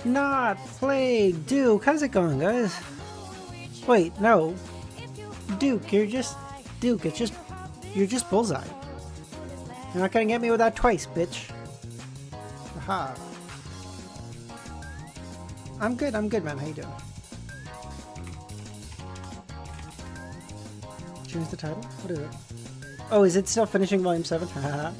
Not Plague. Duke, how's it going, guys? Wait, no. Duke, you're just Bullseye. You're not gonna get me with that twice, bitch. Aha. I'm good, man. How you doing? Change the title? What is it? Oh, is it still finishing Volume 7? Haha.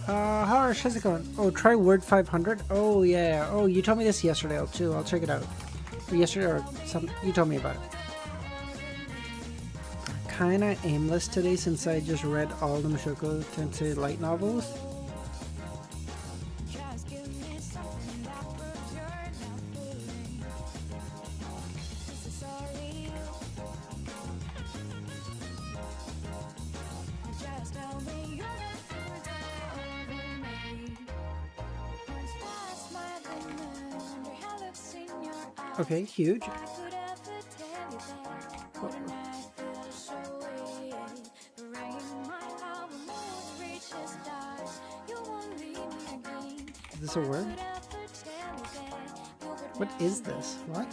Harsh, how's it going? Oh, try Word 500? Oh, yeah. Oh, you told me this yesterday, too. I'll check it out. Yesterday or something. You told me about it. Kinda aimless today since I just read all the Mushoku Tensei light novels. Okay, huge. Is this a word? What is this? What?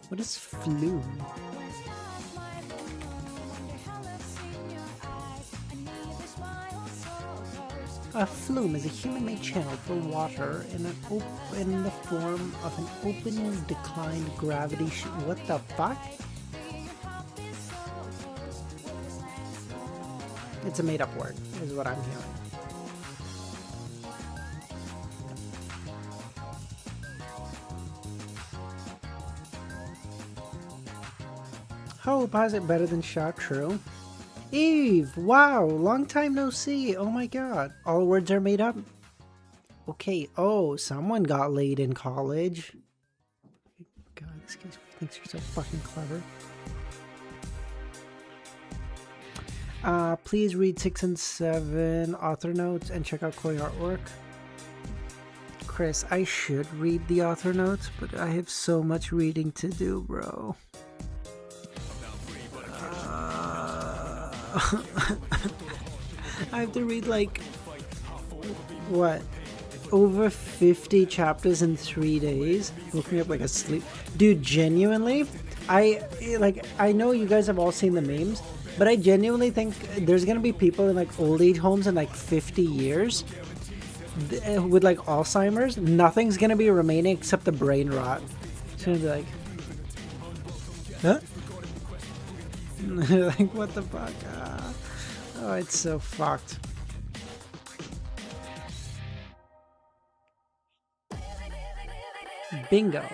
What is flume? A flume is a human-made channel for water in the form of an open, declined gravity. What the fuck? It's a made-up word, is what I'm hearing. Hope, how's it better than Shot True? Eve, wow, long time no see. Oh my god. All words are made up? Okay, oh, someone got laid in college. God, this guy thinks you're so fucking clever. Please read 6 and 7 author notes and check out COI artwork. Chris, I should read the author notes, but I have so much reading to do, bro. I have to read like what, over 50 chapters in 3 days. Woke me up like a sleep. Dude, genuinely, I know you guys have all seen the memes, but I genuinely think there's gonna be people in like old age homes in like 50 years with like Alzheimer's. Nothing's gonna be remaining except the brain rot. It's gonna be like, huh? Like, what the fuck? Oh, it's so fucked. Bingo.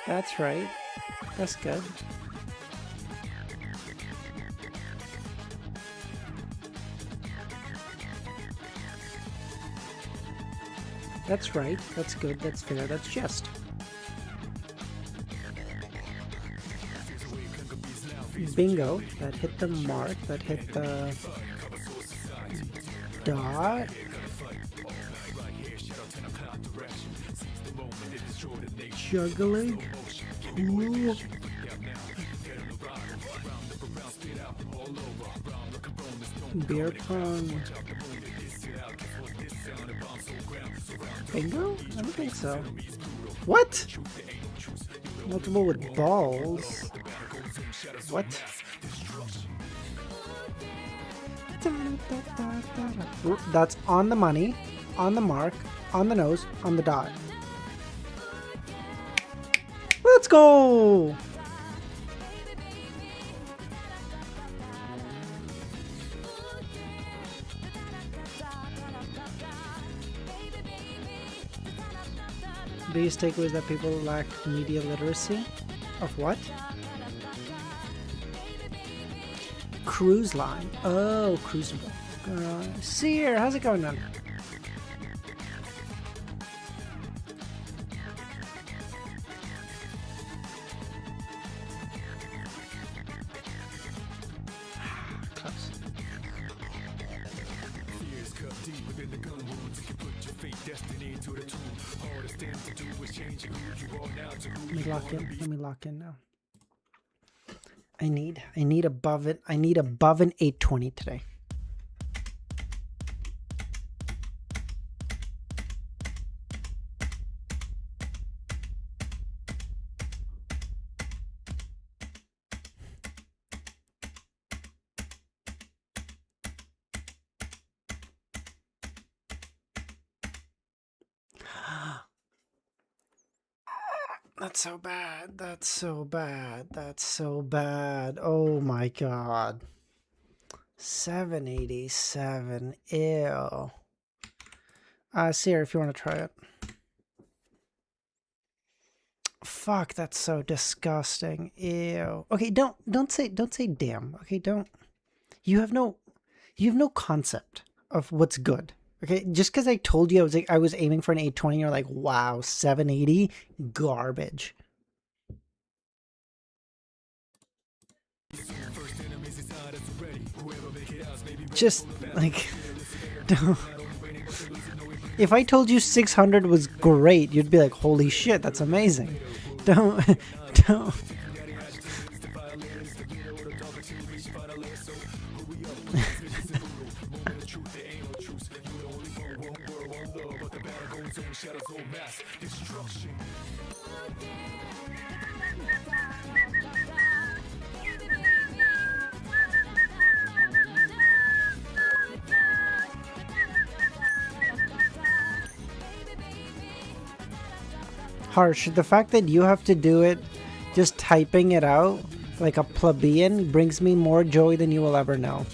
That's right. That's good. That's right. That's good. That's fair. That's just. Bingo. That hit the mark. That hit the dot. Juggling. Ooh. Beer pong. Bingo? I don't think so. What? Multiple with balls. What? That's on the money, on the mark, on the nose, on the dot. Let's go! Biggest takeaway is that people lack media literacy. Of what? Cruise line. Oh, cruise line. Seer, how's it going, man? Let me lock in. Let me lock in now. I need above it. I need above an 820 today. That's so bad. That's so bad. That's so bad. Oh my god. 787. Ew. Sarah, if you want to try it. Fuck, that's so disgusting. Ew. Okay, don't say damn. Okay, don't. You have no concept of what's good. Okay, just because I told you I was aiming for an 820, you're like, wow, 780, garbage. Just like, don't. If I told you 600 was great, you'd be like, holy shit, that's amazing. Don't. Harsh, the fact that you have to do it just typing it out like a plebeian brings me more joy than you will ever know.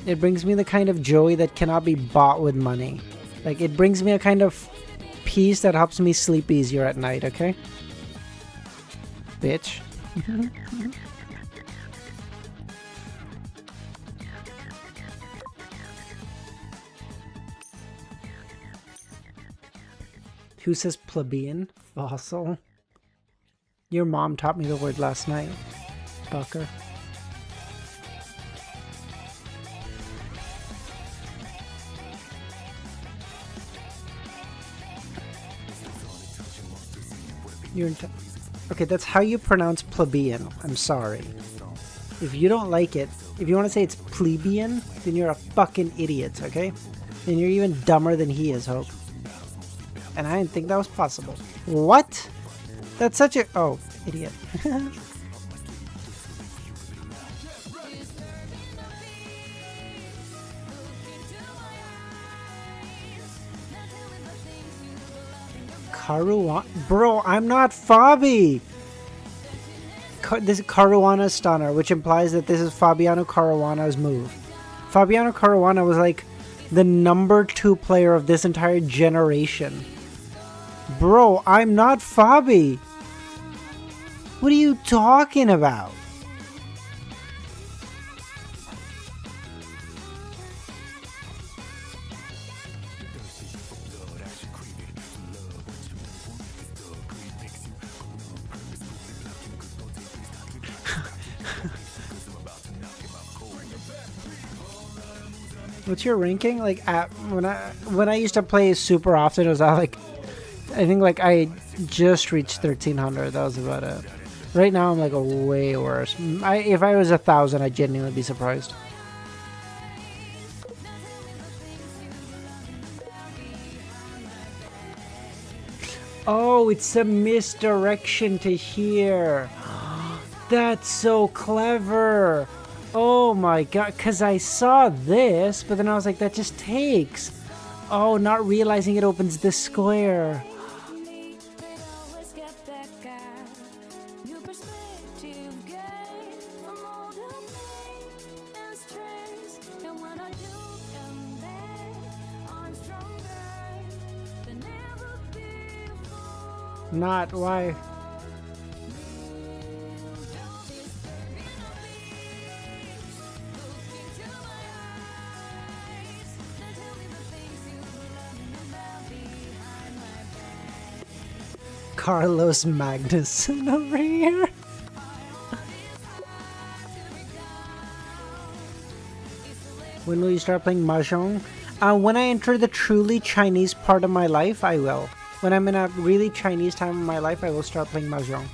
It brings me the kind of joy that cannot be bought with money. Like, it brings me a kind of peace that helps me sleep easier at night, okay? Bitch. Who says plebeian? Fossil. Your mom taught me the word last night. Fucker. Okay, that's how you pronounce plebeian. I'm sorry. If you don't like it, if you want to say it's plebeian, then you're a fucking idiot, okay? Then you're even dumber than he is, Hope. And I didn't think that was possible. What? That's such a... Oh, idiot. Caruana... Bro, I'm not Fabi! This is Caruana Stunner, which implies that this is Fabiano Caruana's move. Fabiano Caruana was like the #2 player of this entire generation. Bro, I'm not Fabi. What are you talking about? What's your ranking? Like when I used to play super often, it was like I think like I just reached 1300. That was about it. Right now I'm like a way worse. If I was 1000, I'd genuinely be surprised. Oh, it's a misdirection to here. That's so clever. Oh my god, because I saw this, but then I was like, that just takes. Oh, not realizing it opens this square. Not why. Carlos Magnuson over here. When will you start playing Mahjong? When I enter the truly Chinese part of my life, I will. When I'm in a really Chinese time of my life, I will start playing Mahjong.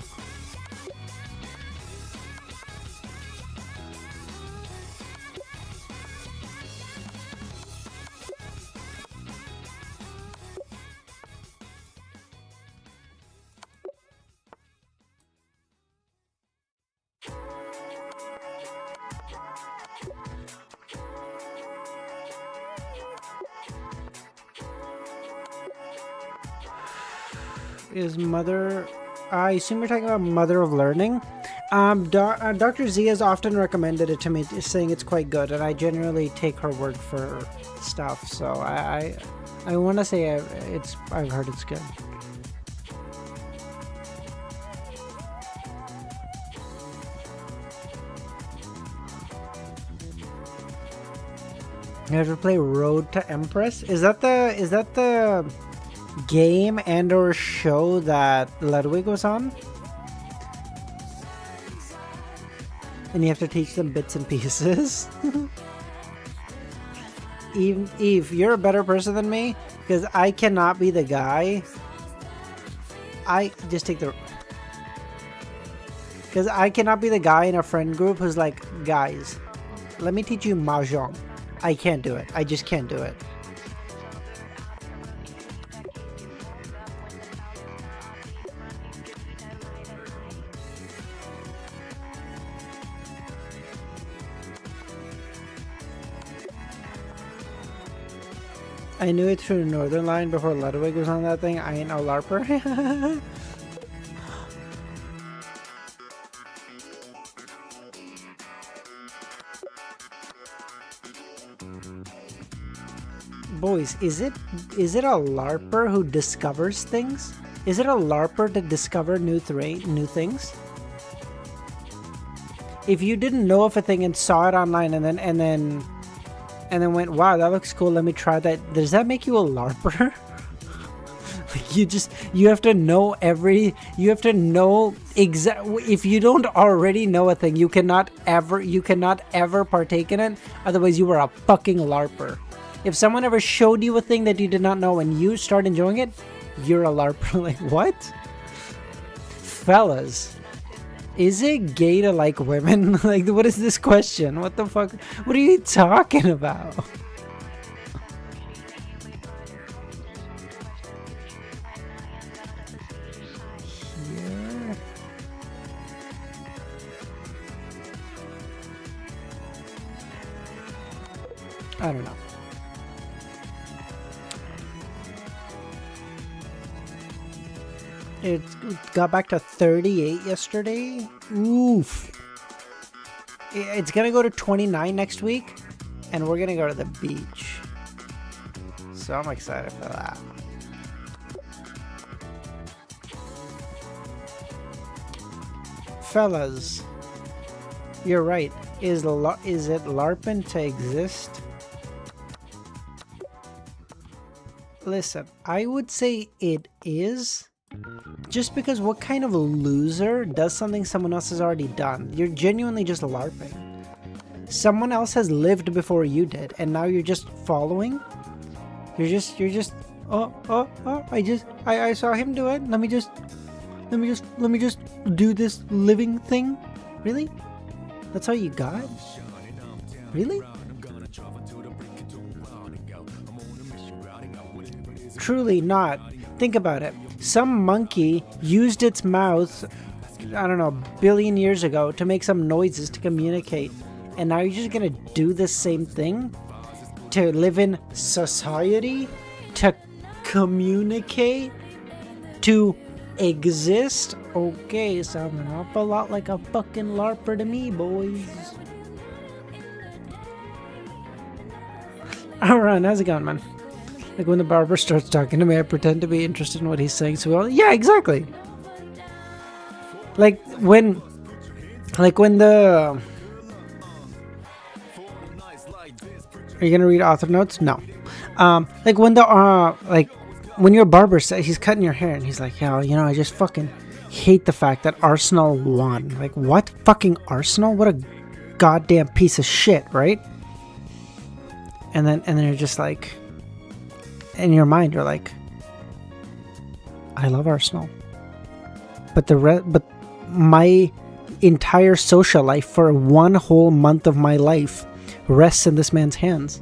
Is Mother... I assume you're talking about Mother of Learning. Dr. Z has often recommended it to me, saying it's quite good, and I generally take her word for stuff. So I want to say I've heard it's good. You ever play Road to Empress? Is that the game and or show that Ludwig was on? And you have to teach them bits and pieces? Eve, you're a better person than me, because I cannot be the guy. I cannot be the guy in a friend group who's like, guys, let me teach you Mahjong. I can't do it. I just can't do it. I knew it through the Northern Line before Ludwig was on that thing. I ain't no LARPer. Boys, is it a LARPer who discovers things? Is it a LARPer to discover new things? If you didn't know of a thing and saw it online and then went, wow, that looks cool, let me try that, does that make you a LARPer? You have to know if you don't already know a thing, you cannot ever partake in it, otherwise you are a fucking LARPer. If someone ever showed you a thing that you did not know and you start enjoying it, you're a LARPer. Like, what? Fellas, is it gay to like women? Like, what is this question? What the fuck? What are you talking about? Here. I don't know. It got back to 38 yesterday. Oof. It's gonna go to 29 next week, and we're gonna go to the beach. So I'm excited for that. Fellas, you're right. Is it LARPing to exist? Listen, I would say it is. Just because what kind of a loser does something someone else has already done? You're genuinely just LARPing. Someone else has lived before you did, and now you're just following? You're just I saw him do it. Let me just do this living thing? Really? That's all you got? Really? Truly not. Think about it. Some monkey used its mouth, I don't know, a billion years ago to make some noises to communicate. And now you're just gonna do the same thing? To live in society? To communicate? To exist? Okay, sound an awful lot like a fucking LARPer to me, boys. Alright, how's it going, man? Like when the barber starts talking to me, I pretend to be interested in what he's saying. So yeah, exactly. Like when the... Are you gonna read author notes? No. Like when when your barber says he's cutting your hair and he's like, yeah, you know, I just fucking hate the fact that Arsenal won. Like, what? Fucking Arsenal? What a goddamn piece of shit, right? And then you're just like, in your mind, you're like, I love Arsenal. But but my entire social life for 1 whole month of my life rests in this man's hands.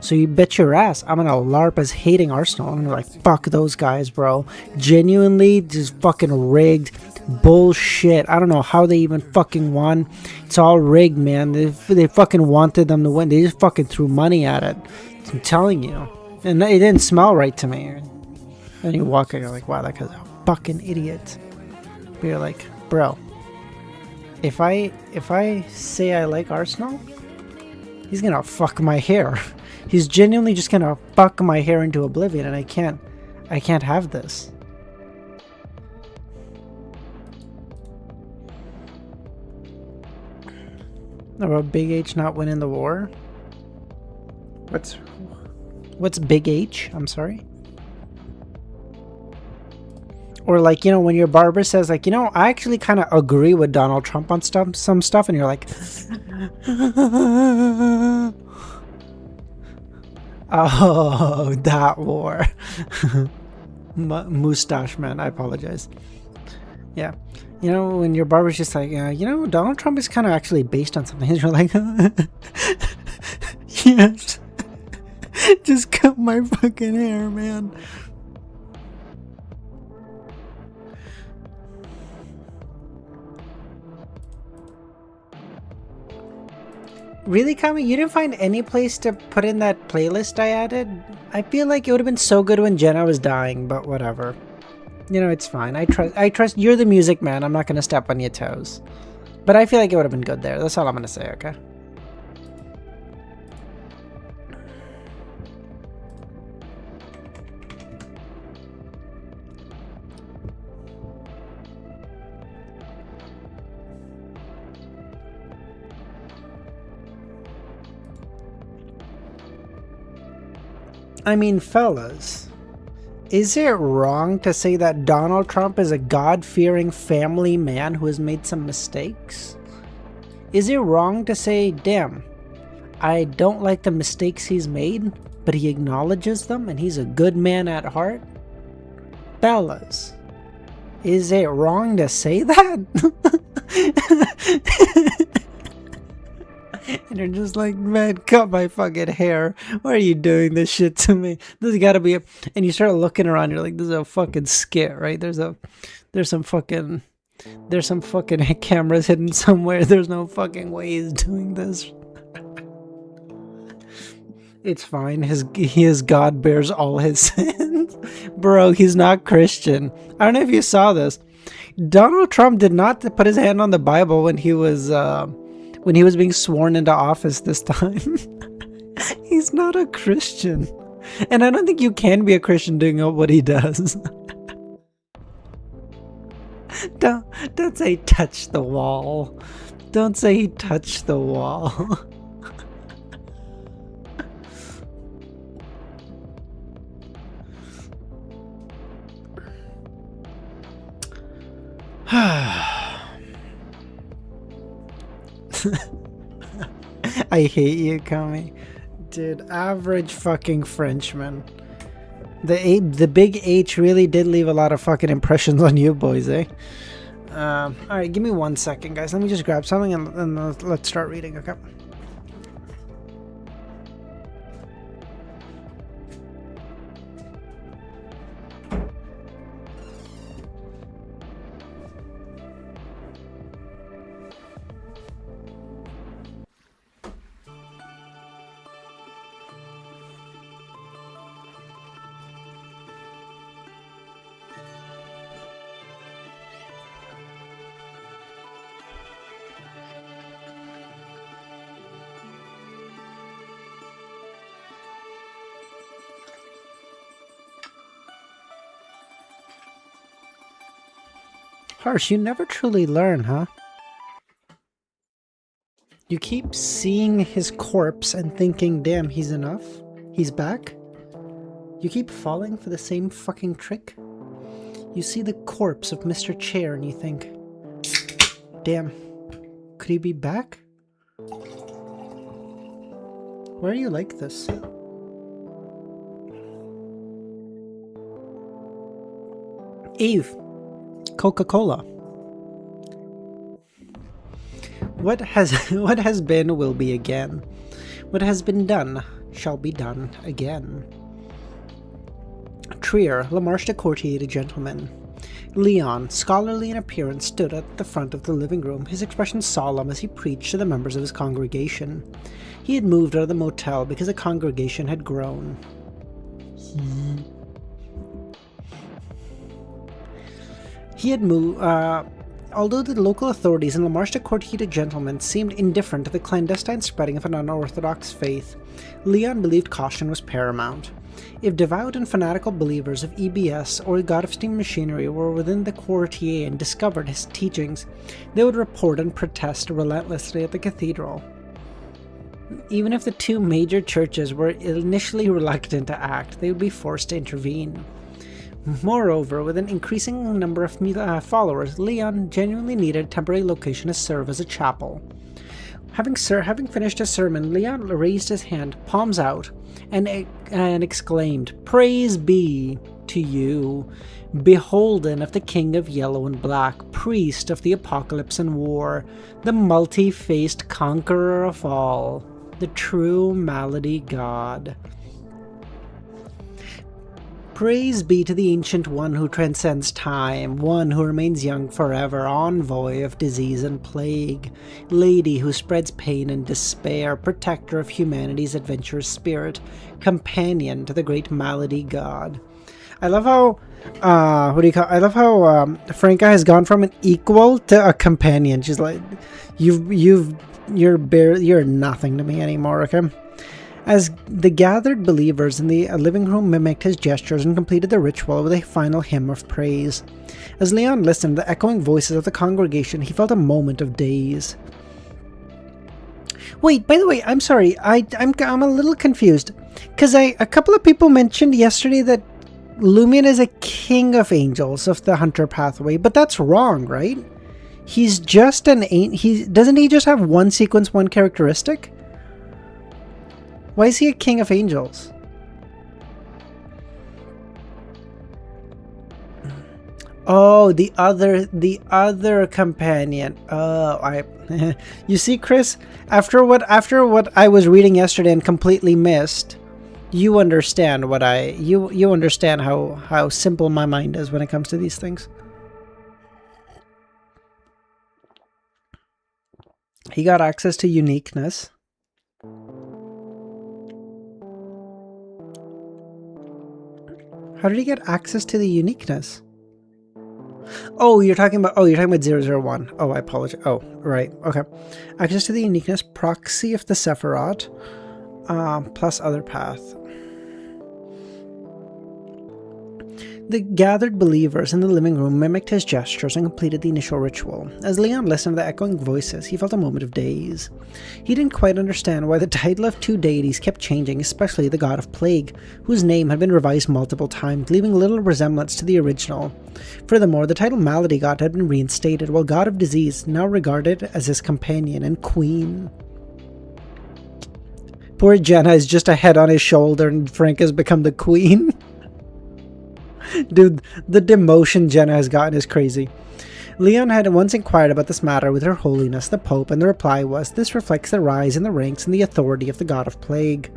So you bet your ass I'm gonna LARP as hating Arsenal. And I'm like, fuck those guys, bro. Genuinely, just fucking rigged bullshit. I don't know how they even fucking won. It's all rigged, man. They fucking wanted them to win. They just fucking threw money at it. I'm telling you. And it didn't smell right to me. And you walk in, you're like, wow, that guy's a fucking idiot. But you're like, bro, if I say I like Arsenal, he's gonna fuck my hair. He's genuinely just gonna fuck my hair into oblivion, and I can't have this. About Big H not winning the war? What's Big H? I'm sorry. Or like, you know, when your barber says like, you know, I actually kind of agree with Donald Trump on some stuff, and you're like, oh, that war. Mustache man, I apologize. Yeah. You know, when your barber's just like, you know, Donald Trump is kind of actually based on something. You're like, yes. Just cut my fucking hair, man. Really, Kami? You didn't find any place to put in that playlist I added? I feel like it would have been so good when Jenna was dying, but whatever. You know, it's fine. I trust you're the music man. I'm not going to step on your toes. But I feel like it would have been good there. That's all I'm going to say, okay? I mean, fellas, is it wrong to say that Donald Trump is a God-fearing family man who has made some mistakes? Is it wrong to say, damn, I don't like the mistakes he's made, but he acknowledges them and he's a good man at heart? Fellas, is it wrong to say that? And you're just like, man, cut my fucking hair. Why are you doing this shit to me? There's gotta be a... And you start looking around, you're like, this is a fucking skit, right? There's some fucking cameras hidden somewhere. There's no fucking way he's doing this. It's fine. His God bears all his sins. Bro, he's not Christian. I don't know if you saw this. Donald Trump did not put his hand on the Bible when he was being sworn into office this time. He's not a Christian. And I don't think you can be a Christian doing what he does. Don't say touch the wall. Don't say he touched the wall. I hate you, Kami. Dude, average fucking Frenchman. The big H really did leave a lot of fucking impressions on you boys, eh? Alright, give me 1 second, guys. Let me just grab something and let's start reading, okay? Harsh, you never truly learn, huh? You keep seeing his corpse and thinking, damn, he's enough? He's back? You keep falling for the same fucking trick? You see the corpse of Mr. Chair and you think, damn, could he be back? Why are you like this? Eve. Coca-Cola. What has been will be again. What has been done shall be done again. Trier, Lamarche de Courtier the gentleman. Leon, scholarly in appearance, stood at the front of the living room, his expression solemn as he preached to the members of his congregation. He had moved out of the motel because the congregation had grown. He had moved, although the local authorities and Lamarche de Courtier the gentleman seemed indifferent to the clandestine spreading of an unorthodox faith, Leon believed caution was paramount. If devout and fanatical believers of EBS or the God of Steam Machinery were within the Courtier and discovered his teachings, they would report and protest relentlessly at the cathedral. Even if the two major churches were initially reluctant to act, they would be forced to intervene. Moreover, with an increasing number of followers, Leon genuinely needed a temporary location to serve as a chapel. Having finished his sermon, Leon raised his hand, palms out, and exclaimed, "Praise be to you, beholden of the King of Yellow and Black, priest of the Apocalypse and War, the multi-faced conqueror of all, the true malady God. Praise be to the Ancient One who transcends time, one who remains young forever, envoy of disease and plague, lady who spreads pain and despair, protector of humanity's adventurous spirit, companion to the great malady God." I love how, I love how Franca has gone from an equal to a companion. She's like, you're nothing to me anymore, okay? As the gathered believers in the living room mimicked his gestures and completed the ritual with a final hymn of praise. As Leon listened to the echoing voices of the congregation, he felt a moment of daze. Wait, by the way, I'm sorry, I'm a little confused, because a couple of people mentioned yesterday that Lumion is a king of angels of the Hunter pathway, but that's wrong, right? He's just doesn't he just have one sequence, one characteristic? Why is he a king of angels? Oh, the other companion. Oh, you see, Chris, after what I was reading yesterday and completely missed, you understand you understand how simple my mind is when it comes to these things. He got access to uniqueness. How did he get access to the uniqueness? Oh, you're talking about 001. Oh, I apologize. Oh, right. Okay. Access to the uniqueness, proxy of the Sephiroth, plus other path. The gathered believers in the living room mimicked his gestures and completed the initial ritual. As Leon listened to the echoing voices, he felt a moment of daze. He didn't quite understand why the title of two deities kept changing, especially the god of plague, whose name had been revised multiple times, leaving little resemblance to the original. Furthermore, the title Malady God had been reinstated, while God of Disease now regarded as his companion and queen. Poor Jenna is just a head on his shoulder and Frank has become the queen. Dude, the demotion Jenna has gotten is crazy. Leon had once inquired about this matter with Her Holiness the Pope, and the reply was, "This reflects the rise in the ranks and the authority of the God of Plague."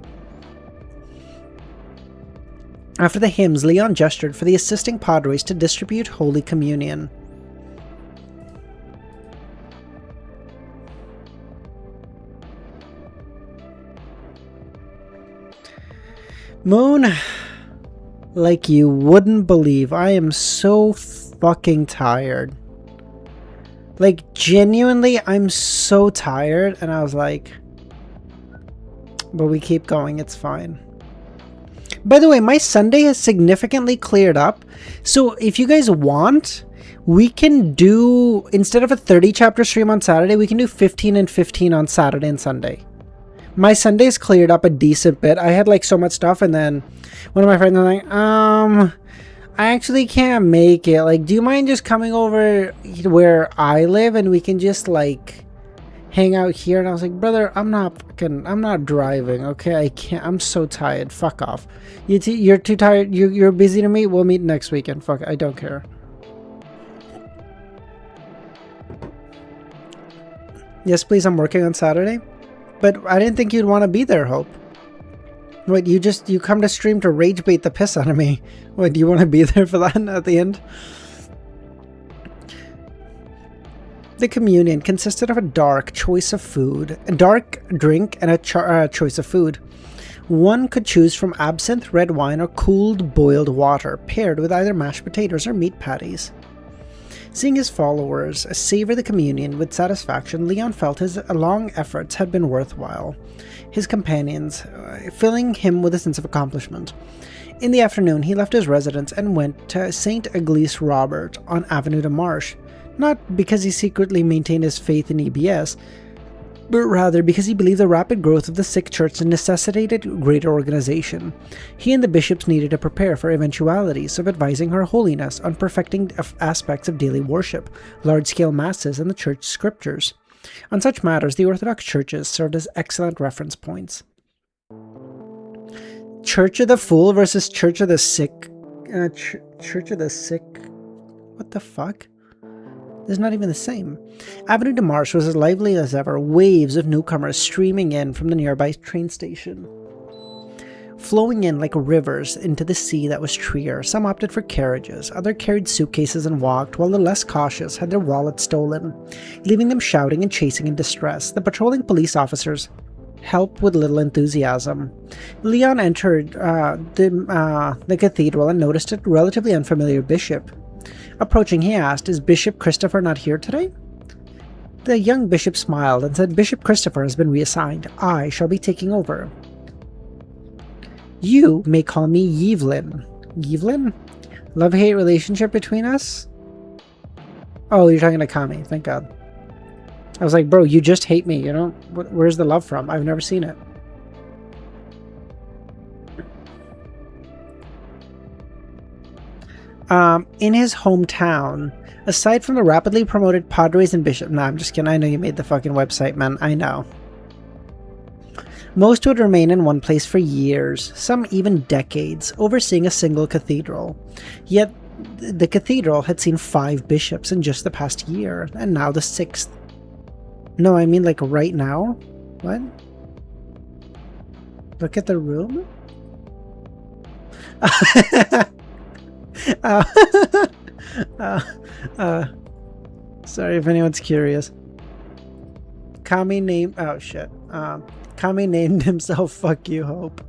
After the hymns, Leon gestured for the assisting padres to distribute Holy Communion. Moon, like you wouldn't believe, I am so fucking tired. Like, genuinely, I'm so tired, and I was like, but we keep going, it's fine. By the way, my Sunday has significantly cleared up, so if you guys want, we can do, instead of a 30 chapter stream on Saturday, we can do 15 and 15 on Saturday and Sunday. My Sunday's cleared up a decent bit. I had like so much stuff, and then one of my friends was like, I actually can't make it. Like, do you mind just coming over where I live and we can just like hang out here, and I was like, brother, I'm not driving, okay? I can't. I'm so tired. Fuck off. You're too tired. You're busy to meet. We'll meet next weekend. Fuck, I don't care. Yes, please. I'm working on Saturday, but I didn't think you'd want to be there, Hope. Wait, you come to stream to rage bait the piss out of me. Wait, do you want to be there for that at the end? The communion consisted of a dark choice of food, a dark drink, and a choice of food. One could choose from absinthe, red wine, or cooled boiled water, paired with either mashed potatoes or meat patties. Seeing his followers savor the communion with satisfaction, Leon felt his long efforts had been worthwhile, his companions filling him with a sense of accomplishment. In the afternoon, he left his residence and went to St. Église Robert on Avenue de Marche, not because he secretly maintained his faith in EBS, but rather because he believed the rapid growth of the sick church necessitated greater organization. He and the bishops needed to prepare for eventualities of advising Her Holiness on perfecting aspects of daily worship, large-scale masses, and the church scriptures. On such matters, the Orthodox churches served as excellent reference points. Church of the Fool versus Church of the Sick. Church of the Sick. What the fuck? It's not even the same. Avenue de Marche was as lively as ever, waves of newcomers streaming in from the nearby train station, flowing in like rivers into the sea that was Trier. Some opted for carriages, others carried suitcases and walked, while the less cautious had their wallets stolen, leaving them shouting and chasing in distress. The patrolling police officers helped with little enthusiasm. Leon entered the cathedral and noticed a relatively unfamiliar bishop. Approaching, he asked, "Is Bishop Christopher not here today?" The young bishop smiled and said, "Bishop Christopher has been reassigned. I shall be taking over. You may call me Yvelin." Yvelin? Love-hate relationship between us? Oh, you're talking to Kami. Thank God. I was like, bro, you just hate me, you know? Where's the love from? I've never seen it. In his hometown, aside from the rapidly promoted padres and bishops, nah, I'm just kidding, I know you made the fucking website, man, I know. Most would remain in one place for years, some even decades, overseeing a single cathedral. Yet, the cathedral had seen 5 bishops in just the past year, and now the 6th. No, I mean like right now? What? Look at the room? Sorry if anyone's curious. Kami named... Oh, shit. Kami named himself Fuck You, Hope.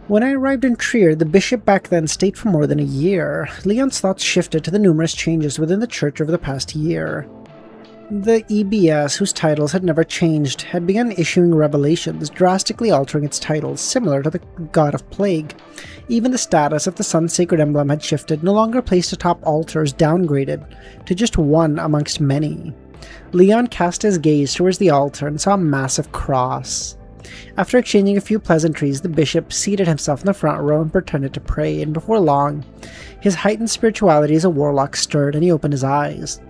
When I arrived in Trier, the bishop back then stayed for more than a year. Leon's thoughts shifted to the numerous changes within the church over the past year. The EBS, whose titles had never changed, had begun issuing revelations, drastically altering its titles, similar to the god of plague. Even the status of the sun's sacred emblem had shifted, no longer placed atop altars, downgraded to just one amongst many. Leon cast his gaze towards the altar and saw a massive cross. After exchanging a few pleasantries, the bishop seated himself in the front row and pretended to pray, and before long, his heightened spirituality as a warlock stirred and he opened his eyes.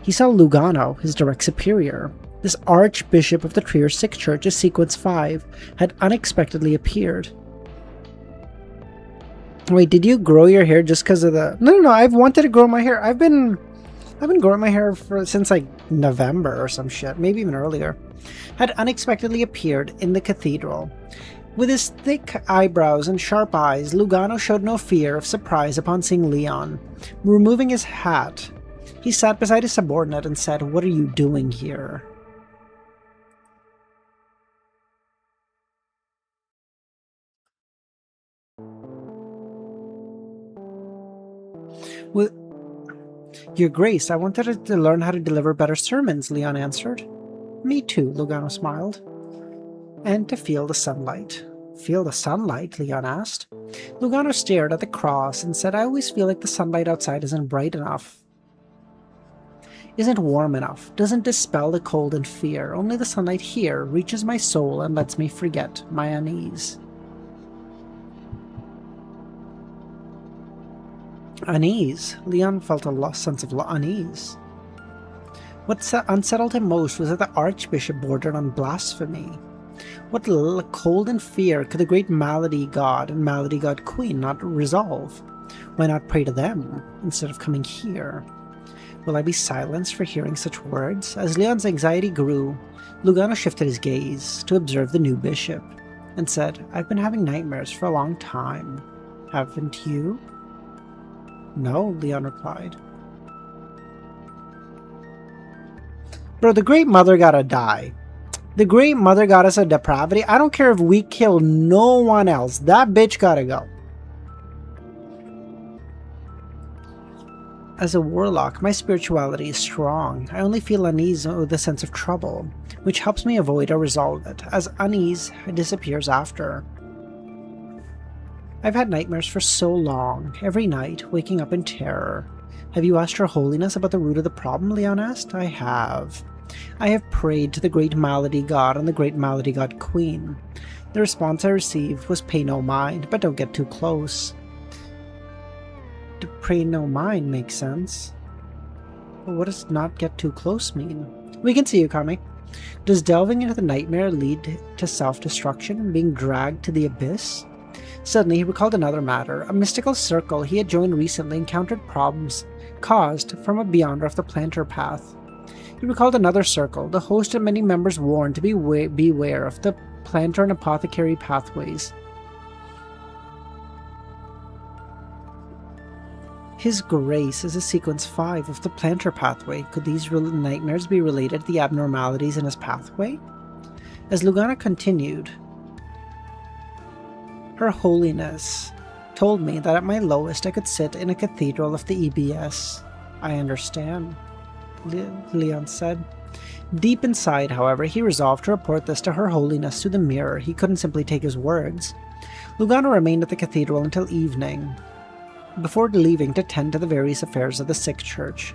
He saw Lugano, his direct superior. This archbishop of the Trier Sick Church, as Sequence 5, had unexpectedly appeared. Wait, did you grow your hair just because of the... No, I've wanted to grow my hair. I've been growing my hair since like November or some shit, maybe even earlier. Had unexpectedly appeared in the cathedral. With his thick eyebrows and sharp eyes, Lugano showed no fear of surprise upon seeing Leon. Removing his hat, he sat beside his subordinate and said, "What are you doing here?" With Your Grace, I wanted to learn how to deliver better sermons, Leon answered. Me too, Lugano smiled. And to feel the sunlight. Feel the sunlight? Leon asked. Lugano stared at the cross and said, "I always feel like the sunlight outside isn't bright enough." isn't warm enough, doesn't dispel the cold and fear. Only the sunlight here reaches my soul and lets me forget my unease. Unease? Leon felt a sense of unease. What unsettled him most was that the Archbishop bordered on blasphemy. What cold and fear could the great Malady God and Malady God Queen not resolve? Why not pray to them instead of coming here? Will I be silenced for hearing such words? As Leon's anxiety grew, Lugano shifted his gaze to observe the new bishop and said, "I've been having nightmares for a long time. Haven't you?" "No," Leon replied. Bro, the Great Mother gotta die. The Great Mother Goddess of Depravity. I don't care if we kill no one else. That bitch gotta go. As a warlock, my spirituality is strong. I only feel unease with a sense of trouble, which helps me avoid or resolve it, as unease disappears after. I've had nightmares for so long, every night, waking up in terror. Have you asked Her Holiness about the root of the problem? Leon asked. I have. I have prayed to the Great Malady God and the Great Malady God Queen. The response I received was pay no mind, but don't get too close. To pray no mind makes sense. But what does not get too close mean? We can see you, Kami. Does delving into the nightmare lead to self-destruction and being dragged to the abyss? Suddenly he recalled another matter. A mystical circle he had joined recently encountered problems caused from a beyonder of the planter path. He recalled another circle. The host and many members warned to beware of the planter and apothecary pathways. His Grace is a sequence 5 of the planter pathway. Could these nightmares be related to the abnormalities in his pathway? As Lugano continued, Her Holiness told me that at my lowest I could sit in a cathedral of the EBS. I understand, Leon said. Deep inside, however, he resolved to report this to Her Holiness through the mirror. He couldn't simply take his words. Lugano remained at the cathedral until evening, before leaving to tend to the various affairs of the sick church.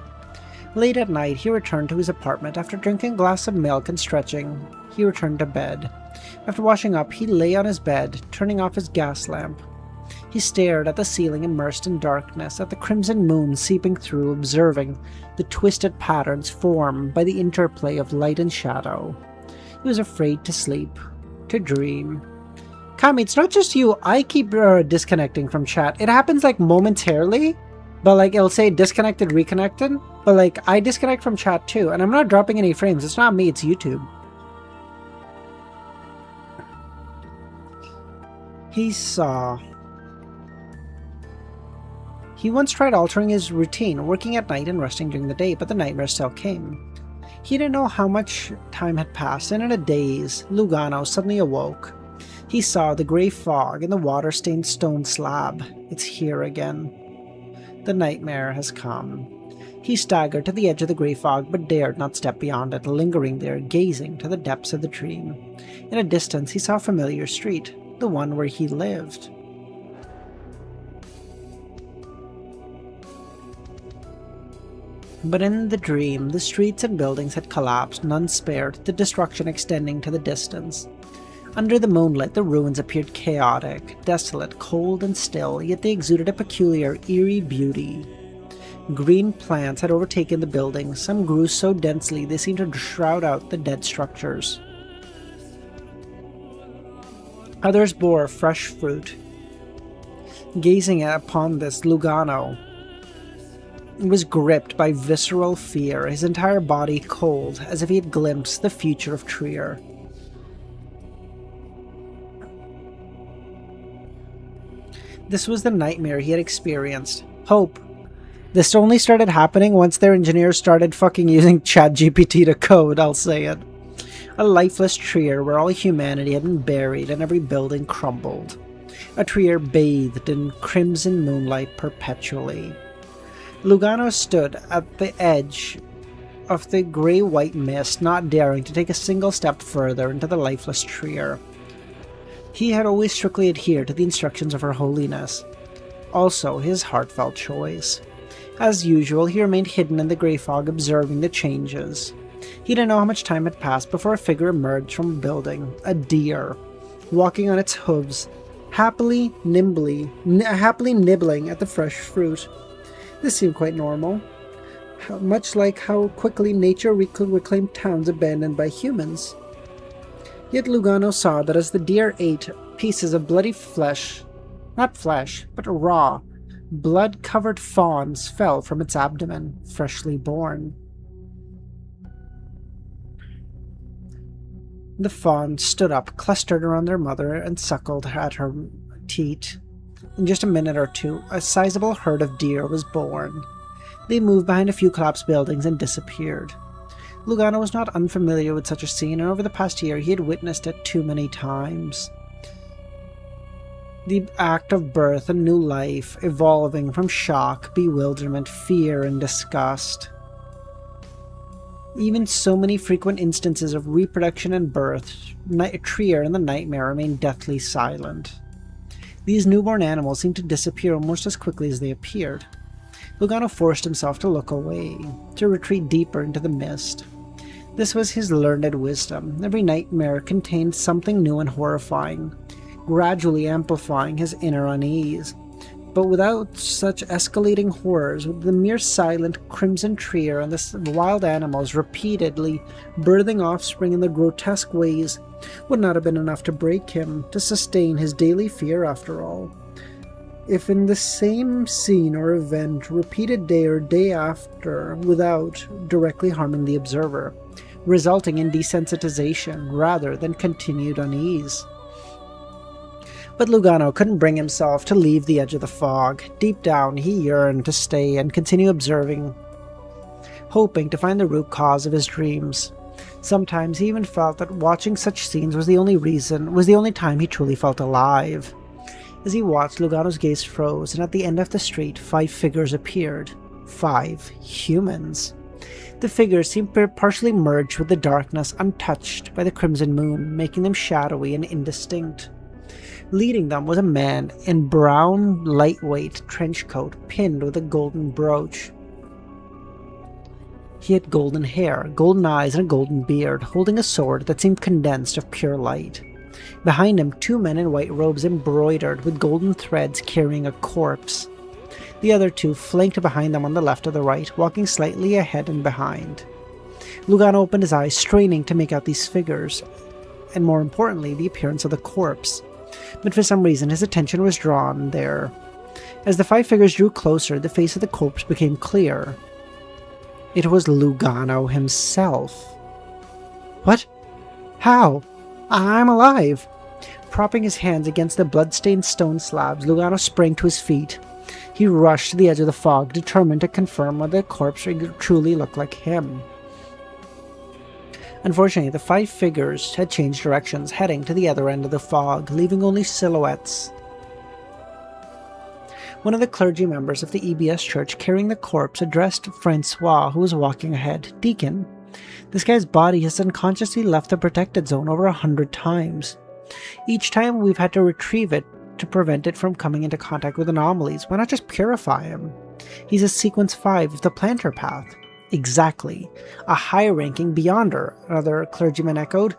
Late at night, he returned to his apartment. After drinking a glass of milk and stretching, he returned to bed. After washing up, he lay on his bed, turning off his gas lamp. He stared at the ceiling immersed in darkness, at the crimson moon seeping through, observing the twisted patterns formed by the interplay of light and shadow. He was afraid to sleep, to dream. Kami, it's not just you. I keep disconnecting from chat. It happens like momentarily, but like it'll say disconnected, reconnected. But like I disconnect from chat too, and I'm not dropping any frames. It's not me, it's YouTube. He once tried altering his routine, working at night and resting during the day, but the nightmares still came. He didn't know how much time had passed, and in a daze, Lugano suddenly awoke. He saw the grey fog and the water-stained stone slab. It's here again. The nightmare has come. He staggered to the edge of the grey fog, but dared not step beyond it, lingering there, gazing to the depths of the dream. In a distance, he saw a familiar street, the one where he lived. But in the dream, the streets and buildings had collapsed, none spared, the destruction extending to the distance. Under the moonlight, the ruins appeared chaotic, desolate, cold, and still, yet they exuded a peculiar, eerie beauty. Green plants had overtaken the buildings. Some grew so densely they seemed to shroud out the dead structures. Others bore fresh fruit. Gazing upon this, Lugano was gripped by visceral fear, his entire body cold, as if he had glimpsed the future of Trier. This was the nightmare he had experienced. Hope. This only started happening once their engineers started fucking using ChatGPT to code, I'll say it. A lifeless Trier where all humanity had been buried and every building crumbled. A Trier bathed in crimson moonlight perpetually. Lugano stood at the edge of the grey-white mist, not daring to take a single step further into the lifeless Trier. He had always strictly adhered to the instructions of Her Holiness. Also, his heartfelt choice. As usual, he remained hidden in the grey fog, observing the changes. He didn't know how much time had passed before a figure emerged from a building, a deer, walking on its hooves, happily nibbling at the fresh fruit. This seemed quite normal, much like how quickly nature reclaimed towns abandoned by humans. Yet Lugano saw that as the deer ate pieces of bloody flesh, not flesh, but raw, blood-covered fawns fell from its abdomen, freshly born. The fawns stood up, clustered around their mother, and suckled at her teat. In just a minute or two, a sizable herd of deer was born. They moved behind a few collapsed buildings and disappeared. Lugano was not unfamiliar with such a scene, and over the past year he had witnessed it too many times. The act of birth and new life, evolving from shock, bewilderment, fear, and disgust. Even so many frequent instances of reproduction and birth, Trier and the nightmare remained deathly silent. These newborn animals seemed to disappear almost as quickly as they appeared. Lugano forced himself to look away, to retreat deeper into the mist. This was his learned wisdom. Every nightmare contained something new and horrifying, gradually amplifying his inner unease. But without such escalating horrors, with the mere silent crimson Trier and the wild animals repeatedly birthing offspring in the grotesque ways, would not have been enough to break him, to sustain his daily fear after all. If in the same scene or event, repeated day or day after, without directly harming the observer, resulting in desensitization rather than continued unease. But Lugano couldn't bring himself to leave the edge of the fog. Deep down, he yearned to stay and continue observing, hoping to find the root cause of his dreams. Sometimes he even felt that watching such scenes was the only time he truly felt alive. As he watched, Lugano's gaze froze, and at the end of the street, 5 figures appeared. 5 humans. The figures seemed partially merged with the darkness, untouched by the crimson moon, making them shadowy and indistinct. Leading them was a man in brown, lightweight trench coat pinned with a golden brooch. He had golden hair, golden eyes, and a golden beard, holding a sword that seemed condensed of pure light. Behind him, 2 men in white robes embroidered with golden threads carrying a corpse. The other 2 flanked behind them on the left or the right, walking slightly ahead and behind. Lugano opened his eyes, straining to make out these figures, and more importantly, the appearance of the corpse. But for some reason, his attention was drawn there. As the 5 figures drew closer, the face of the corpse became clear. It was Lugano himself. What? How? I'm alive! Propping his hands against the blood-stained stone slabs, Lugano sprang to his feet. He rushed to the edge of the fog, determined to confirm whether the corpse truly looked like him. Unfortunately, the 5 figures had changed directions, heading to the other end of the fog, leaving only silhouettes. One of the clergy members of the EBS church carrying the corpse addressed Francois, who was walking ahead. "Deacon, this guy's body has unconsciously left the protected zone over 100 times. Each time we've had to retrieve it to prevent it from coming into contact with anomalies. Why not just purify him? He's a sequence 5 of the planter path." "Exactly. A high-ranking Beyonder," another clergyman echoed.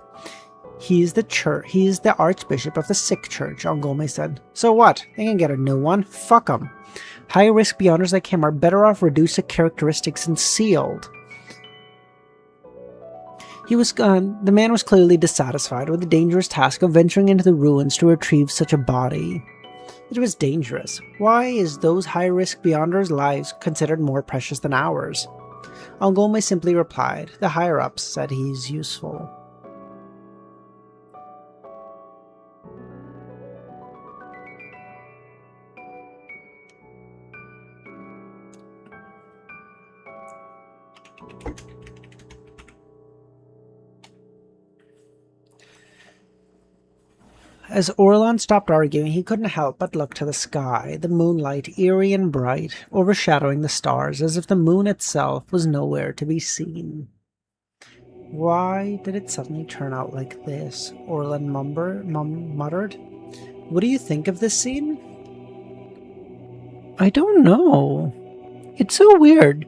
He's the Archbishop of the Sick Church," Angome said. "So what? They can get a new one. Fuck them. High-risk Beyonders like him are better off reduced to characteristics and sealed." The man was clearly dissatisfied with the dangerous task of venturing into the ruins to retrieve such a body. It was dangerous. Why is those high-risk Beyonders' lives considered more precious than ours? Angome simply replied, "The higher-ups said he's useful." As Orlan stopped arguing, he couldn't help but look to the sky, the moonlight eerie and bright, overshadowing the stars, as if the moon itself was nowhere to be seen. "Why did it suddenly turn out like this?" Orlan muttered. "What do you think of this scene?" "I don't know." It's so weird,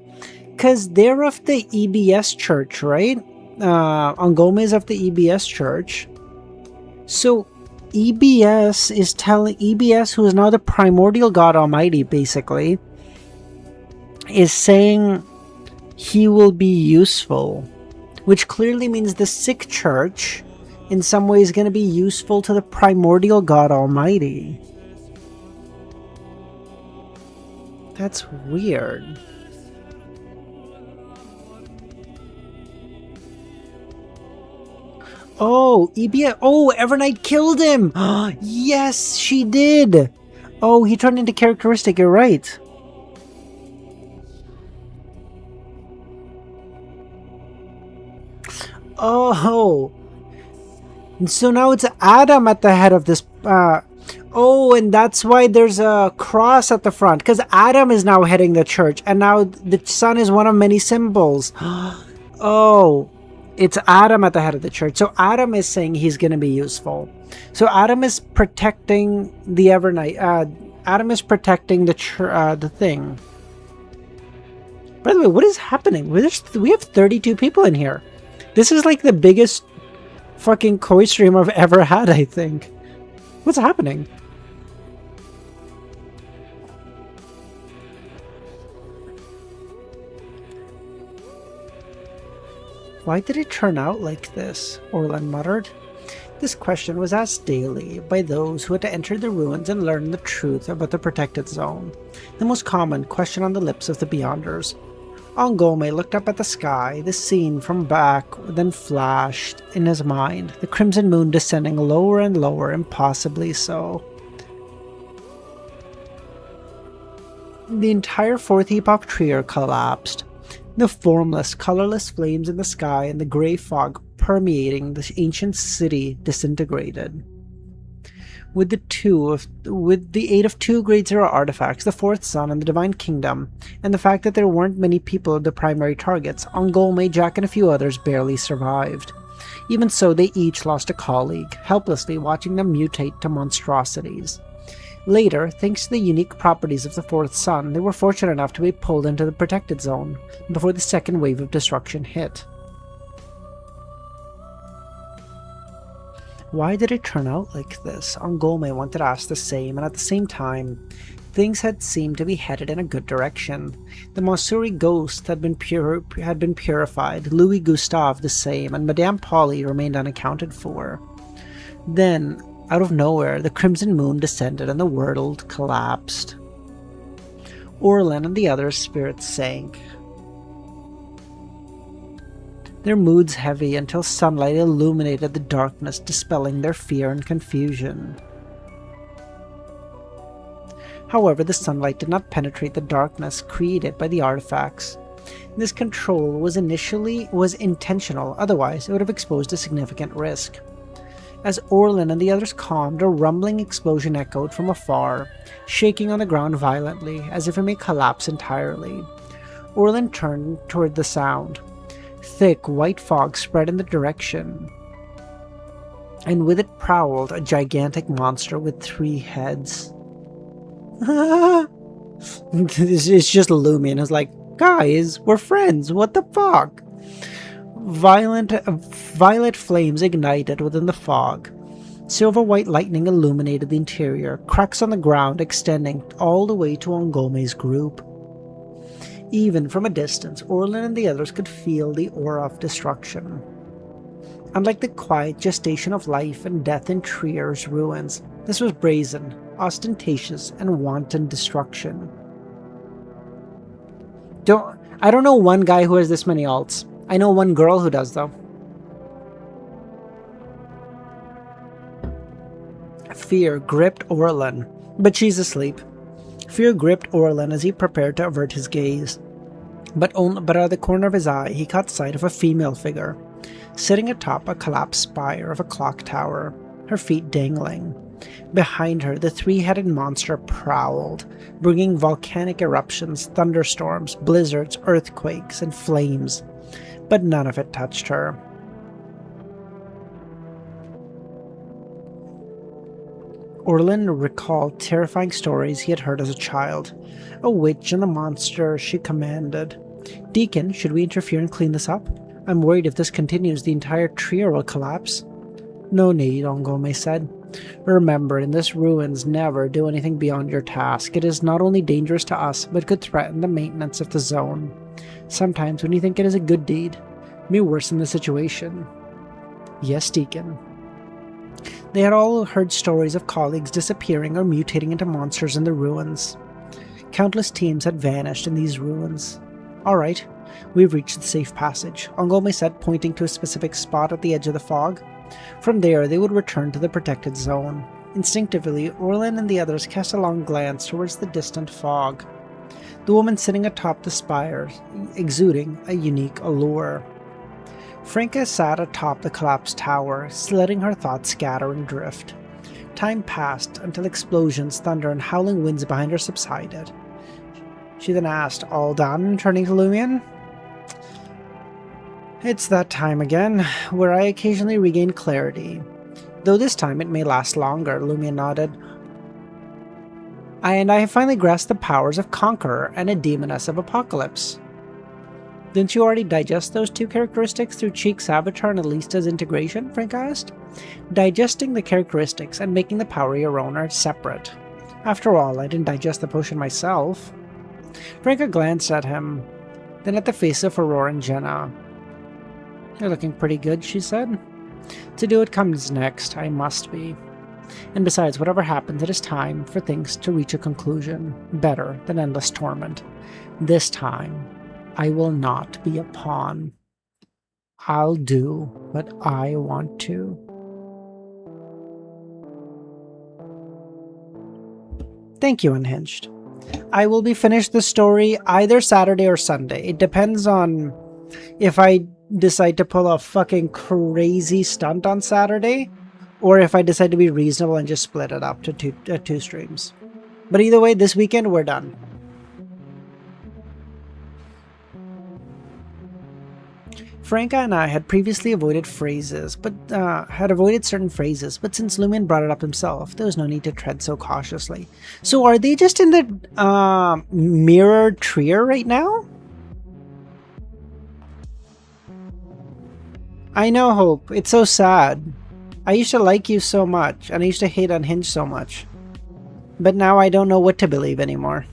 because they're of the EBS church, right? Angome is of the EBS church. So EBS is telling EBS, who is now the primordial God Almighty, basically, is saying he will be useful, which clearly means the sick church in some way is going to be useful to the primordial God Almighty. That's weird. Oh, EBS. Oh, Evernight killed him. Yes, she did. Oh, he turned into characteristic. You're right. Oh. So now it's Adam at the head of this. Oh, and that's why there's a cross at the front. Because Adam is now heading the church. And now the sun is one of many symbols. Oh. It's Adam at the head of the church. So Adam is saying he's going to be useful. So Adam is protecting the Evernight. Adam is protecting the thing. By the way, what is happening? We have 32 people in here. This is like the biggest fucking COI stream I've ever had, I think. What's happening? Why did it turn out like this? Orlan muttered. This question was asked daily by those who had to enter the ruins and learn the truth about the protected zone. The most common question on the lips of the Beyonders. Angome looked up at the sky. The scene from back then flashed in his mind, the crimson moon descending lower and lower, impossibly so. The entire fourth epoch trio collapsed. The formless, colorless flames in the sky and the grey fog permeating the ancient city disintegrated. With the aid of two Grade Zero artifacts, the Fourth Sun and the Divine Kingdom, and the fact that there weren't many people the primary targets, Angome, Jack, and a few others barely survived. Even so, they each lost a colleague, helplessly watching them mutate to monstrosities. Later, thanks to the unique properties of the Fourth Sun, they were fortunate enough to be pulled into the protected zone before the second wave of destruction hit. Why did it turn out like this? Angome wanted to ask the same, and at the same time, things had seemed to be headed in a good direction. The Monsuri ghost had been purified, Louis Gustave the same, and Madame Polly remained unaccounted for. Then, out of nowhere, the crimson moon descended and the world collapsed. Orlan and the others' spirits sank, their moods heavy until sunlight illuminated the darkness, dispelling their fear and confusion. However, the sunlight did not penetrate the darkness created by the artifacts. This control was intentional, otherwise it would have exposed a significant risk. As Orlan and the others calmed, a rumbling explosion echoed from afar, shaking on the ground violently, as if it may collapse entirely. Orlan turned toward the sound. Thick, white fog spread in the direction, and with it prowled a gigantic monster with 3 heads. It's just looming. It's like, guys, we're friends, what the fuck? Violet flames ignited within the fog. Silver-white lightning illuminated the interior, cracks on the ground extending all the way to Angome's group. Even from a distance, Orlan and the others could feel the aura of destruction. Unlike the quiet gestation of life and death in Trier's ruins, this was brazen, ostentatious, and wanton destruction. I don't know one guy who has this many alts. I know one girl who does, though. Fear gripped Orlan, but she's asleep. Fear gripped Orlan as he prepared to avert his gaze. But out of the corner of his eye, he caught sight of a female figure, sitting atop a collapsed spire of a clock tower, her feet dangling. Behind her, the 3-headed monster prowled, bringing volcanic eruptions, thunderstorms, blizzards, earthquakes, and flames. But none of it touched her. Orlin recalled terrifying stories he had heard as a child. A witch and the monster she commanded. Deacon, should we interfere and clean this up? I'm worried if this continues, the entire trio will collapse. No need, Ongome said. Remember, in this ruins, never do anything beyond your task. It is not only dangerous to us, but could threaten the maintenance of the zone. Sometimes, when you think it is a good deed, it may worsen the situation. Yes, Deacon. They had all heard stories of colleagues disappearing or mutating into monsters in the ruins. Countless teams had vanished in these ruins. Alright, we've reached the safe passage, Ongome said, pointing to a specific spot at the edge of the fog. From there, they would return to the protected zone. Instinctively, Orlin and the others cast a long glance towards the distant fog. The woman sitting atop the spire, exuding a unique allure. Franca sat atop the collapsed tower, letting her thoughts scatter and drift. Time passed until explosions, thunder, and howling winds behind her subsided. She then asked, all done, turning to Lumion? It's that time again, where I occasionally regain clarity. Though this time it may last longer, Lumion nodded. And I have finally grasped the powers of Conqueror and a Demoness of Apocalypse. Didn't you already digest those two characteristics through Cheek's avatar and Alista's integration? Frank asked. Digesting the characteristics and making the power your own are separate. After all, I didn't digest the potion myself. Franca glanced at him, then at the face of Aurora and Jenna. You're looking pretty good, she said. To do what comes next, I must be. And besides, whatever happens, it is time for things to reach a conclusion, better than endless torment. This time, I will not be a pawn. I'll do what I want to. Thank you, Unhinged. I will be finished the story either Saturday or Sunday. It depends on if I decide to pull a fucking crazy stunt on Saturday, or if I decide to be reasonable and just split it up to two streams. But either way, this weekend we're done. Franca and I had previously avoided certain phrases, but since Lumion brought it up himself, there was no need to tread so cautiously. So are they just in the mirrored trio right now? I know, Hope. It's so sad. I used to like you so much, and I used to hate Unhinged so much. But now I don't know what to believe anymore.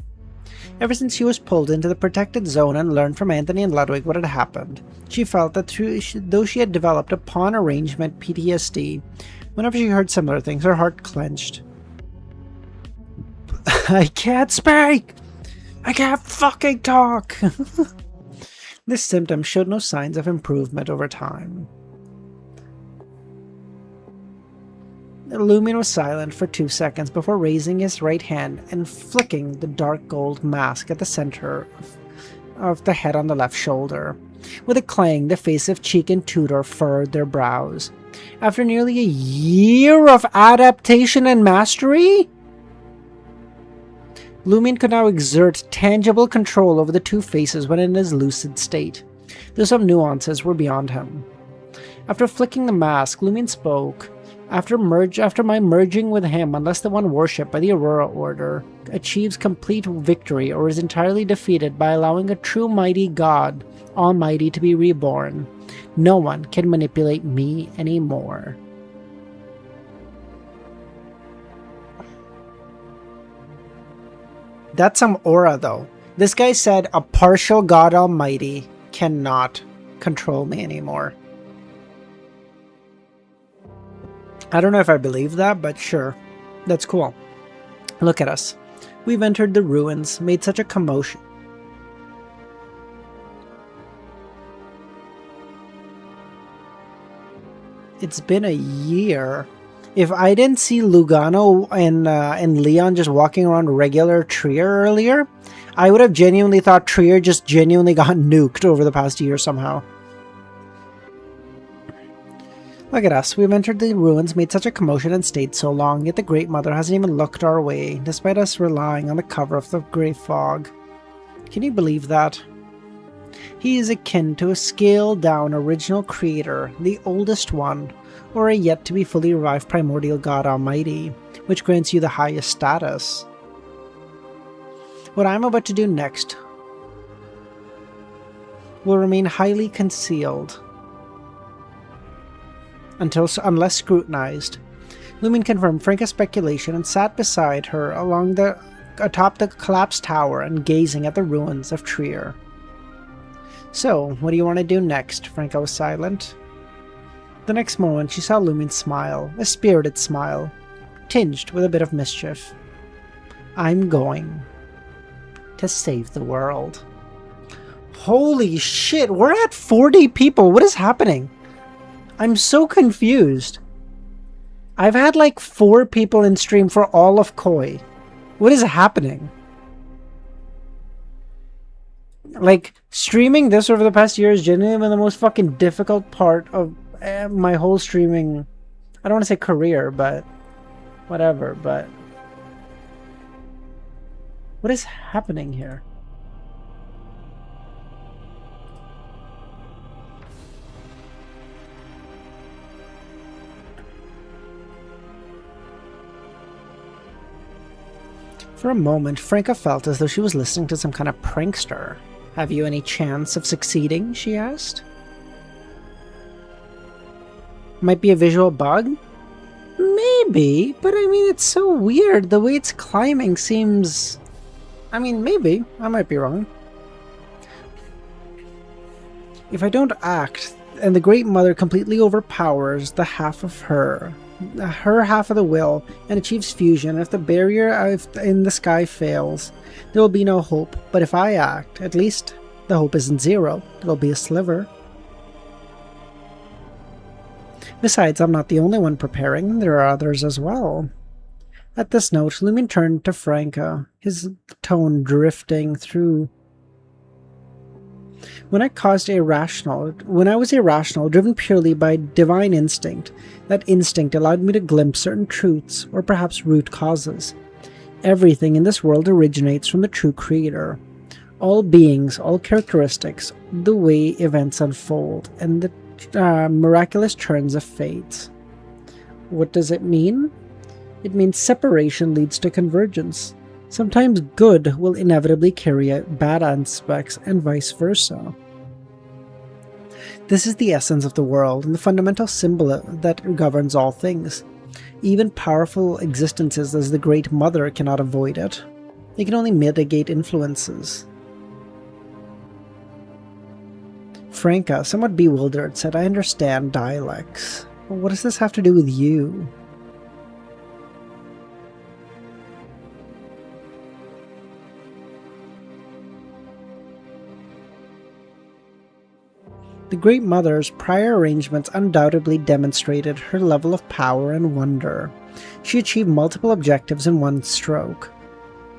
Ever since she was pulled into the protected zone and learned from Anthony and Ludwig what had happened, she felt that though she had developed a pawn arrangement PTSD, whenever she heard similar things, her heart clenched. I can't speak! I can't fucking talk! This symptom showed no signs of improvement over time. Lumion was silent for 2 seconds before raising his right hand and flicking the dark gold mask at the center of the head on the left shoulder. With a clang, the face of Cheek and Tudor furrowed their brows. After nearly a year of adaptation and mastery? Lumion could now exert tangible control over the two faces when in his lucid state, though some nuances were beyond him. After flicking the mask, Lumion spoke. After my merging with him, unless the one worshipped by the Aurora Order achieves complete victory or is entirely defeated by allowing a true mighty God, Almighty, to be reborn, no one can manipulate me anymore. That's some aura, though. This guy said a partial God Almighty cannot control me anymore. I don't know if I believe that, but sure. That's cool. Look at us. We've entered the ruins, made such a commotion. It's been a year. If I didn't see Lugano and Leon just walking around regular Trier earlier, I would have genuinely thought Trier just genuinely got nuked over the past year somehow. Look at us. We've entered the ruins, made such a commotion, and stayed so long, yet the Great Mother hasn't even looked our way, despite us relying on the cover of the grey fog. Can you believe that? He is akin to a scaled-down original creator, the oldest one, or a yet-to-be fully revived primordial god almighty, which grants you the highest status. What I'm about to do next will remain highly concealed unless scrutinized. Lumin confirmed Franca's speculation and sat beside her atop the collapsed tower and gazing at the ruins of Trier. So, what do you want to do next? Franca was silent. The next moment she saw Lumin smile, a spirited smile, tinged with a bit of mischief. I'm going to save the world. Holy shit, we're at 40 people. What is happening? I'm so confused. I've had like 4 people in stream for all of COI. What is happening? Like, streaming this over the past year has genuinely been the most fucking difficult part of my whole streaming, I don't want to say career, but whatever, but what is happening here? For a moment, Franca felt as though she was listening to some kind of prankster. Have you any chance of succeeding? She asked. Might be a visual bug? Maybe, but I mean, it's so weird. The way it's climbing seems... I mean, maybe. I might be wrong. If I don't act, and the Great Mother completely overpowers the half of her half of the will, and achieves fusion, if the barrier in the sky fails, there will be no hope. But if I act, at least the hope isn't zero. It'll be a sliver. Besides, I'm not the only one preparing. There are others as well. At this note, Lumin turned to Franca, his tone drifting through. When I was irrational, driven purely by divine instinct, that instinct allowed me to glimpse certain truths, or perhaps root causes. Everything in this world originates from the true creator. All beings, all characteristics, the way events unfold, and the miraculous turns of fate. What does it mean? It means separation leads to convergence. Sometimes good will inevitably carry out bad aspects, and vice versa. This is the essence of the world, and the fundamental symbol that governs all things. Even powerful existences as the Great Mother cannot avoid it. They can only mitigate influences. Franca, somewhat bewildered, said, I understand dialects. But what does this have to do with you? The Great Mother's prior arrangements undoubtedly demonstrated her level of power and wonder. She achieved multiple objectives in one stroke,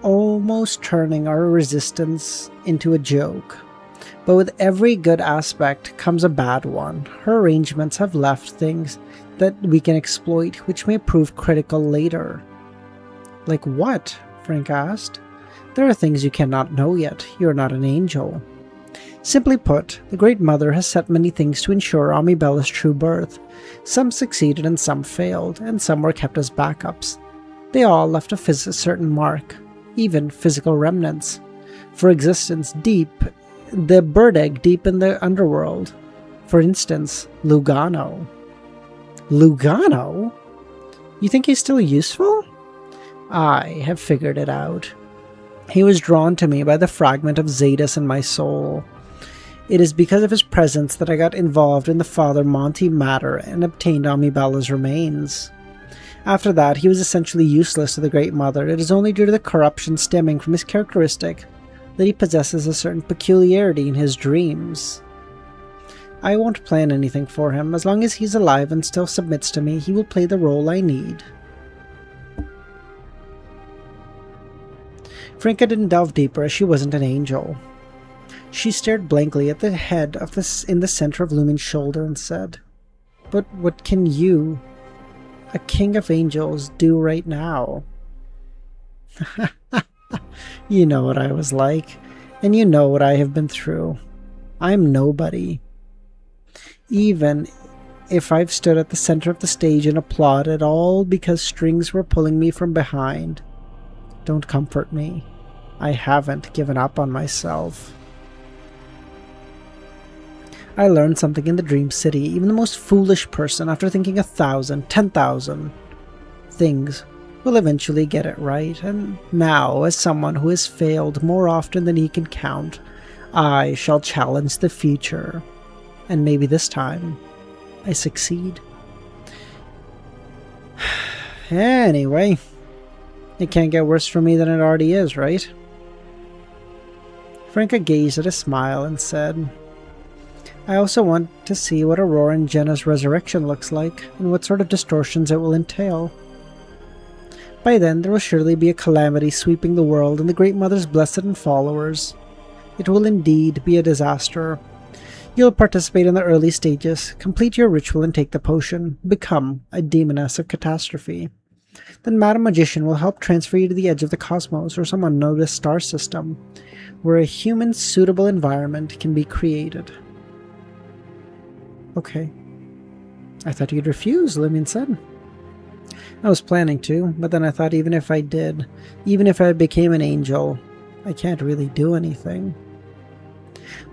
almost turning our resistance into a joke. But with every good aspect comes a bad one. Her arrangements have left things that we can exploit, which may prove critical later. Like what? Frank asked. There are things you cannot know yet. You are not an angel. Simply put, the Great Mother has set many things to ensure Amibella's true birth. Some succeeded and some failed, and some were kept as backups. They all left a certain mark, even physical remnants. For existence the bird egg deep in the underworld. For instance, Lugano. Lugano? You think he's still useful? I have figured it out. He was drawn to me by the fragment of Zadis in my soul. It is because of his presence that I got involved in the Father Monty matter and obtained Amibella's remains. After that, he was essentially useless to the Great Mother. It is only due to the corruption stemming from his characteristic that he possesses a certain peculiarity in his dreams. I won't plan anything for him. As long as he's alive and still submits to me, he will play the role I need. Franca didn't delve deeper as she wasn't an angel. She stared blankly at the head of in the center of Lumin's shoulder and said, But what can you, a king of angels, do right now? You know what I was like, and you know what I have been through. I'm nobody. Even if I've stood at the center of the stage and applauded, all because strings were pulling me from behind. Don't comfort me. I haven't given up on myself. I learned something in the Dream City. Even the most foolish person, after thinking 1,000, 10,000 things, will eventually get it right. And now, as someone who has failed more often than he can count, I shall challenge the future. And maybe this time, I succeed. Anyway, it can't get worse for me than it already is, right? Franca gazed at a smile and said, I also want to see what Aurora and Jenna's resurrection looks like, and what sort of distortions it will entail. By then, there will surely be a calamity sweeping the world and the Great Mother's blessed followers. It will indeed be a disaster. You'll participate in the early stages, complete your ritual and take the potion, become a demoness of catastrophe. Then Madam Magician will help transfer you to the edge of the cosmos or some unnoticed star system, where a human-suitable environment can be created. Okay. I thought you'd refuse, LEMMiNO said. I was planning to, but then I thought even if I did, even if I became an angel, I can't really do anything.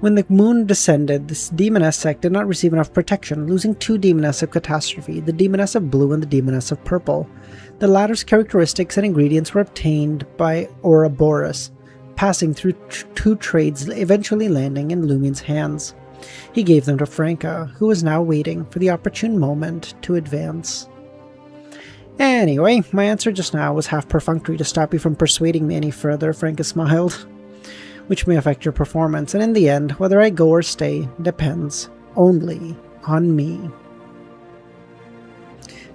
When the moon descended, this demoness sect did not receive enough protection, losing 2 demoness of catastrophe, the demoness of blue and the demoness of purple. The latter's characteristics and ingredients were obtained by Ouroboros, passing through 2 trades, eventually landing in LEMMiNO's hands. He gave them to Franca, who was now waiting for the opportune moment to advance. Anyway, my answer just now was half perfunctory to stop you from persuading me any further, Franca smiled, which may affect your performance, and in the end, whether I go or stay depends only on me.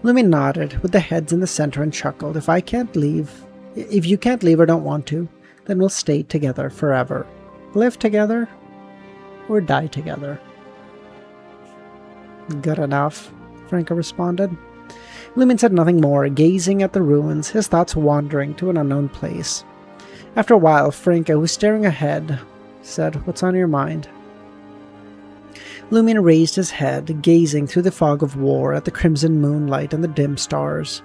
LEMMiNO nodded, with the heads in the center, and chuckled. If you can't leave or don't want to, then we'll stay together forever. Live together, or die together. Good enough, Franca responded. LEMMiNO said nothing more, gazing at the ruins, his thoughts wandering to an unknown place. After a while, Franca, who was staring ahead, said, What's on your mind? LEMMiNO raised his head, gazing through the fog of war at the crimson moonlight and the dim stars.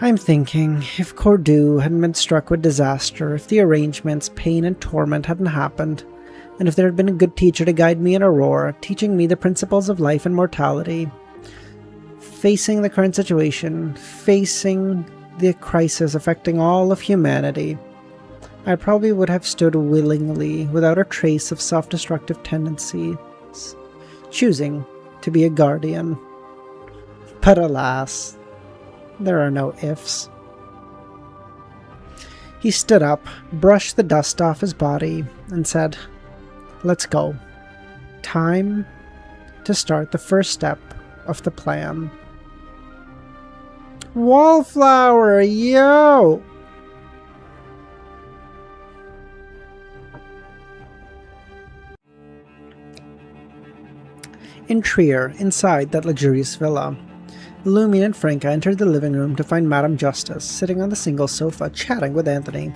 I'm thinking, if Cordu hadn't been struck with disaster, if the arrangements, pain, and torment hadn't happened, and if there had been a good teacher to guide me in Aurora, teaching me the principles of life and mortality, facing the current situation, facing the crisis affecting all of humanity, I probably would have stood willingly, without a trace of self-destructive tendencies, choosing to be a guardian. But alas, there are no ifs. He stood up, brushed the dust off his body, and said, Let's go. Time to start the first step of the plan. Wallflower, yo! In Trier, inside that luxurious villa, LEMMiNO and Franca entered the living room to find Madame Justice sitting on the single sofa, chatting with Anthony.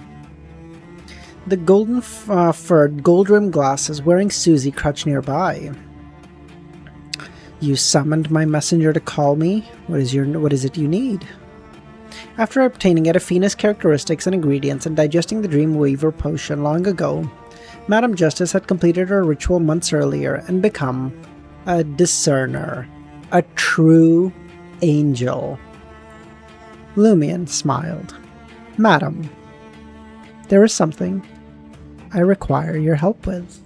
The golden-furred, gold-rimmed glasses wearing Susie crouched nearby. You summoned my messenger to call me? What is it you need? After obtaining Edifina's characteristics and ingredients and digesting the Dream Weaver potion long ago, Madame Justice had completed her ritual months earlier and become a discerner, a true angel. LEMMiNO smiled. Madam, there is something I require your help with.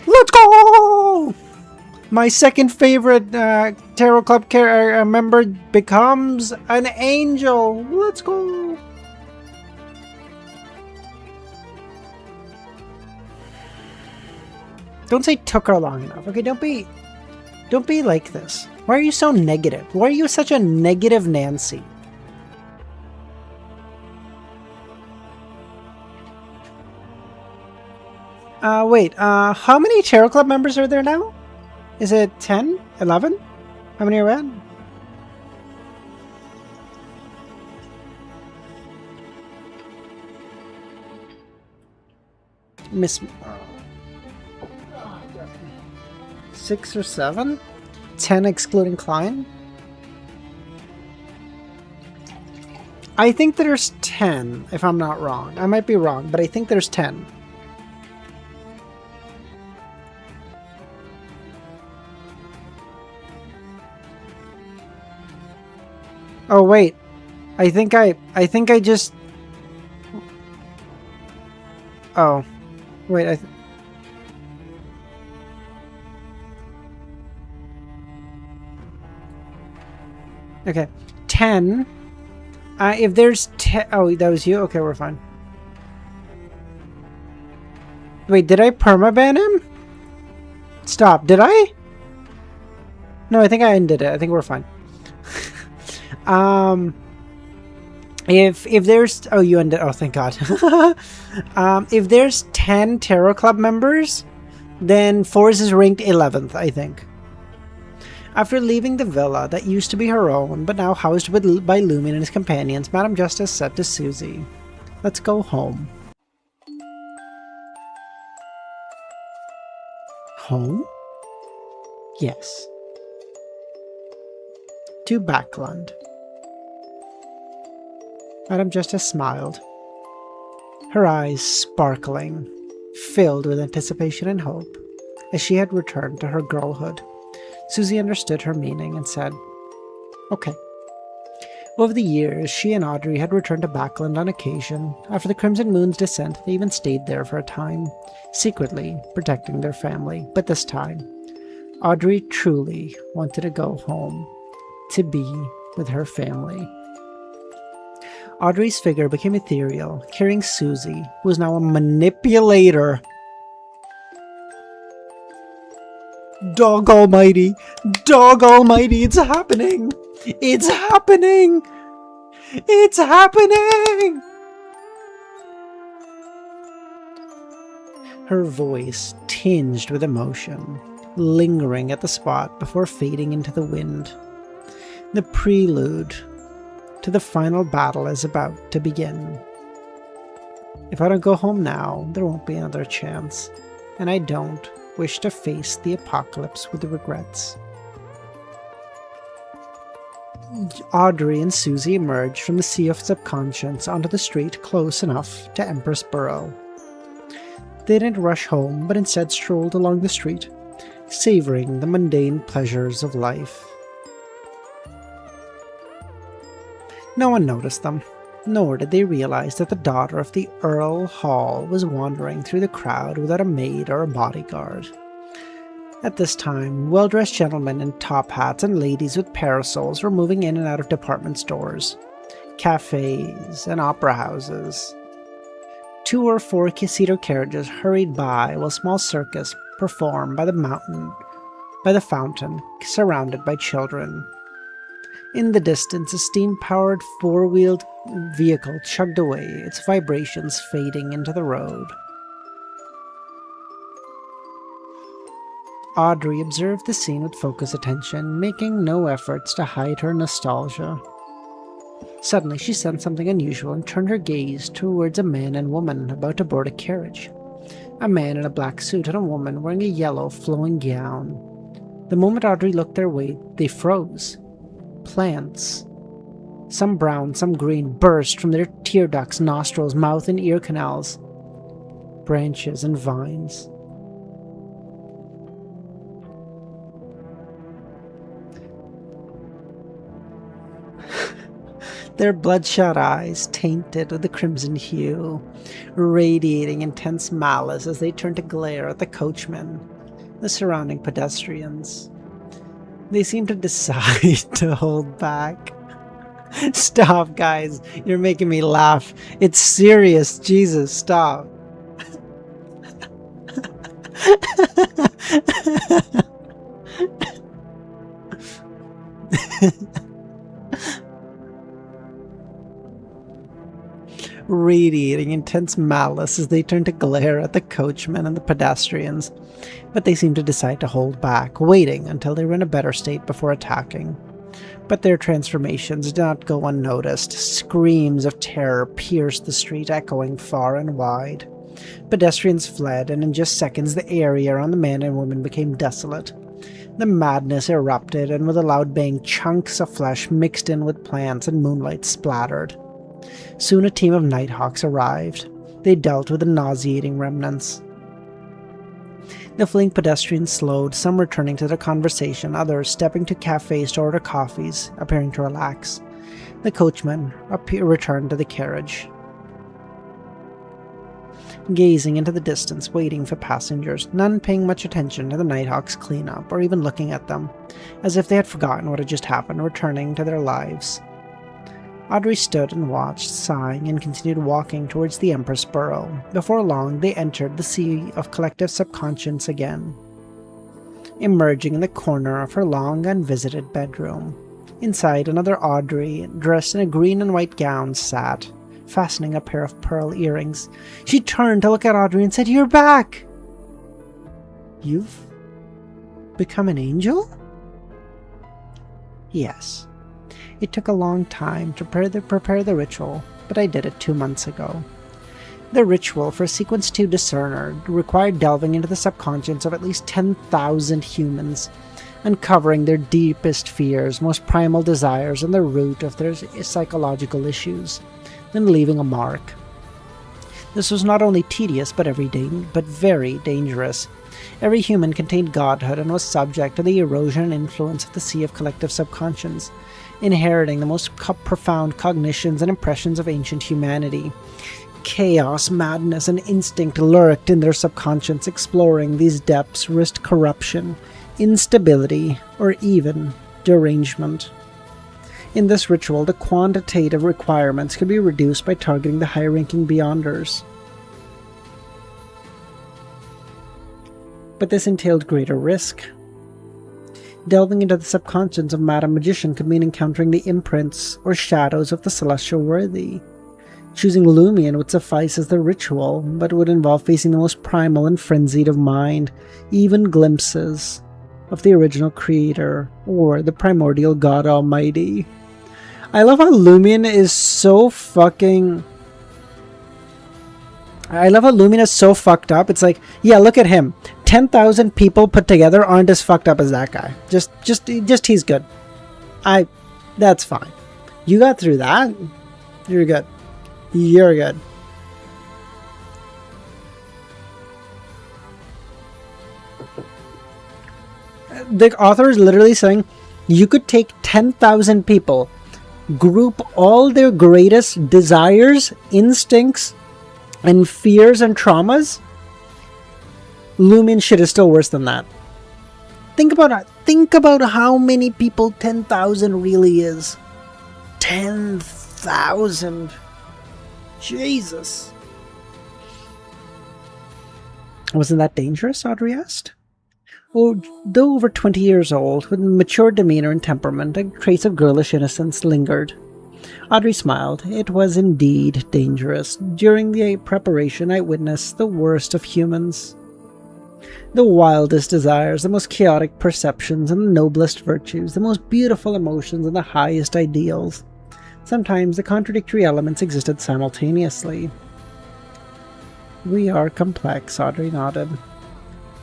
Let's go! My second favorite Tarot Club member becomes an angel. Let's go! Don't say took her long enough. Okay, don't be like this. Why are you so negative? Why are you such a negative Nancy? Wait, how many Tarot Club members are there now? Is it 10? 11? How many are at? 6 or 7? 10 excluding Klein? I think there's 10, if I'm not wrong. I might be wrong, but I think there's 10. Oh wait. I think I just... Oh. Wait, okay. 10. If there's 10... Oh, that was you? Okay, we're fine. Wait, did I permaban him? Stop, did I? No, I think I ended it. I think we're fine. If there's... Oh, you ended... Oh, thank God. If there's 10 Tarot Club members, then Forrest is ranked 11th, I think. After leaving the villa that used to be her own, but now housed by LEMMiNO and his companions, Madame Justice said to Susie, "Let's go home." Home? Yes. To Backland. Madame Justice smiled, her eyes sparkling, filled with anticipation and hope, as she had returned to her girlhood. Susie understood her meaning and said, "Okay." Over the years, she and Audrey had returned to Backland on occasion. After the Crimson Moon's descent, they even stayed there for a time, secretly protecting their family. But this time, Audrey truly wanted to go home, to be with her family. Audrey's figure became ethereal, carrying Susie, who was now a manipulator. Dog almighty! Dog almighty! It's happening! It's happening! It's happening! Her voice tinged with emotion, lingering at the spot before fading into the wind. The prelude to the final battle is about to begin. If I don't go home now, there won't be another chance, and I don't wish to face the apocalypse with regrets. Audrey and Susie emerged from the sea of subconscious onto the street close enough to Empress Borough. They didn't rush home, but instead strolled along the street, savoring the mundane pleasures of life. No one noticed them, nor did they realize that the daughter of the Earl Hall was wandering through the crowd without a maid or a bodyguard. At this time, well-dressed gentlemen in top hats and ladies with parasols were moving in and out of department stores, cafes, and opera houses. 2 or 4 seater carriages hurried by while small circus performed by the fountain, surrounded by children. In the distance, a steam-powered 4-wheeled vehicle chugged away, its vibrations fading into the road. Audrey observed the scene with focused attention, making no efforts to hide her nostalgia. Suddenly, she sensed something unusual and turned her gaze towards a man and woman about to board a carriage. A man in a black suit and a woman wearing a yellow flowing gown. The moment Audrey looked their way, they froze. Plants, some brown, some green, burst from their tear ducts, nostrils, mouth, and ear canals. Branches and vines. Their bloodshot eyes, tainted with the crimson hue, radiating intense malice as they turned to glare at the coachman, the surrounding pedestrians. They seemed to decide to hold back. Stop, guys. You're making me laugh. It's serious. Jesus, stop. Radiating intense malice as they turned to glare at the coachman and the pedestrians, but they seemed to decide to hold back, waiting until they were in a better state before attacking. But their transformations did not go unnoticed. Screams of terror pierced the street, echoing far and wide. Pedestrians fled, and in just seconds the area around the man and woman became desolate. The madness erupted, and with a loud bang, chunks of flesh mixed in with plants and moonlight splattered. Soon a team of Nighthawks arrived. They dealt with the nauseating remnants. The fleeing pedestrians slowed, some returning to their conversation, others stepping to cafes to order coffees, appearing to relax. The coachman returned to the carriage, gazing into the distance, waiting for passengers, none paying much attention to the Nighthawks' cleanup, or even looking at them, as if they had forgotten what had just happened, returning to their lives. Audrey stood and watched, sighing, and continued walking towards the Empress Burrow. Before long, they entered the sea of collective subconscious again, emerging in the corner of her long, unvisited bedroom. Inside, another Audrey, dressed in a green and white gown, sat, fastening a pair of pearl earrings. She turned to look at Audrey and said, "You're back! You've become an angel?" "Yes. It took a long time to prepare the ritual, but I did it 2 months ago. The ritual for Sequence 2 Discerner required delving into the subconscious of at least 10,000 humans, uncovering their deepest fears, most primal desires, and the root of their psychological issues, then leaving a mark. This was not only tedious but very dangerous. Every human contained godhood and was subject to the erosion and influence of the sea of collective subconscious, inheriting the most profound cognitions and impressions of ancient humanity. Chaos, madness, and instinct lurked in their subconscious. Exploring these depths risked corruption, instability, or even derangement. In this ritual, the quantitative requirements could be reduced by targeting the high-ranking Beyonders. But this entailed greater risk. Delving into the subconscious of Madame Magician could mean encountering the imprints or shadows of the celestial worthy. Choosing LEMMiNO would suffice as the ritual, but would involve facing the most primal and frenzied of mind, even glimpses of the original creator or the primordial God Almighty. I love how LEMMiNO is so fucking... I love how LEMMiNO is so fucked up. It's like, yeah, look at him. 10,000 people put together aren't as fucked up as that guy. Just he's good. That's fine. You got through that. You're good. You're good. The author is literally saying you could take 10,000 people, group all their greatest desires, instincts, and fears and traumas. LEMMiNO shit is still worse than that. Think about how many people 10,000 really is. 10,000. Jesus. Wasn't that dangerous? Audrey asked. Though over 20 years old, with mature demeanor and temperament, a trace of girlish innocence lingered. Audrey smiled. It was indeed dangerous. During the preparation, I witnessed the worst of humans. The wildest desires, the most chaotic perceptions, and the noblest virtues, the most beautiful emotions, and the highest ideals. Sometimes the contradictory elements existed simultaneously. We are complex, Audrey nodded.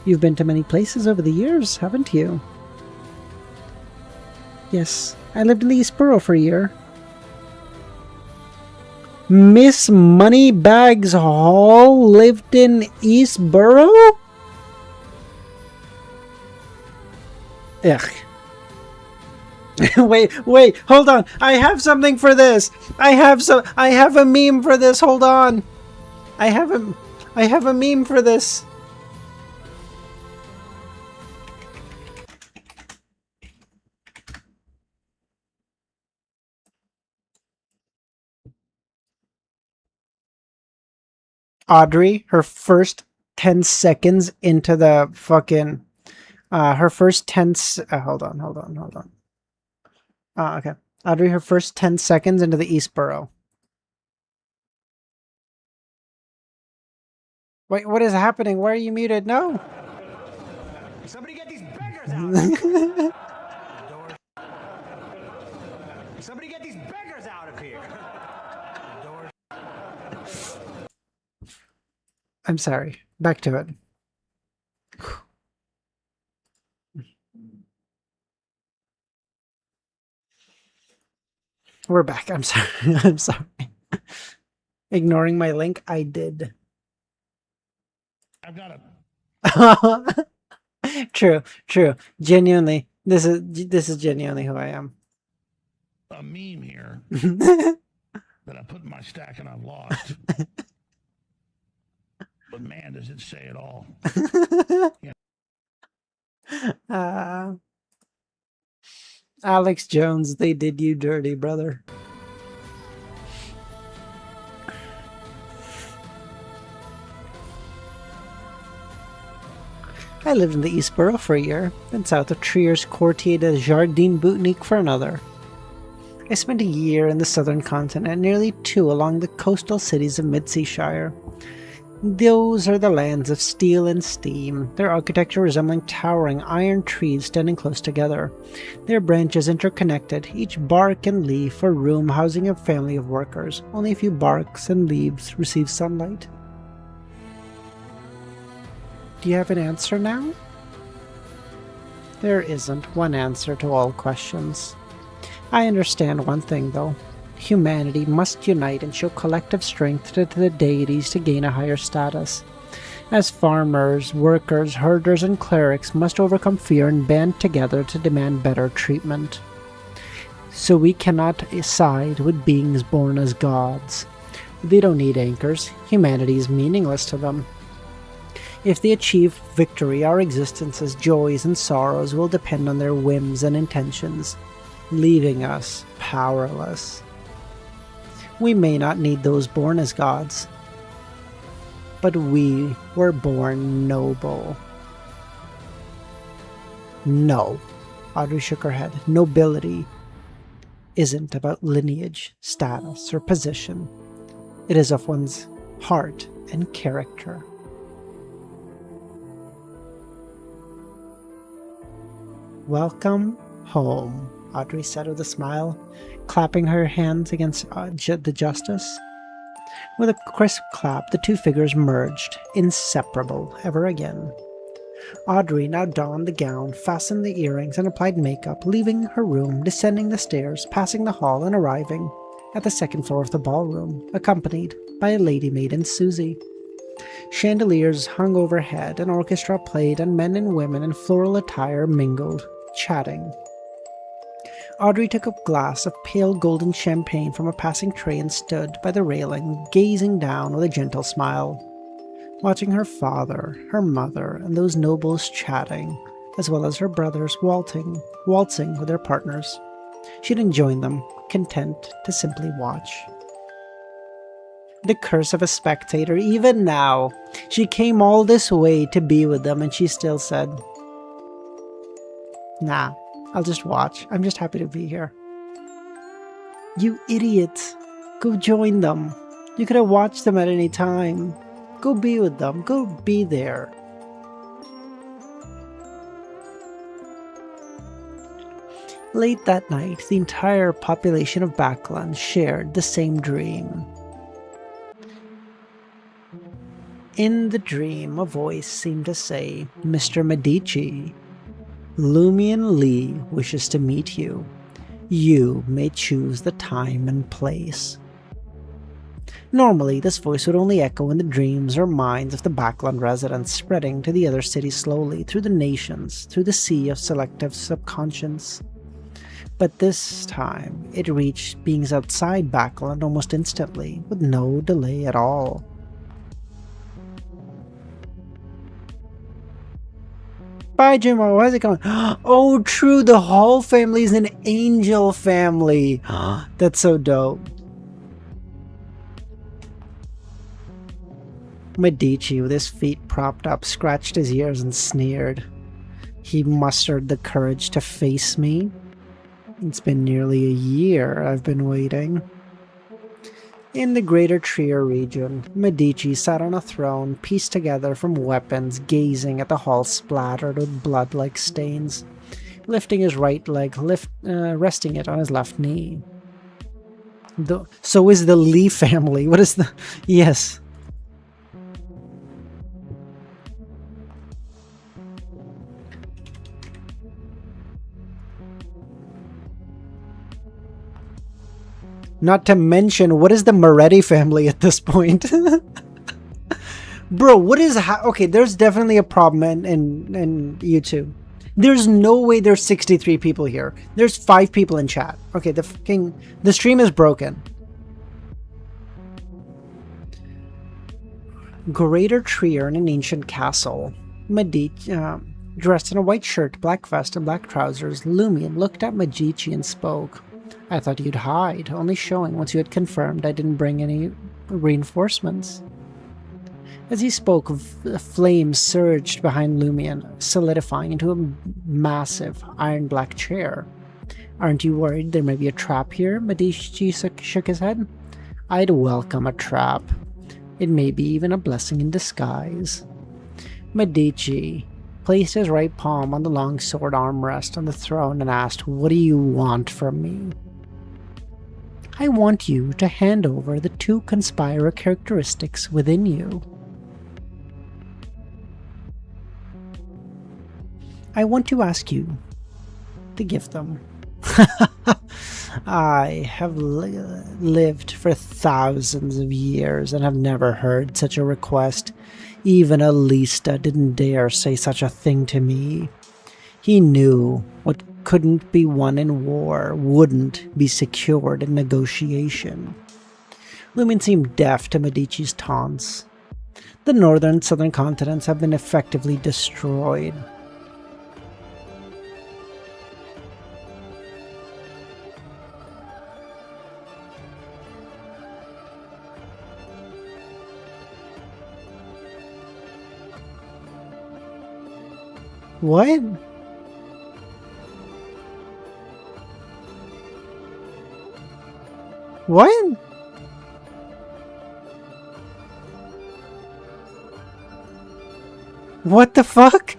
You've been to many places over the years, haven't you? Yes, I lived in the East Borough for a year. Miss Moneybags Hall lived in East Borough? Ugh. wait, hold on. I have something for this. I have a meme for this. Hold on. I have a meme for this. Audrey, her first 10 seconds into the fucking her first 10 hold on. Okay. Audrey, her first 10 seconds into the East Borough. Wait, what is happening? Why are you muted? No. Somebody get these beggars out. Somebody get these beggars out of here. I'm sorry. Back to it. We're back. I'm sorry. I'm sorry. Ignoring my link, I did. I've got True, true. Genuinely, this is genuinely who I am. a meme here that I put in my stack and I've lost. But man, does it say it all. Alex Jones, they did you dirty, brother. I lived in the East Borough for a year, then south of Trier's Quartier de Jardin Botanique for another. I spent a year in the southern continent, nearly 2 along the coastal cities of Midseashire. Those are the lands of steel and steam, their architecture resembling towering iron trees standing close together, their branches interconnected, each bark and leaf a room housing a family of workers. Only a few barks and leaves receive sunlight. Do you have an answer now? There isn't one answer to all questions. I understand one thing, though. Humanity must unite and show collective strength to the deities to gain a higher status. As farmers, workers, herders, and clerics must overcome fear and band together to demand better treatment. So we cannot side with beings born as gods. They don't need anchors. Humanity is meaningless to them. If they achieve victory, our existence's joys and sorrows will depend on their whims and intentions, leaving us powerless. We may not need those born as gods, but we were born noble. No, Audrey shook her head. Nobility isn't about lineage, status, or position. It is of one's heart and character. Welcome home, Audrey said with a smile, clapping her hands against the justice. With a crisp clap, the two figures merged, inseparable ever again. Audrey now donned the gown, fastened the earrings, and applied makeup, leaving her room, descending the stairs, passing the hall, and arriving at the second floor of the ballroom, accompanied by a lady maid and Susie. Chandeliers hung overhead, an orchestra played, and men and women in floral attire mingled, chatting. Audrey took a glass of pale golden champagne from a passing tray and stood by the railing, gazing down with a gentle smile, watching her father, her mother, and those nobles chatting, as well as her brothers waltzing with their partners. She didn't join them, content to simply watch. The curse of a spectator, even now. She came all this way to be with them, and she still said, "Nah, I'll just watch. I'm just happy to be here." You idiots! Go join them. You could have watched them at any time. Go be with them. Go be there. Late that night, the entire population of Backland shared the same dream. In the dream, a voice seemed to say, "Mr. Medici, Lumion Lee wishes to meet you. You may choose the time and place." Normally, this voice would only echo in the dreams or minds of the Backland residents, spreading to the other cities slowly, through the nations, through the sea of selective subconscious. But this time, it reached beings outside Backland almost instantly, with no delay at all. Bye, Jimmo. How's it going? Oh, true. The Hall family is an angel family. That's so dope. Medici, with his feet propped up, scratched his ears and sneered. He mustered the courage to face me. It's been nearly a year I've been waiting. In the greater Trier region, Medici sat on a throne pieced together from weapons, gazing at the hall splattered with blood-like stains, lifting his right leg, resting it on his left knee. So is the Lee family. What is the... Yes. Not to mention, what is the Moretti family at this point? Bro, what is... okay, there's definitely a problem in YouTube. There's no way there's 63 people here. There's 5 people in chat. Okay, the stream is broken. Greater Trier in an ancient castle. Medici, dressed in a white shirt, black vest, and black trousers, Lumion looked at Medici and spoke. I thought you'd hide, only showing once you had confirmed I didn't bring any reinforcements. As he spoke, flames surged behind Lumion, solidifying into a massive iron-black chair. Aren't you worried there may be a trap here? Medici shook his head. I'd welcome a trap. It may be even a blessing in disguise. Medici placed his right palm on the long sword armrest on the throne and asked, What do you want from me? I want you to hand over the 2 conspirer characteristics within you. I want to ask you to give them. I have lived for thousands of years and have never heard such a request. Even Alista didn't dare say such a thing to me. He knew what couldn't be won in war wouldn't be secured in negotiation. Lumion seemed deaf to Medici's taunts. The northern and southern continents have been effectively destroyed. What? What? What the fuck?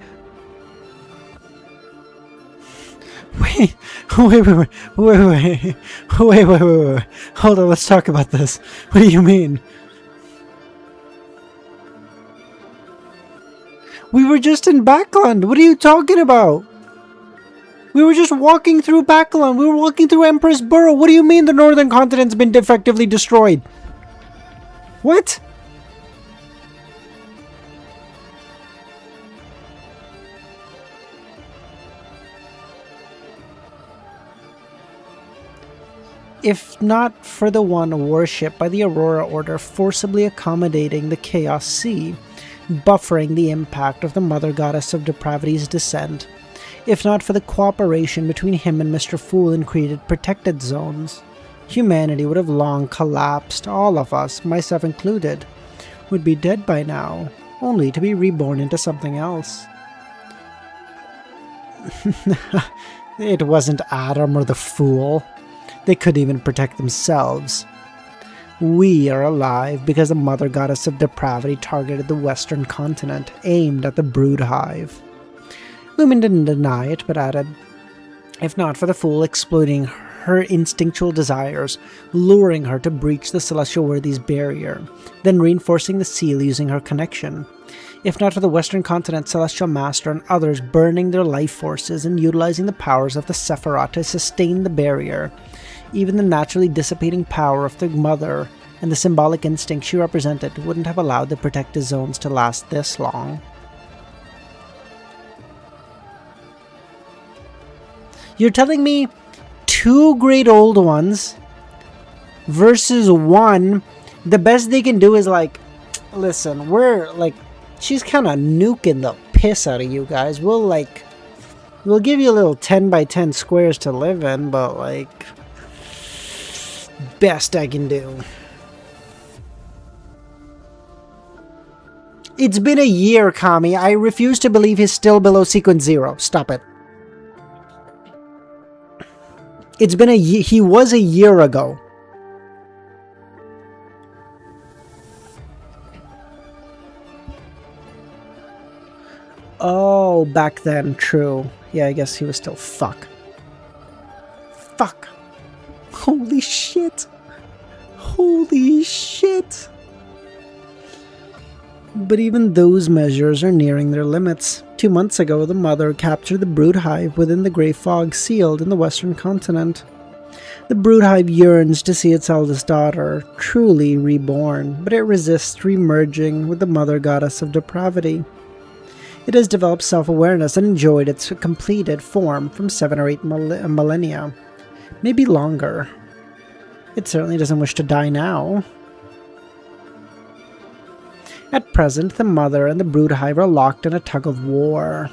Wait. Hold on, let's talk about this. What do you mean? We were just in Backland. What are you talking about? We were just walking through Backland. We were walking through Empress Borough. What do you mean the northern continent's been defectively destroyed? What? If not for the one warship by the Aurora Order forcibly accommodating the Chaos Sea, buffering the impact of the Mother Goddess of Depravity's descent, if not for the cooperation between him and Mr. Fool in created protected zones, humanity would have long collapsed. All of us, myself included, would be dead by now, only to be reborn into something else. It wasn't Adam or the Fool. They couldn't even protect themselves. We are alive because the Mother Goddess of Depravity targeted the Western continent, aimed at the Brood Hive. Lumion didn't deny it, but added, if not for the Fool exploiting her instinctual desires, luring her to breach the Celestial Worthy's barrier, then reinforcing the seal using her connection. If not for the Western continent Celestial Master and others burning their life forces and utilizing the powers of the Sephiroth to sustain the barrier, even the naturally dissipating power of the Mother and the symbolic instinct she represented wouldn't have allowed the protected zones to last this long. You're telling me 2 great old ones versus 1, the best they can do is like, listen, we're like, she's kind of nuking the piss out of you guys. We'll give you a little 10 by 10 squares to live in, but like, best I can do. It's been a year, Kami. I refuse to believe he's still below sequence 0. Stop it. It's been a year. He was a year ago. Oh, back then, true. Yeah, I guess he was still fuck. Fuck. Holy shit. Holy shit. But even those measures are nearing their limits. 2 months ago, the Mother captured the Brood Hive within the Grey Fog sealed in the Western continent. The broodhive yearns to see its eldest daughter truly reborn, but it resists remerging with the mother goddess of depravity. It has developed self-awareness and enjoyed its completed form from 7 or 8 millennia. Maybe longer. It certainly doesn't wish to die now. At present, the mother and the broodhive are locked in a tug-of-war.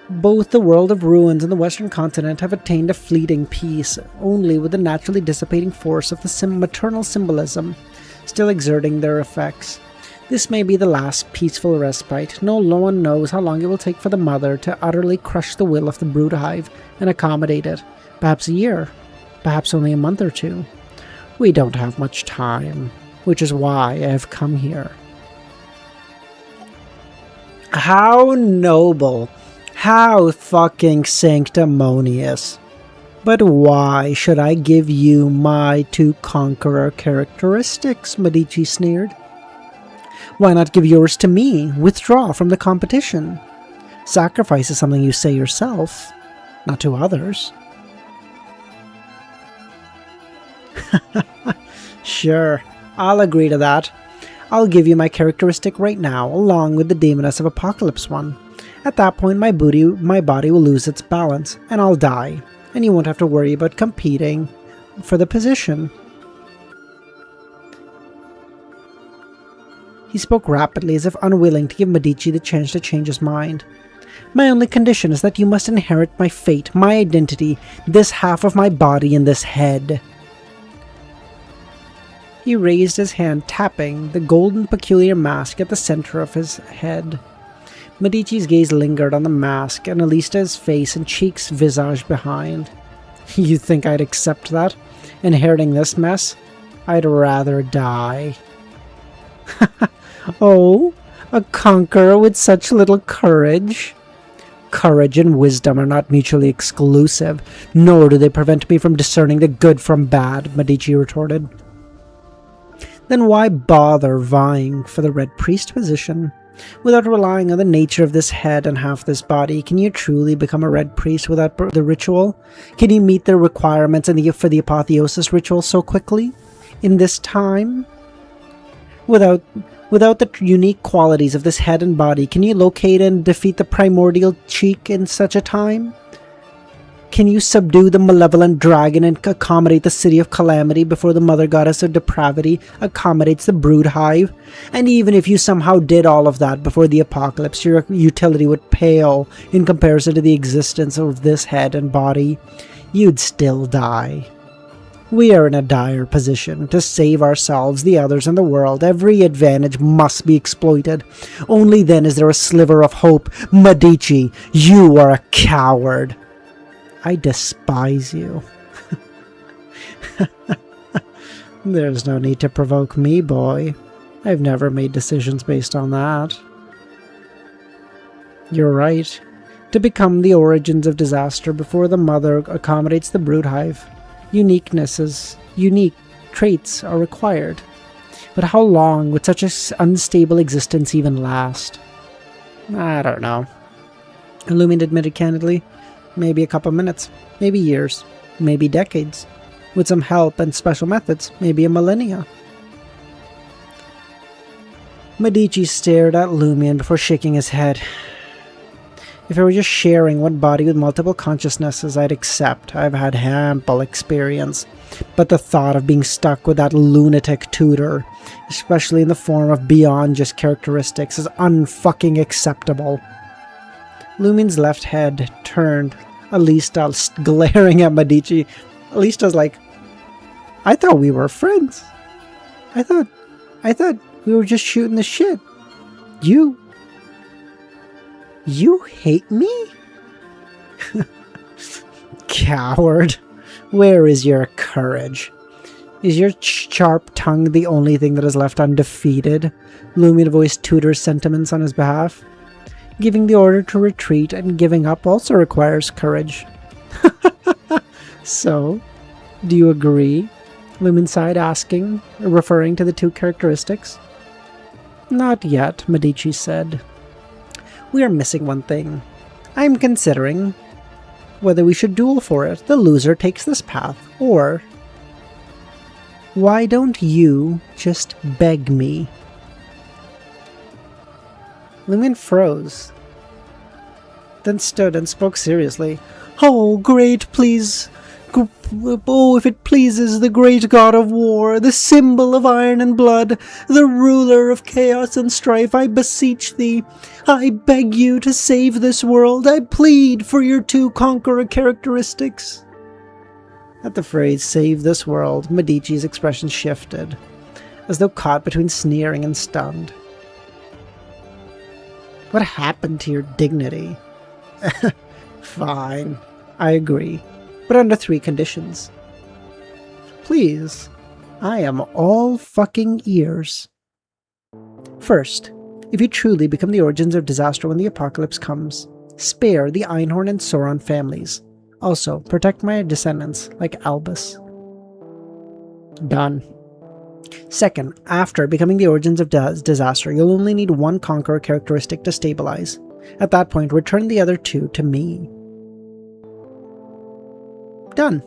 Both the world of ruins and the western continent have attained a fleeting peace, only with the naturally dissipating force of the maternal symbolism still exerting their effects. This may be the last peaceful respite. No one knows how long it will take for the mother to utterly crush the will of the broodhive and accommodate it. Perhaps a year. Perhaps only a month or two. We don't have much time, which is why I have come here. How noble! How fucking sanctimonious! But why should I give you my two conqueror characteristics? Medici sneered. Why not give yours to me? Withdraw from the competition. Sacrifice is something you say yourself, not to others. Sure, I'll agree to that. I'll give you my characteristic right now, along with the Demoness of Apocalypse one. At that point, my body will lose its balance, and I'll die, and you won't have to worry about competing for the position. He spoke rapidly, as if unwilling to give Medici the chance to change his mind. My only condition is that you must inherit my fate, my identity, this half of my body and this head. He raised his hand, tapping the golden peculiar mask at the center of his head. Medici's gaze lingered on the mask and Alista's face and cheeks visage behind. You think I'd accept that? Inheriting this mess? I'd rather die. Oh, a conqueror with such little courage? Courage and wisdom are not mutually exclusive, nor do they prevent me from discerning the good from bad, Medici retorted. Then why bother vying for the Red Priest position? Without relying on the nature of this head and half this body, can you truly become a Red Priest without the ritual? Can you meet the requirements for the apotheosis ritual so quickly? In this time? Without the unique qualities of this head and body, can you locate and defeat the primordial cheek in such a time? Can you subdue the malevolent dragon and accommodate the city of calamity before the mother goddess of depravity accommodates the brood hive? And even if you somehow did all of that before the apocalypse, your utility would pale in comparison to the existence of this head and body. You'd still die. We are in a dire position. To save ourselves, the others, and the world, every advantage must be exploited. Only then is there a sliver of hope. Medici, you are a coward. I despise you. There's no need to provoke me, boy. I've never made decisions based on that. You're right. To become the origins of disaster before the mother accommodates the broodhive, unique traits are required. But how long would such an unstable existence even last? I don't know. Illumined admitted candidly. Maybe a couple minutes, maybe years, maybe decades. With some help and special methods, maybe a millennia. Medici stared at Lumion before shaking his head. If I were just sharing one body with multiple consciousnesses, I'd accept. I've had ample experience. But the thought of being stuck with that lunatic tutor, especially in the form of beyond just characteristics, is unfucking acceptable. Lumion's left head turned, Alista glaring at Medici. Alista's like, I thought we were friends. I thought we were just shooting the shit. You hate me? Coward. Where is your courage? Is your sharp tongue the only thing that is left undefeated? Lumion voiced Tutor's sentiments on his behalf. Giving the order to retreat and giving up also requires courage. So, do you agree? Lumion sighed, asking, referring to the two characteristics. Not yet, Medici said. We are missing one thing. I'm considering whether we should duel for it. The loser takes this path. Or, why don't you just beg me? LEMMiNO froze, then stood and spoke seriously. Oh, great, please. Oh, if it pleases the great god of war, the symbol of iron and blood, the ruler of chaos and strife, I beseech thee, I beg you to save this world. I plead for your two conqueror characteristics. At the phrase, save this world, Medici's expression shifted, as though caught between sneering and stunned. What happened to your dignity? Fine, I agree, but under 3 conditions. Please, I am all fucking ears. First, if you truly become the origins of disaster when the apocalypse comes, spare the Einhorn and Sauron families. Also, protect my descendants, like Albus. Done. Second, after becoming the origins of disaster, you'll only need 1 conqueror characteristic to stabilize. At that point, return the other 2 to me. Done.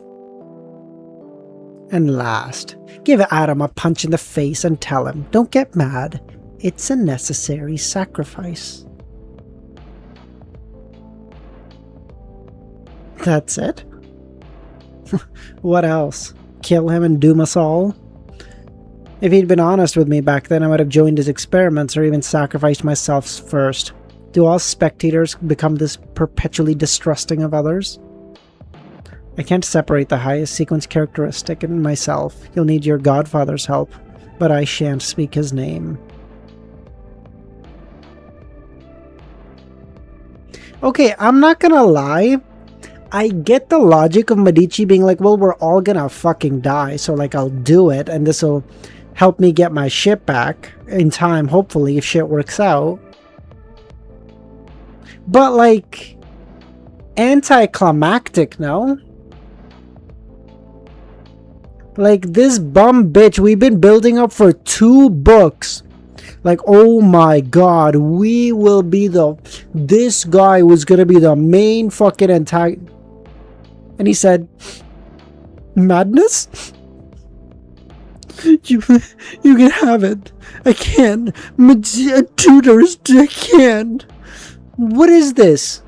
And last, give Adam a punch in the face and tell him, don't get mad, it's a necessary sacrifice. That's it? What else? Kill him and doom us all? If he'd been honest with me back then, I would have joined his experiments or even sacrificed myself first. Do all spectators become this perpetually distrusting of others? I can't separate the highest sequence characteristic in myself. You'll need your godfather's help, but I shan't speak his name. Okay, I'm not gonna lie. I get the logic of Medici being like, well, we're all gonna fucking die, so like I'll do it, and this'll help me get my shit back in time, hopefully, if shit works out. But like, anticlimactic, no? Like, this bum bitch we've been building up for 2 books. Like, oh my god, we will be this guy was gonna be the main fucking antagonist. And he said, madness? You can have it. I can't. Tutors, I can't. What is this?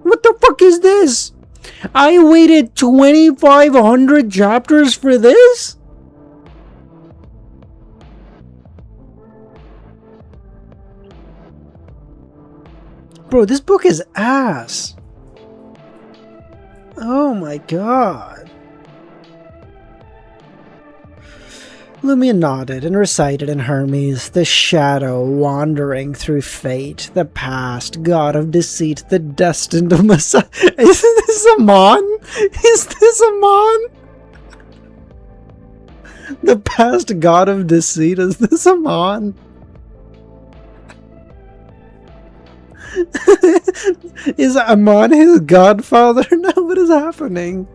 What the fuck is this? I waited 2,500 chapters for this? Bro, this book is ass. Oh my god. LEMMiNO nodded and recited in Hermes, the shadow wandering through fate, the past, god of deceit, the destined Messiah. Is this Amon? Is this Amon? The past god of deceit, is this Amon? Is Amon his godfather? No, what is happening?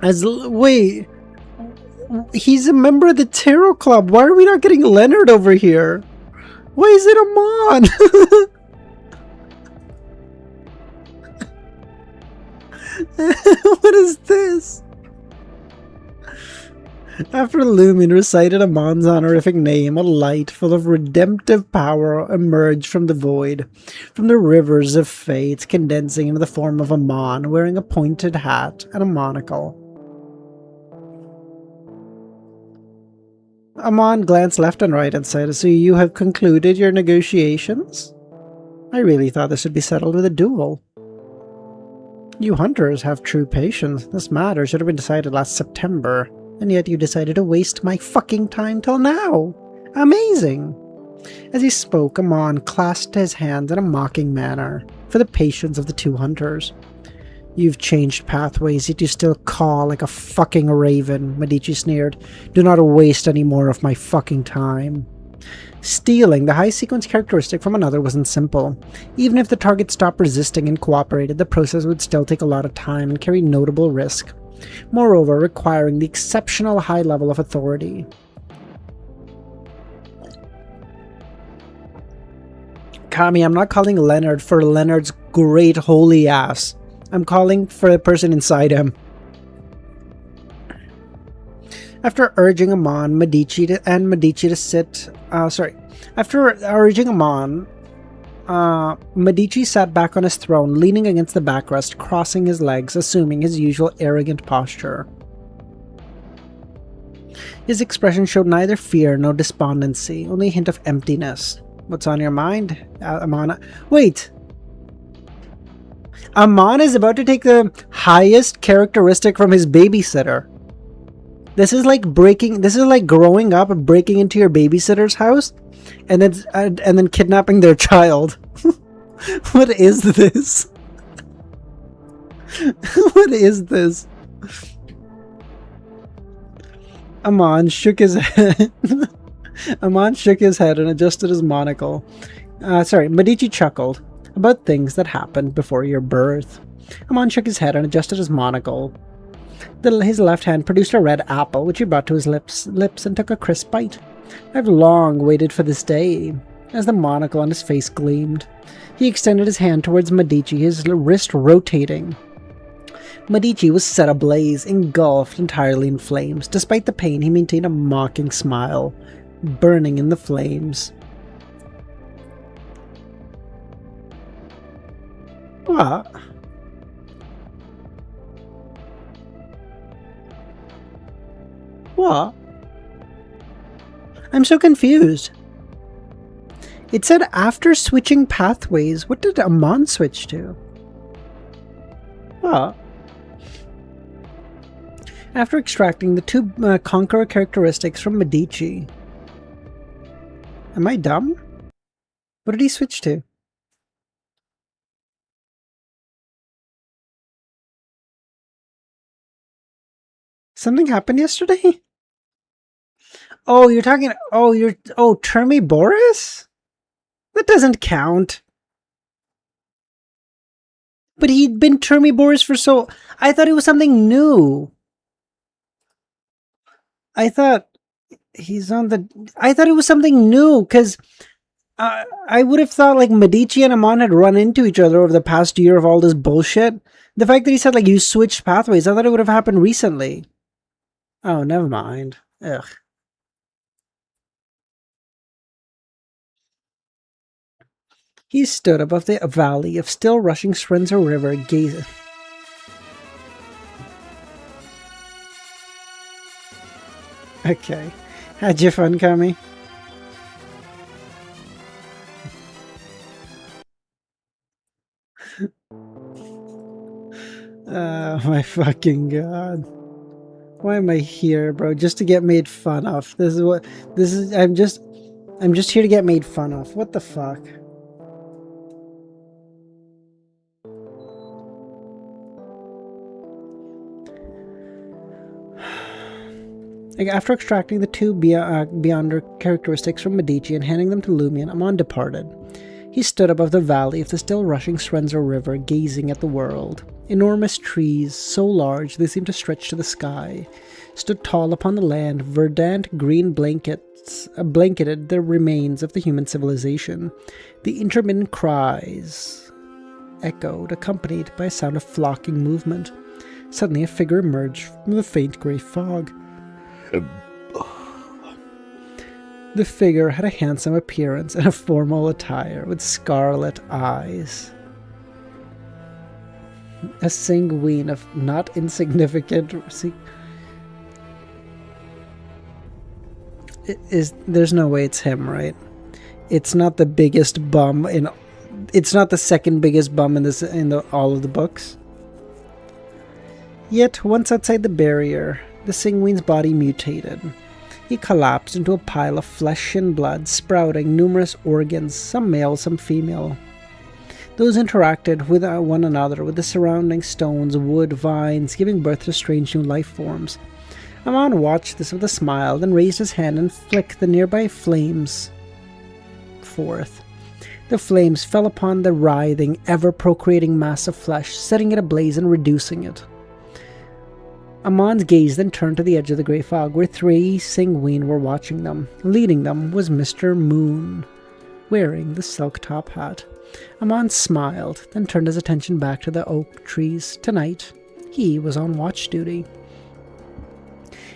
Wait, he's a member of the Tarot Club. Why are we not getting Leonard over here? Why is it Amon? What is this? After LEMMiNO recited Amon's honorific name, a light full of redemptive power emerged from the void, from the rivers of fate, condensing into the form of Amon, wearing a pointed hat and a monocle. Amon glanced left and right and said, "So you have concluded your negotiations? I really thought this would be settled with a duel. You hunters have true patience. This matter should have been decided last September. And yet you decided to waste my fucking time till now. Amazing!" As he spoke, Amon clasped his hands in a mocking manner for the patience of the 2 hunters. "You've changed pathways, yet you still caw like a fucking raven," Medici sneered. "Do not waste any more of my fucking time." Stealing the high sequence characteristic from another wasn't simple. Even if the target stopped resisting and cooperated, the process would still take a lot of time and carry notable risk. moreover requiring the exceptional high level of authority. Kami, I'm not calling Leonard for Leonard's great holy ass. I'm calling for the person inside him. After urging Amon, Medici to sit... After urging Amon, Medici sat back on his throne, leaning against the backrest, crossing his legs, assuming his usual arrogant posture. His expression showed neither fear nor despondency, only a hint of emptiness. What's on your mind, Amon? Wait! Amon is about to take the highest characteristic from his babysitter. This is like growing up and breaking into your babysitter's house and then kidnapping their child. What is this? What is this? Amon shook his head. Amon shook his head and adjusted his monocle. Medici chuckled. About things that happened before your birth. Amon shook his head and adjusted his monocle. His left hand produced a red apple, which he brought to his lips and took a crisp bite. I've long waited for this day. As the monocle on his face gleamed, he extended his hand towards Medici, his wrist rotating. Medici was set ablaze, engulfed entirely in flames. Despite the pain, he maintained a mocking smile, burning in the flames. What? What? I'm so confused. It said after switching pathways. What did Amon switch to? What? After extracting the two conqueror characteristics from Medici. Am I dumb? What did he switch to? Something happened yesterday? Oh, you're talking... Oh, Termi Boris? That doesn't count. But he'd been Termi Boris for so... I thought it was something new. I thought he's on the... I thought it was something new, because... I would have thought, like, Medici and Amon had run into each other over the past year of all this bullshit. The fact that he said, like, you switched pathways, I thought it would have happened recently. Oh, never mind. Ugh. He stood above the valley of still rushing Srenzo River, gazing. Okay. Had you fun, Kami? Oh my fucking god. Why am I here, bro? Just to get made fun of. I'm just here to get made fun of. What the fuck? After extracting the two Beyonder characteristics from Medici and handing them to Lumion, Amon departed. He stood above the valley of the still rushing Srenzo River, gazing at the world. Enormous trees, so large they seemed to stretch to the sky, stood tall upon the land. Verdant green blankets blanketed the remains of the human civilization. The intermittent cries echoed, accompanied by a sound of flocking movement. Suddenly a figure emerged from the faint grey fog. The figure had a handsome appearance and a formal attire with scarlet eyes. A sanguine of not insignificant... There's no way it's him, right? It's not the biggest bum in... It's not the second biggest bum in all of the books. Yet, once outside the barrier, the sanguine's body mutated. He collapsed into a pile of flesh and blood, sprouting numerous organs, some male, some female. Those interacted with one another, with the surrounding stones, wood, vines, giving birth to strange new life forms. Amon watched this with a smile, then raised his hand and flicked the nearby flames forth. The flames fell upon the writhing, ever-procreating mass of flesh, setting it ablaze and reducing it. Amon's gaze then turned to the edge of the grey fog, where 3 Singween were watching them. Leading them was Mr. Moon, wearing the silk top hat. Amon smiled, then turned his attention back to the oak trees. Tonight, he was on watch duty.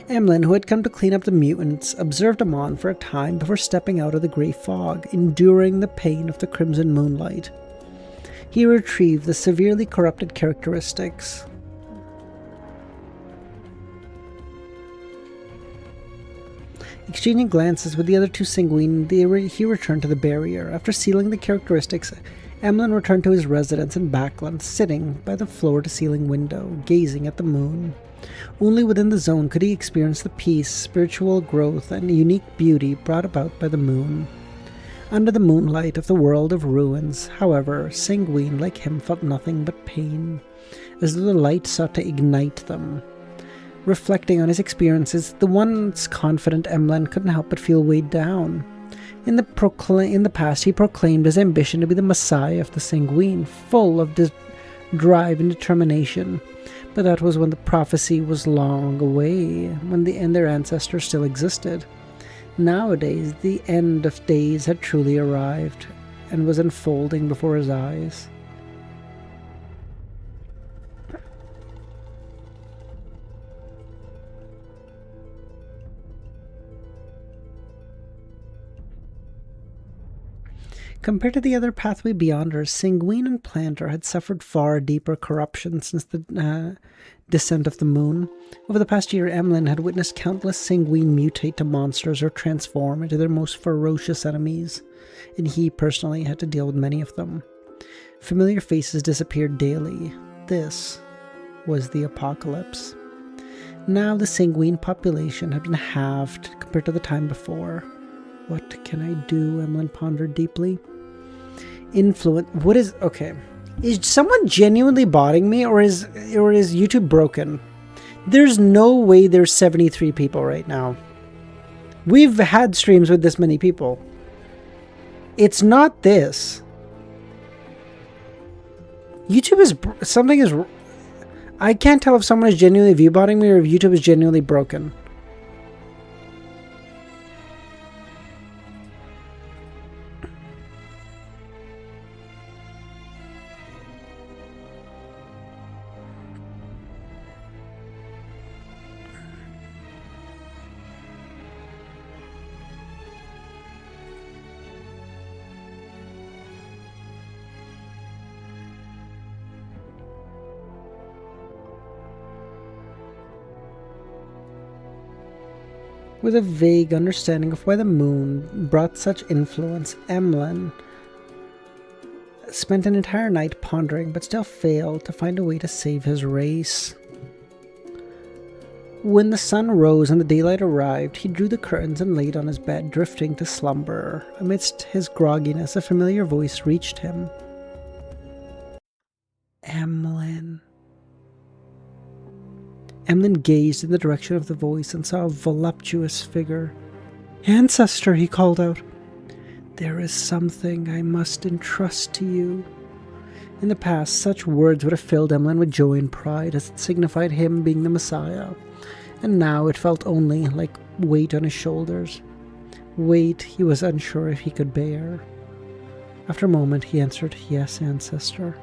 Emlyn, who had come to clean up the mutants, observed Amon for a time before stepping out of the grey fog, enduring the pain of the crimson moonlight. He retrieved the severely corrupted characteristics. Exchanging glances with the other 2 Singween, he returned to the barrier. After sealing the characteristics, Emlyn returned to his residence in Backland, sitting by the floor-to-ceiling window, gazing at the moon. Only within the zone could he experience the peace, spiritual growth, and unique beauty brought about by the moon. Under the moonlight of the world of ruins, however, Singween, like him, felt nothing but pain, as though the light sought to ignite them. Reflecting on his experiences, the once confident Emlyn couldn't help but feel weighed down. In the past, he proclaimed his ambition to be the Messiah of the Singween, full of drive and determination. But that was when the prophecy was long away, when their ancestors still existed. Nowadays, the end of days had truly arrived, and was unfolding before his eyes. Compared to the other Pathway Beyonders, Singween and Planter had suffered far deeper corruption since the descent of the moon. Over the past year, Emlyn had witnessed countless Singween mutate to monsters or transform into their most ferocious enemies, and he personally had to deal with many of them. Familiar faces disappeared daily. This was the apocalypse. Now the Singween population had been halved compared to the time before. What can I do? Emlyn pondered deeply. Okay. Is someone genuinely botting me, or is YouTube broken? There's no way there's 73 people right now. We've had streams with this many people. It's not this. YouTube is something is. I can't tell if someone is genuinely viewbotting me or if YouTube is genuinely broken. With a vague understanding of why the moon brought such influence, Emlyn spent an entire night pondering, but still failed to find a way to save his race. When the sun rose and the daylight arrived, he drew the curtains and laid on his bed, drifting to slumber. Amidst his grogginess, a familiar voice reached him. Emlyn. Emlyn gazed in the direction of the voice and saw a voluptuous figure. "Ancestor," he called out. "There is something I must entrust to you." In the past, such words would have filled Emlyn with joy and pride, as it signified him being the Messiah. And now it felt only like weight on his shoulders. Weight he was unsure if he could bear. After a moment, he answered, "Yes, Ancestor.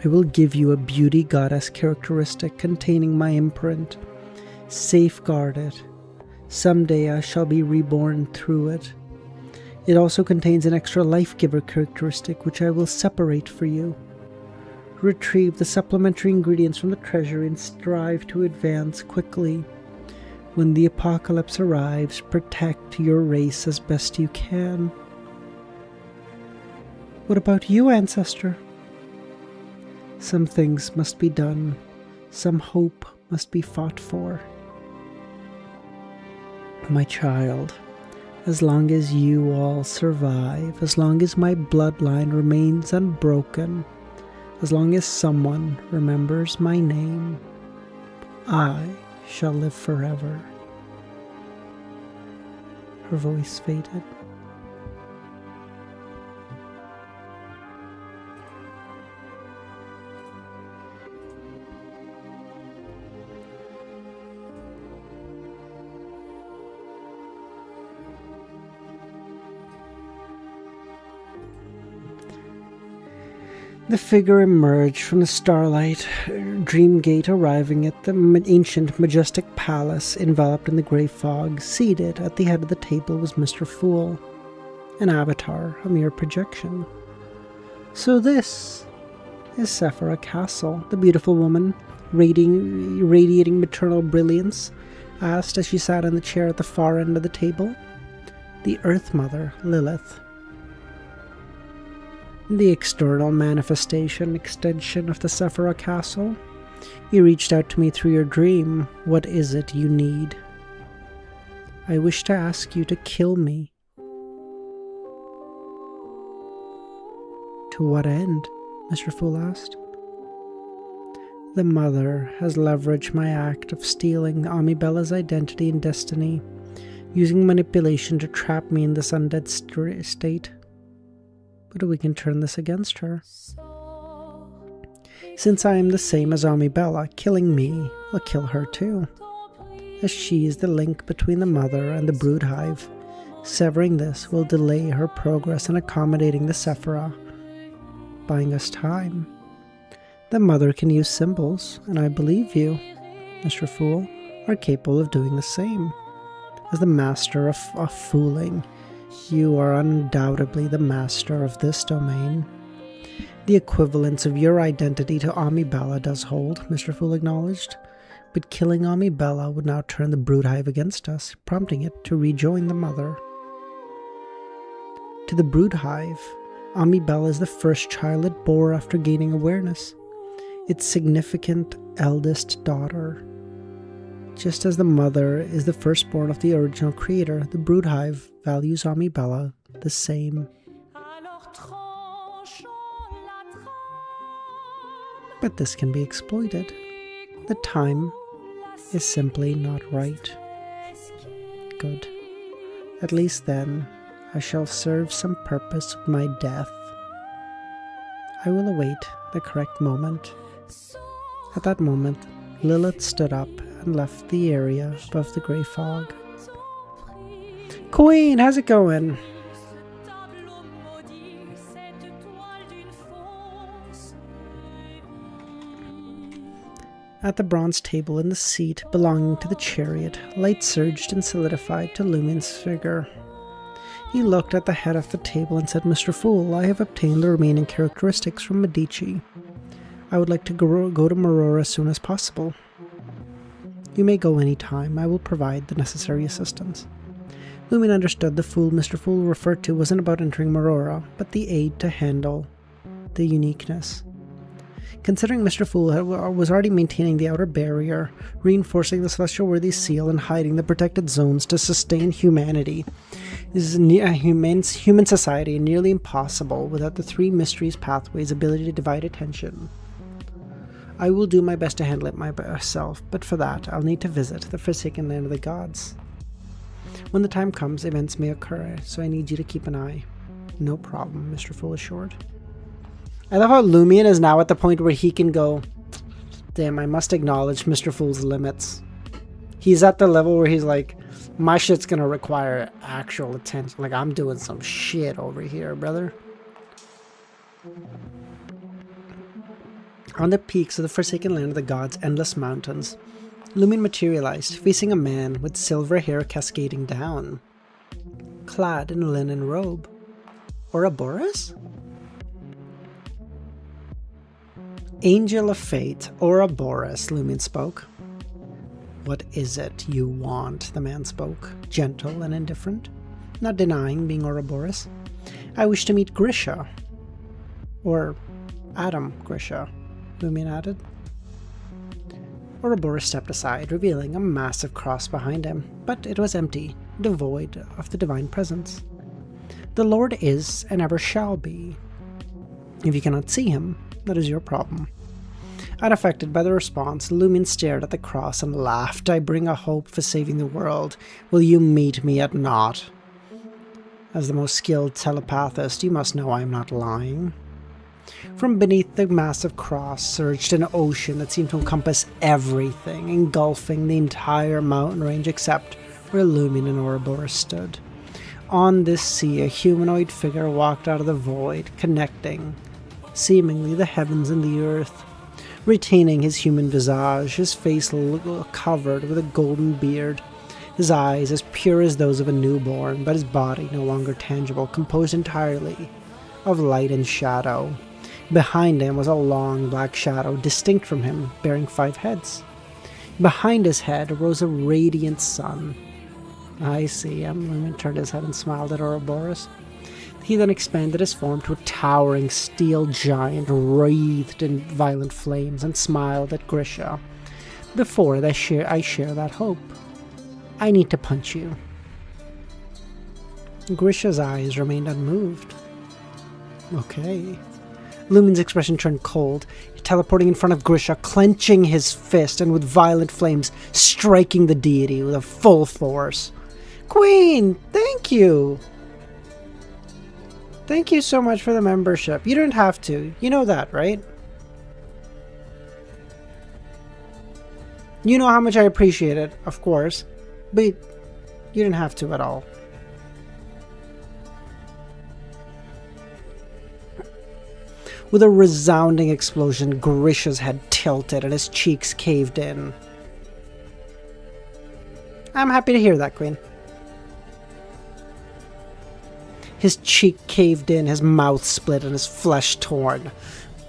I will give you a beauty goddess characteristic containing my imprint. Safeguard it. Someday I shall be reborn through it. It also contains an extra life giver characteristic which I will separate for you. Retrieve the supplementary ingredients from the treasury and strive to advance quickly. When the apocalypse arrives, protect your race as best you can." "What about you, Ancestor?" "Some things must be done. Some hope must be fought for. My child, as long as you all survive, as long as my bloodline remains unbroken, as long as someone remembers my name, I shall live forever." Her voice faded. The figure emerged from the starlight, Dreamgate arriving at the ancient, majestic palace enveloped in the grey fog. Seated at the head of the table was Mr. Fool, an avatar, a mere projection. So this is Cipher Castle, the beautiful woman, radiating maternal brilliance, asked as she sat in the chair at the far end of the table. The Earth Mother, Lilith. The external extension of the Cipher Castle. You reached out to me through your dream. What is it you need? I wish to ask you to kill me. To what end? Mr. Fool asked. The Mother has leveraged my act of stealing Amibella's identity and destiny, using manipulation to trap me in this undead state. But we can turn this against her. Since I am the same as Amibella, killing me will kill her too, as she is the link between the Mother and the brood hive. Severing this will delay her progress in accommodating the Sephira, buying us time. The Mother can use symbols, and I believe you, Mr. Fool, are capable of doing the same. As the master of fooling, you are undoubtedly the master of this domain. The equivalence of your identity to Amibella does hold, Mr. Fool acknowledged, but killing Amibella would now turn the brood hive against us, prompting it to rejoin the Mother. To the brood hive, Amibella is the first child it bore after gaining awareness, its significant eldest daughter. Just as the Mother is the firstborn of the original creator, the brood hive values Amibella the same. But this can be exploited. The time is simply not right. Good. At least then, I shall serve some purpose with my death. I will await the correct moment. At that moment, Lilith stood up and left the area above the grey fog. Queen, how's it going? At the bronze table in the seat belonging to the chariot, light surged and solidified to LEMMiNO's figure. He looked at the head of the table and said, Mr. Fool, I have obtained the remaining characteristics from Medici. I would like to go to Marora as soon as possible. You may go any time. I will provide the necessary assistance. LEMMiNO understood the fool Mr. Fool referred to wasn't about entering Marora, but the aid to handle the uniqueness. Considering Mr. Fool was already maintaining the outer barrier, reinforcing the Celestial Worthy Seal, and hiding the protected zones to sustain humanity, is a human society nearly impossible without the three mysteries pathways' ability to divide attention. I will do my best to handle it myself, but for that, I'll need to visit the Forsaken Land of the Gods. When the time comes, events may occur, so I need you to keep an eye. No problem, Mr. Fool assured. I love how LEMMiNO is now at the point where he can go, damn, I must acknowledge Mr. Fool's limits. He's at the level where he's like, my shit's gonna require actual attention. Like, I'm doing some shit over here, brother. On the peaks of the Forsaken Land of the Gods' endless mountains, LEMMiNO materialized, facing a man with silver hair cascading down, clad in a linen robe. Ouroboros? Angel of Fate, Ouroboros, LEMMiNO spoke. What is it you want? The man spoke, gentle and indifferent, not denying being Ouroboros. I wish to meet Grisha. Or Adam Grisha, LEMMiNO added. Ouroboros stepped aside, revealing a massive cross behind him, but it was empty, devoid of the divine presence. The Lord is and ever shall be. If you cannot see him, that is your problem. Unaffected by the response, LEMMiNO stared at the cross and laughed. I bring a hope for saving the world. Will you meet me at naught? As the most skilled telepathist, you must know I am not lying. From beneath the massive cross surged an ocean that seemed to encompass everything, engulfing the entire mountain range except where LEMMiNO and Ouroboros stood. On this sea, a humanoid figure walked out of the void, connecting seemingly the heavens and the earth. Retaining his human visage, his face covered with a golden beard, his eyes as pure as those of a newborn, but his body no longer tangible, composed entirely of light and shadow. Behind him was a long black shadow, distinct from him, bearing 5 heads. Behind his head rose a radiant sun. I see him. Lumen turned his head and smiled at Ouroboros. He then expanded his form to a towering steel giant wreathed in violent flames and smiled at Grisha. Before I share that hope, I need to punch you. Grisha's eyes remained unmoved. Okay. Lumen's expression turned cold, teleporting in front of Grisha, clenching his fist and with violent flames striking the deity with a full force. Queen, thank you! Thank you so much for the membership. You don't have to. You know that, right? You know how much I appreciate it, of course. But you didn't have to at all. With a resounding explosion, Grisha's head tilted and his cheeks caved in. I'm happy to hear that, Queen. His cheek caved in, his mouth split, and his flesh torn.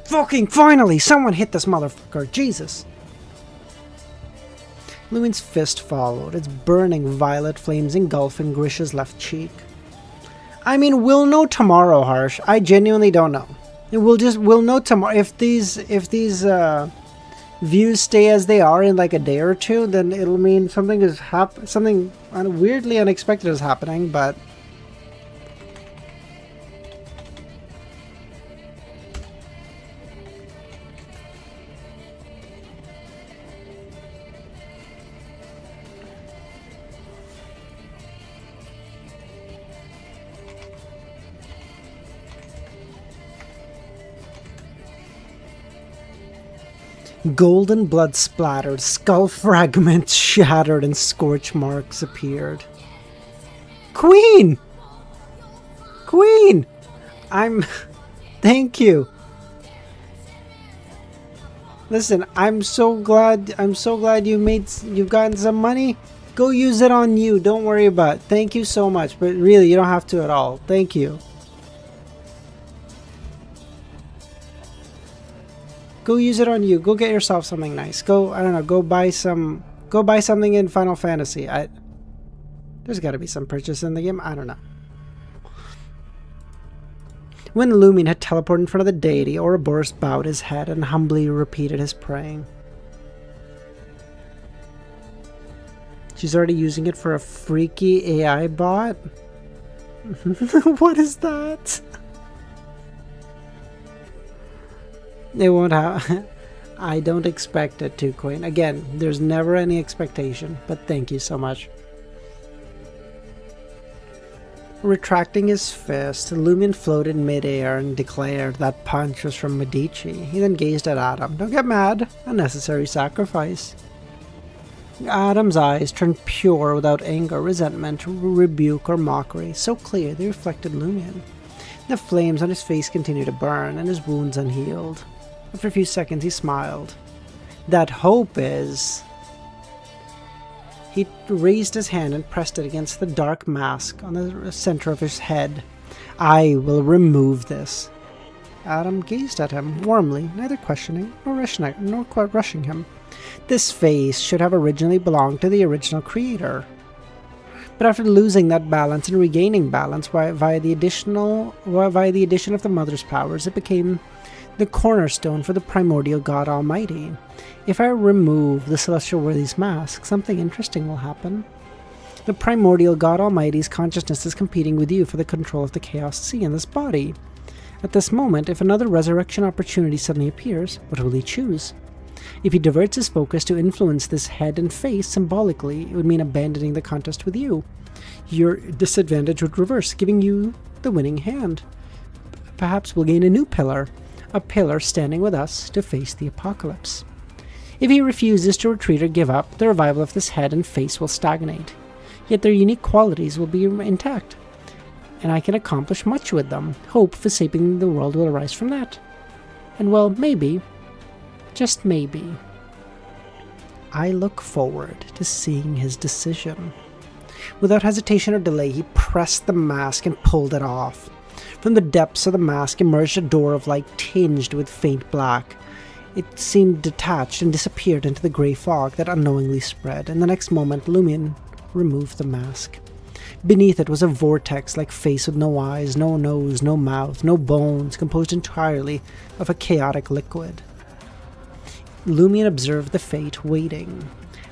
Fucking finally! Someone hit this motherfucker! Jesus! Lumen's fist followed, its burning violet flames engulfing Grisha's left cheek. I mean, we'll know tomorrow, Harsh. I genuinely don't know. We'll know tomorrow. If these views stay as they are in like a day or two, then it'll mean something weirdly unexpected is happening, but golden blood splattered, skull fragments shattered, and scorch marks appeared. Queen! Queen! Thank you. Listen, I'm so glad you've gotten some money. Go use it on you. Don't worry about it. Thank you so much. But really, you don't have to at all. Thank you. Go use it on you. Go get yourself something nice. Go, I don't know, go buy something in Final Fantasy. There's got to be some purchase in the game. I don't know. When Lumen had teleported in front of the deity, Ouroboros bowed his head and humbly repeated his praying. She's already using it for a freaky AI bot? What is that? It won't have... I don't expect it to, Queen. Again, there's never any expectation, but thank you so much. Retracting his fist, Lumen floated mid-air and declared that punch was from Medici. He then gazed at Adam. Don't get mad. A necessary sacrifice. Adam's eyes turned pure without anger, resentment, rebuke, or mockery, so clear they reflected Lumen. The flames on his face continued to burn, and his wounds unhealed. After a few seconds, he smiled. That hope is... He raised his hand and pressed it against the dark mask on the center of his head. I will remove this. Adam gazed at him warmly, neither questioning nor quite rushing him. This face should have originally belonged to the original creator. But after losing that balance and regaining balance via the addition of the Mother's powers, it became the cornerstone for the primordial God Almighty. If I remove the Celestial Worthy's mask, something interesting will happen. The primordial God Almighty's consciousness is competing with you for the control of the Chaos Sea in this body. At this moment, if another resurrection opportunity suddenly appears, what will he choose? If he diverts his focus to influence this head and face symbolically, it would mean abandoning the contest with you. Your disadvantage would reverse, giving you the winning hand. Perhaps we'll gain a new pillar. A pillar standing with us to face the apocalypse. If he refuses to retreat or give up, the revival of this head and face will stagnate. Yet their unique qualities will be intact, and I can accomplish much with them. Hope for saving the world will arise from that. And well, maybe, just maybe, I look forward to seeing his decision. Without hesitation or delay, he pressed the mask and pulled it off. From the depths of the mask emerged a door of light tinged with faint black. It seemed detached and disappeared into the grey fog that unknowingly spread, and the next moment LEMMiNO removed the mask. Beneath it was a vortex-like face with no eyes, no nose, no mouth, no bones, composed entirely of a chaotic liquid. LEMMiNO observed the fate, waiting,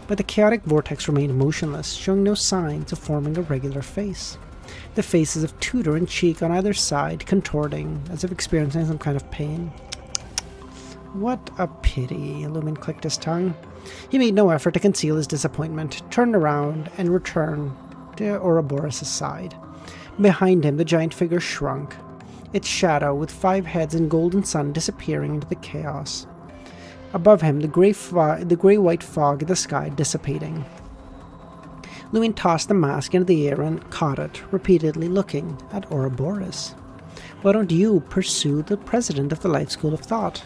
but the chaotic vortex remained motionless, showing no signs of forming a regular face. The faces of Tudor and Cheek on either side contorting, as if experiencing some kind of pain. What a pity, LEMMiNO clicked his tongue. He made no effort to conceal his disappointment, turned around, and returned to Ouroboros' side. Behind him, the giant figure shrunk, its shadow with 5 heads and golden sun disappearing into the chaos. Above him, the grey-white fog of the sky dissipating. LEMMiNO tossed the mask into the air and caught it, repeatedly looking at Ouroboros. Why don't you pursue the president of the Life School of Thought?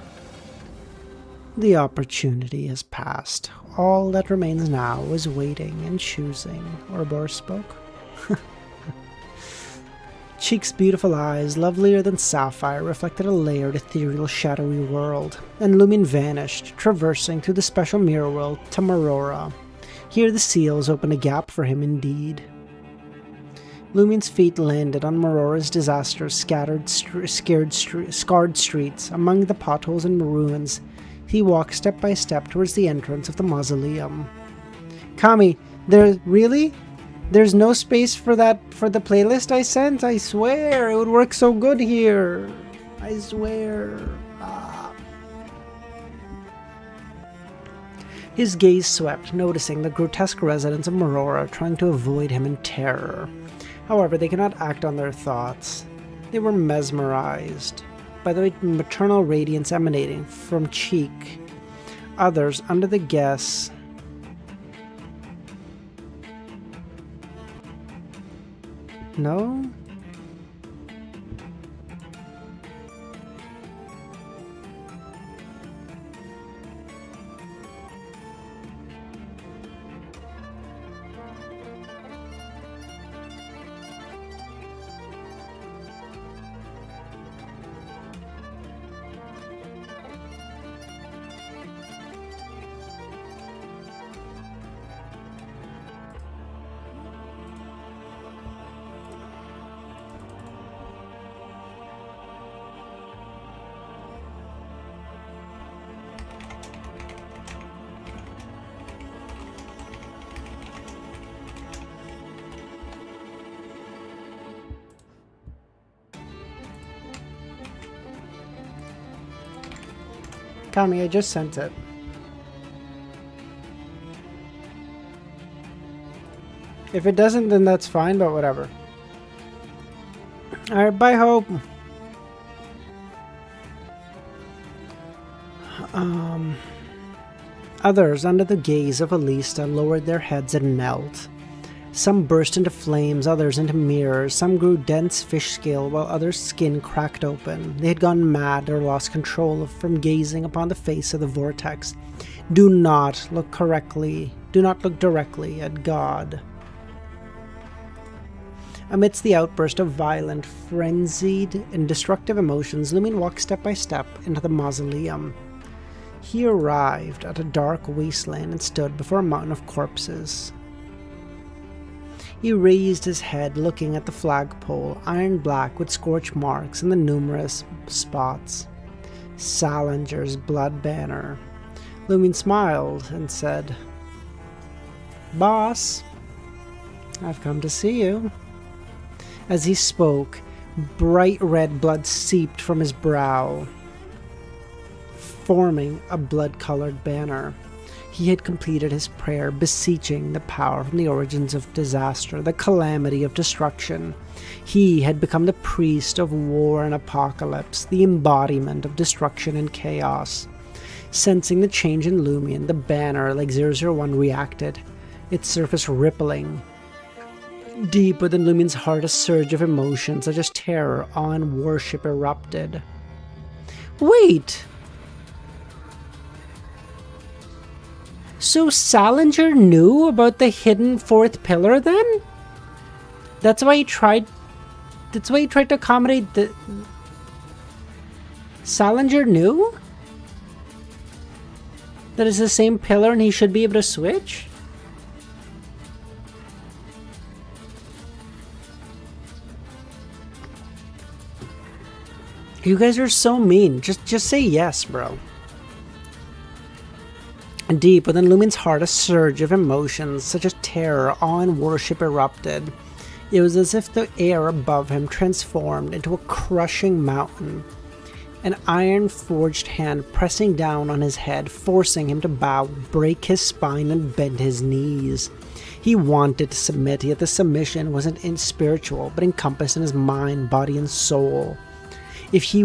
The opportunity has passed. All that remains now is waiting and choosing, Ouroboros spoke. Cheek's beautiful eyes, lovelier than sapphire, reflected a layered, ethereal, shadowy world, and LEMMiNO vanished, traversing through the special mirror world to Marora. Here the seals opened a gap for him indeed. LEMMiNO's feet landed on Marora's disastrous, scarred streets. Among the potholes and ruins, he walked step by step towards the entrance of the mausoleum. Kami, there's no space for the playlist I sent? I swear, it would work so good here. I swear. His gaze swept, noticing the grotesque residents of Marora trying to avoid him in terror. However, they could not act on their thoughts. They were mesmerized by the maternal radiance emanating from Cheek. Others, under the guess, no? Kami, I just sent it. If it doesn't, then that's fine, but whatever. Alright, bye, Hope. Others, under the gaze of Alista, lowered their heads and knelt. Some burst into flames, others into mirrors. Some grew dense fish scale, while others' skin cracked open. They had gone mad or lost control from gazing upon the face of the vortex. Do not look directly at God. Amidst the outburst of violent, frenzied, and destructive emotions, LEMMiNO walked step by step into the mausoleum. He arrived at a dark wasteland and stood before a mountain of corpses. He raised his head, looking at the flagpole, iron black with scorch marks and the numerous spots. Salinger's blood banner. LEMMiNO smiled and said, "Boss, I've come to see you." As he spoke, bright red blood seeped from his brow, forming a blood-colored banner. He had completed his prayer, beseeching the power from the origins of disaster, the calamity of destruction. He had become the priest of war and apocalypse, the embodiment of destruction and chaos. Sensing the change in LEMMiNO, the banner, like 001, reacted, its surface rippling. Deep within LEMMiNO's heart, a surge of emotion, such as terror, awe, and worship erupted. Wait! So Salinger knew about the hidden fourth pillar then? That's why he tried to accommodate the... Salinger knew? That it's the same pillar and he should be able to switch? You guys are so mean. Just say yes, bro. Deep within Lumine's heart, a surge of emotions, such as terror, awe, and worship erupted. It was as if the air above him transformed into a crushing mountain. An iron-forged hand pressing down on his head, forcing him to bow, break his spine, and bend his knees. He wanted to submit, yet the submission wasn't spiritual, but encompassed in his mind, body, and soul. If he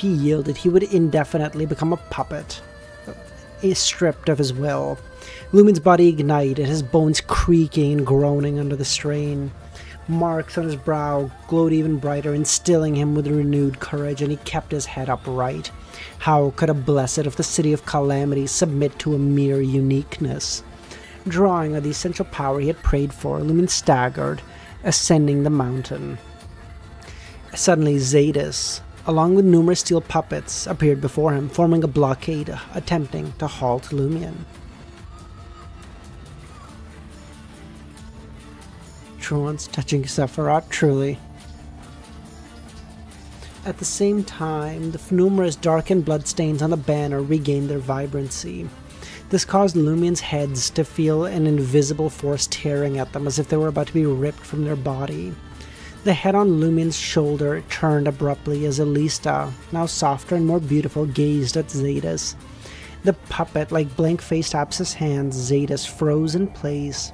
yielded, he would indefinitely become a puppet, stripped of his will. Lumine's body ignited, his bones creaking and groaning under the strain. Marks on his brow glowed even brighter, instilling him with renewed courage, and he kept his head upright. How could a blessed of the city of calamity submit to a mere uniqueness? Drawing on the essential power he had prayed for, Lumine staggered, ascending the mountain. Suddenly, Zadis, along with numerous steel puppets, appeared before him, forming a blockade, attempting to halt Lumion. Truants touching Sephiroth, truly. At the same time, the numerous darkened bloodstains on the banner regained their vibrancy. This caused Lumion's heads to feel an invisible force tearing at them as if they were about to be ripped from their body. The head on Lumion's shoulder turned abruptly as Alista, now softer and more beautiful, gazed at Zadis. The puppet, like blank-faced Apsis hands, Zadis froze in place,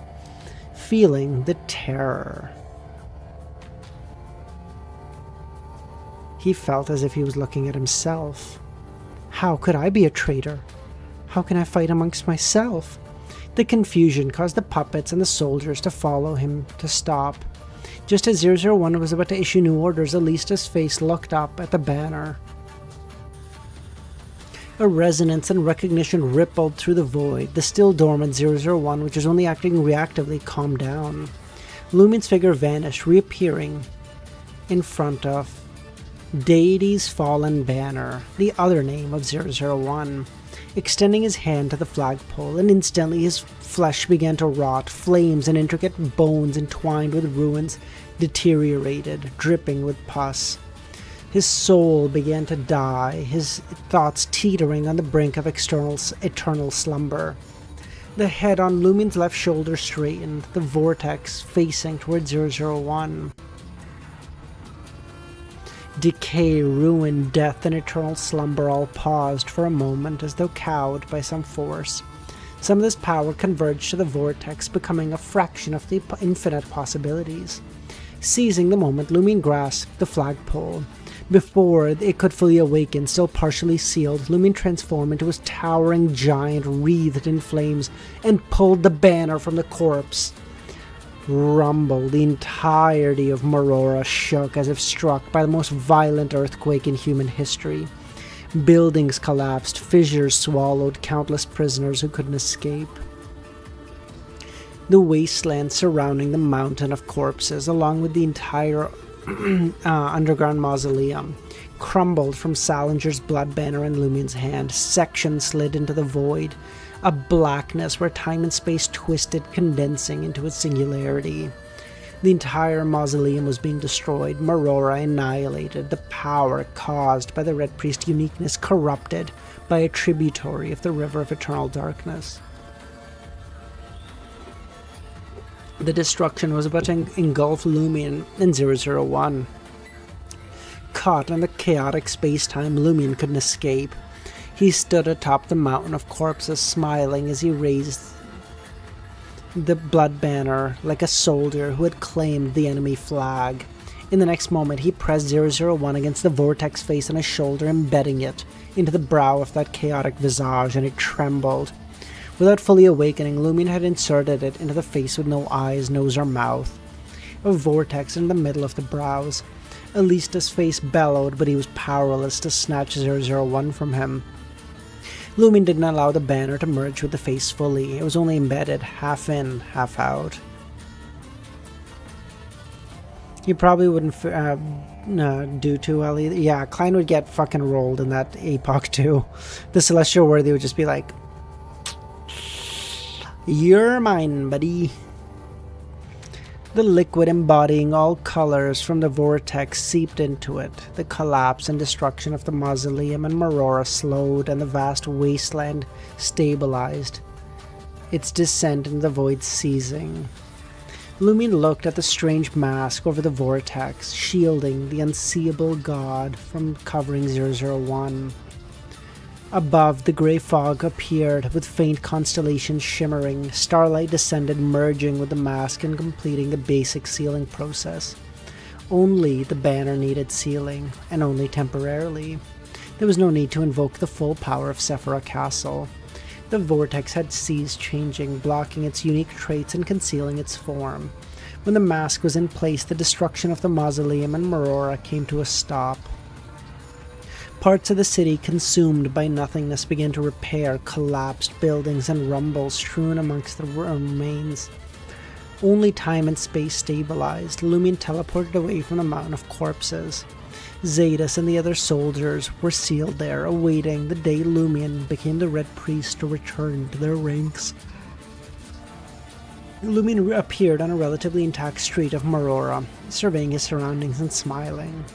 feeling the terror. He felt as if he was looking at himself. How could I be a traitor? How can I fight amongst myself? The confusion caused the puppets and the soldiers to follow him to stop. Just as 001 was about to issue new orders, Alista's face looked up at the banner. A resonance and recognition rippled through the void. The still dormant 001, which was only acting reactively, calmed down. Lumin's figure vanished, reappearing in front of Deity's Fallen Banner, the other name of 001. Extending his hand to the flagpole, and instantly his flesh began to rot. Flames and intricate bones entwined with ruins deteriorated, dripping with pus. His soul began to die, his thoughts teetering on the brink of eternal slumber. The head on Lumin's left shoulder straightened, the vortex facing toward 001. Decay, ruin, death, and eternal slumber all paused for a moment as though cowed by some force. Some of this power converged to the vortex, becoming a fraction of the infinite possibilities. Seizing the moment, Lumine grasped the flagpole. Before it could fully awaken, still partially sealed, Lumine transformed into a towering giant wreathed in flames and pulled the banner from the corpse. Rumble, the entirety of Marora shook as if struck by the most violent earthquake in human history. Buildings collapsed, fissures swallowed countless prisoners who couldn't escape. The wasteland surrounding the mountain of corpses, along with the entire underground mausoleum, crumbled from Salinger's blood banner in Lumin's hand. Sections slid into the void, a blackness where time and space twisted, condensing into its singularity. The entire mausoleum was being destroyed, Marora annihilated, the power caused by the Red Priest uniqueness corrupted by a tributary of the River of Eternal Darkness. The destruction was about to engulf Lumion and 001. Caught in the chaotic space-time, Lumion couldn't escape. He stood atop the mountain of corpses, smiling as he raised the blood banner like a soldier who had claimed the enemy flag. In the next moment, he pressed 001 against the vortex face on his shoulder, embedding it into the brow of that chaotic visage, and it trembled. Without fully awakening, Lumion had inserted it into the face with no eyes, nose, or mouth. A vortex in the middle of the brows. Alista's face bellowed, but he was powerless to snatch 001 from him. Lumin didn't allow the banner to merge with the face fully. It was only embedded, half in, half out. He probably wouldn't do too well either. Yeah, Klein would get fucking rolled in that epoch too. The Celestial Worthy would just be like, "You're mine, buddy." The liquid embodying all colors from the vortex seeped into it. The collapse and destruction of the mausoleum and Marora slowed, and the vast wasteland stabilized, its descent into the void ceasing. Lumin looked at the strange mask over the vortex, shielding the unseeable god from covering 001. Above, the grey fog appeared, with faint constellations shimmering. Starlight descended, merging with the mask and completing the basic sealing process. Only the banner needed sealing, and only temporarily. There was no need to invoke the full power of Sephira Castle. The vortex had ceased changing, blocking its unique traits and concealing its form. When the mask was in place, the destruction of the mausoleum and Marora came to a stop. Parts of the city, consumed by nothingness, began to repair collapsed buildings and rumble strewn amongst the remains. Only time and space stabilized. Lumin teleported away from the mountain of corpses. Zadis and the other soldiers were sealed there, awaiting the day Lumin became the Red Priest to return to their ranks. Lumin appeared on a relatively intact street of Marora, surveying his surroundings and smiling.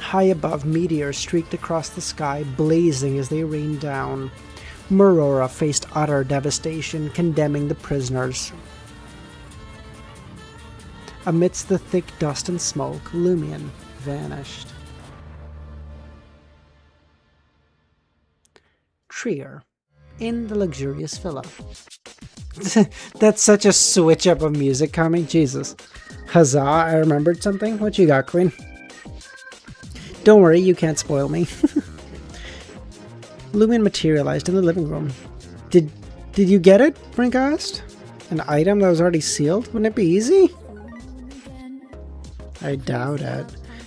High above, meteors streaked across the sky, blazing as they rained down. Marora faced utter devastation, condemning the prisoners. Amidst the thick dust and smoke, Lumin vanished. Trier, in the luxurious villa. That's such a switch up of music coming, Jesus. Huzzah, I remembered something. What you got, Queen? Don't worry, you can't spoil me. Lumin materialized in the living room. Did you get it? Frank asked. An item that was already sealed? Wouldn't it be easy? I doubt it.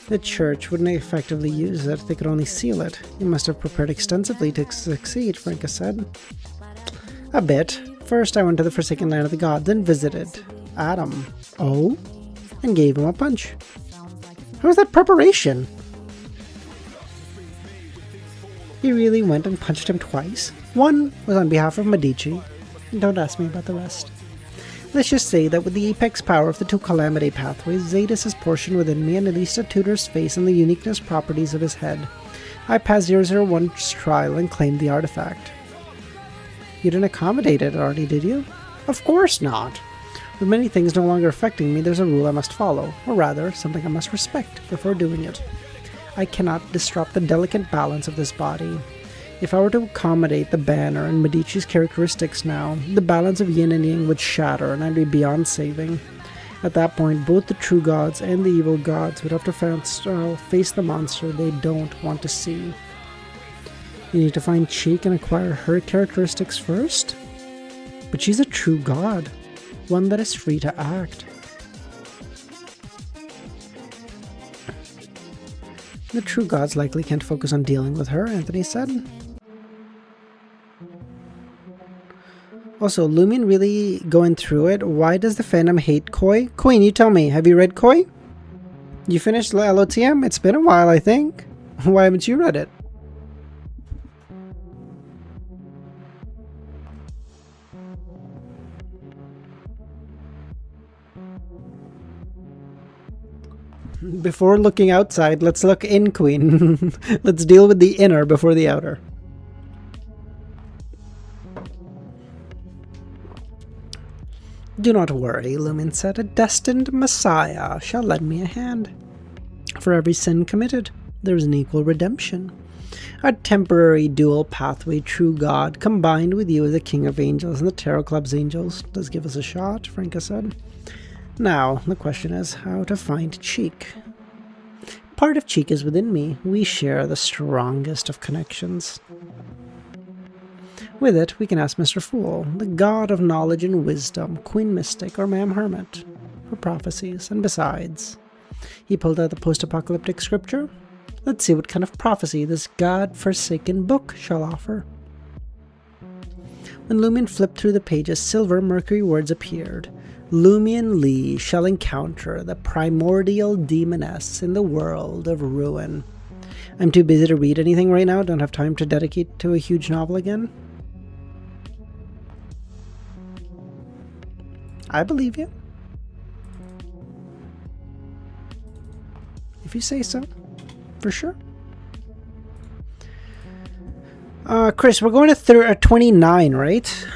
The church wouldn't effectively use it. They could only seal it. You must have prepared extensively to succeed, Franca said. A bit. First I went to the Forsaken Land of the Gods, then visited Adam. Oh? And gave him a punch. How was that preparation? He really went and punched him twice. One was on behalf of Medici, and don't ask me about the rest. Let's just say that with the apex power of the two calamity pathways, Zadis' portion within me, and Elisa Tudor's face and the uniqueness properties of his head, I passed 001's trial and claimed the artifact. You didn't accommodate it already, did you? Of course not. With many things no longer affecting me, there's a rule I must follow, or rather, something I must respect before doing it. I cannot disrupt the delicate balance of this body. If I were to accommodate the banner and Medici's characteristics now, the balance of yin and yang would shatter and I'd be beyond saving. At that point, both the true gods and the evil gods would have to face the monster they don't want to see. You need to find Cheek and acquire her characteristics first? But she's a true god, one that is free to act. The true gods likely can't focus on dealing with her, Anthony said. Also, Lumin really going through it. Why does the fandom hate COI? Queen, you tell me, have you read COI? You finished LOTM? It's been a while, I think. Why haven't you read it? Before looking outside, let's look in, Queen. Let's deal with the inner before the outer. Do not worry, Lumin said. A destined messiah shall lend me a hand. For every sin committed, there is an equal redemption. A temporary dual pathway true god combined with you as a king of angels and the Tarot Club's angels does give us a shot, Franca said. Now, the question is how to find Cheek. Part of Cheek is within me. We share the strongest of connections. With it, we can ask Mr. Fool, the god of knowledge and wisdom, Queen Mystic, or Ma'am Hermit, for prophecies, and besides, He pulled out the post-apocalyptic scripture. Let's see what kind of prophecy this God-forsaken book shall offer. When Lumion flipped through the pages, silver mercury words appeared. Lumion Lee shall encounter the primordial demoness in the world of ruin. I'm too busy to read anything right now. Don't have time to dedicate to a huge novel again. I believe you. If you say so. For sure. Chris, we're going to 29, right?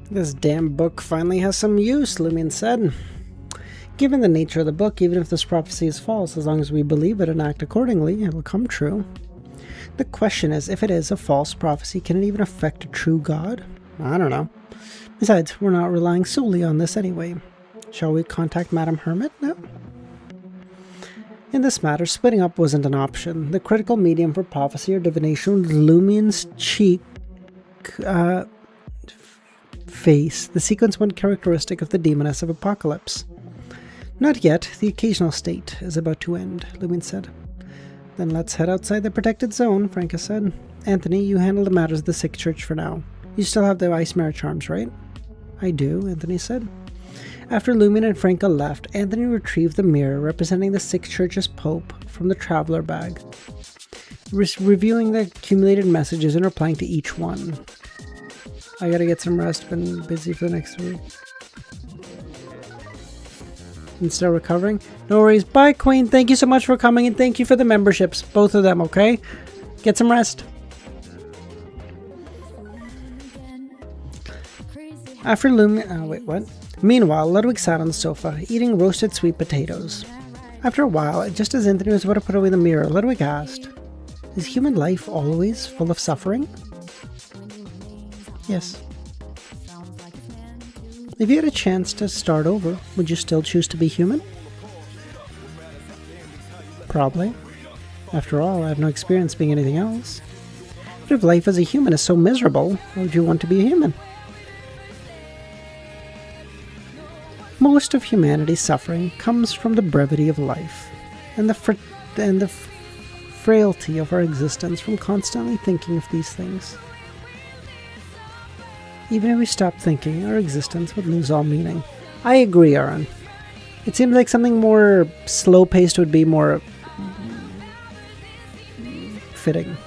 This damn book finally has some use, Lumion said. Given the nature of the book, even if this prophecy is false, as long as we believe it and act accordingly, it will come true. The question is, if it is a false prophecy, can it even affect a true God? I don't know. Besides, we're not relying solely on this anyway. Shall we contact Madame Hermit now? In this matter, splitting up wasn't an option. The critical medium for prophecy or divination was Lumion's cheek face, the sequence one characteristic of the demoness of Apocalypse. Not yet. The occasional state is about to end, Lumion said. Then let's head outside the protected zone, Franca said. Anthony, you handle the matters of the sick church for now. You still have the ice mare charms, right? I do, Anthony said. After Lumion and Franca left, Anthony retrieved the mirror representing the sick church's pope from the traveler bag, reviewing the accumulated messages and replying to each one. I gotta get some rest, been busy for the next week. And still recovering? No worries. Bye, Queen. Thank you so much for coming, and thank you for the memberships. Both of them, okay? Get some rest. After Lumion... Meanwhile, Ludwig sat on the sofa, eating roasted sweet potatoes. After a while, just as Anthony was about to put away the mirror, Ludwig asked, is human life always full of suffering? Yes. If you had a chance to start over, would you still choose to be human? Probably. After all, I have no experience being anything else. But if life as a human is so miserable, why would you want to be a human? Most of humanity's suffering comes from the brevity of life, and the frailty of our existence from constantly thinking of these things. Even if we stopped thinking, our existence would lose all meaning. I agree, Aaron. It seems like something more slow-paced would be more fitting.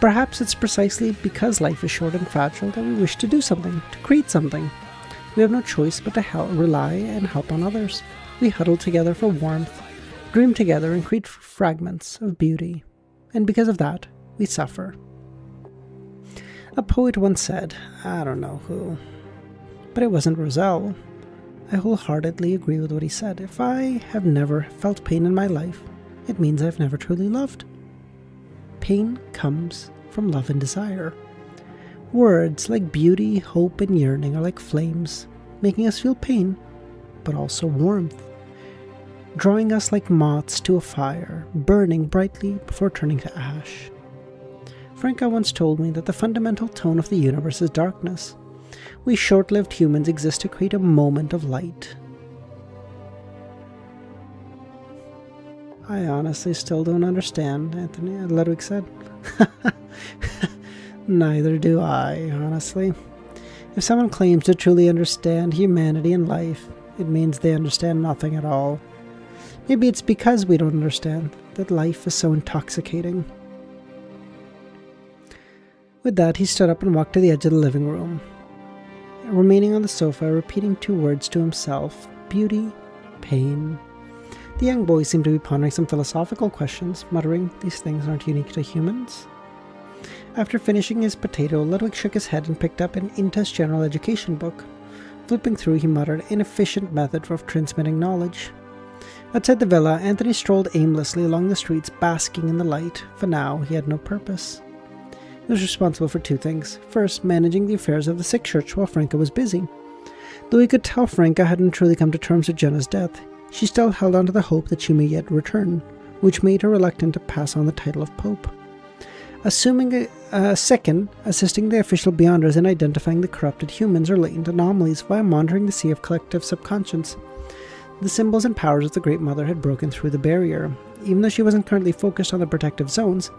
Perhaps it's precisely because life is short and fragile that we wish to do something, to create something. We have no choice but to rely and help on others. We huddle together for warmth, dream together and create fragments of beauty. And because of that, we suffer. A poet once said, I don't know who, but it wasn't Roselle. I wholeheartedly agree with what he said. If I have never felt pain in my life, it means I've never truly loved. Pain comes from love and desire. Words like beauty, hope, and yearning are like flames, making us feel pain, but also warmth, drawing us like moths to a fire, burning brightly before turning to ash. Franca once told me that the fundamental tone of the universe is darkness. We short-lived humans exist to create a moment of light. I honestly still don't understand, Anthony, Ludwig said. Neither do I, honestly. If someone claims to truly understand humanity and life, it means they understand nothing at all. Maybe it's because we don't understand that life is so intoxicating. With that, he stood up and walked to the edge of the living room, remaining on the sofa, repeating two words to himself, beauty, pain. The young boy seemed to be pondering some philosophical questions, muttering, "These things aren't unique to humans." After finishing his potato, Ludwig shook his head and picked up an Inta's general education book. Flipping through, he muttered, "Inefficient method of transmitting knowledge." Outside the villa, Anthony strolled aimlessly along the streets, basking in the light. For now, he had no purpose. He was responsible for two things. First, managing the affairs of the sick church while Franca was busy. Though he could tell Franca hadn't truly come to terms with Jenna's death, she still held on to the hope that she may yet return, which made her reluctant to pass on the title of Pope. Second, assisting the official Beyonders in identifying the corrupted humans or latent anomalies via monitoring the sea of collective subconscious. The symbols and powers of the Great Mother had broken through the barrier. Even though she wasn't currently focused on the protective zones,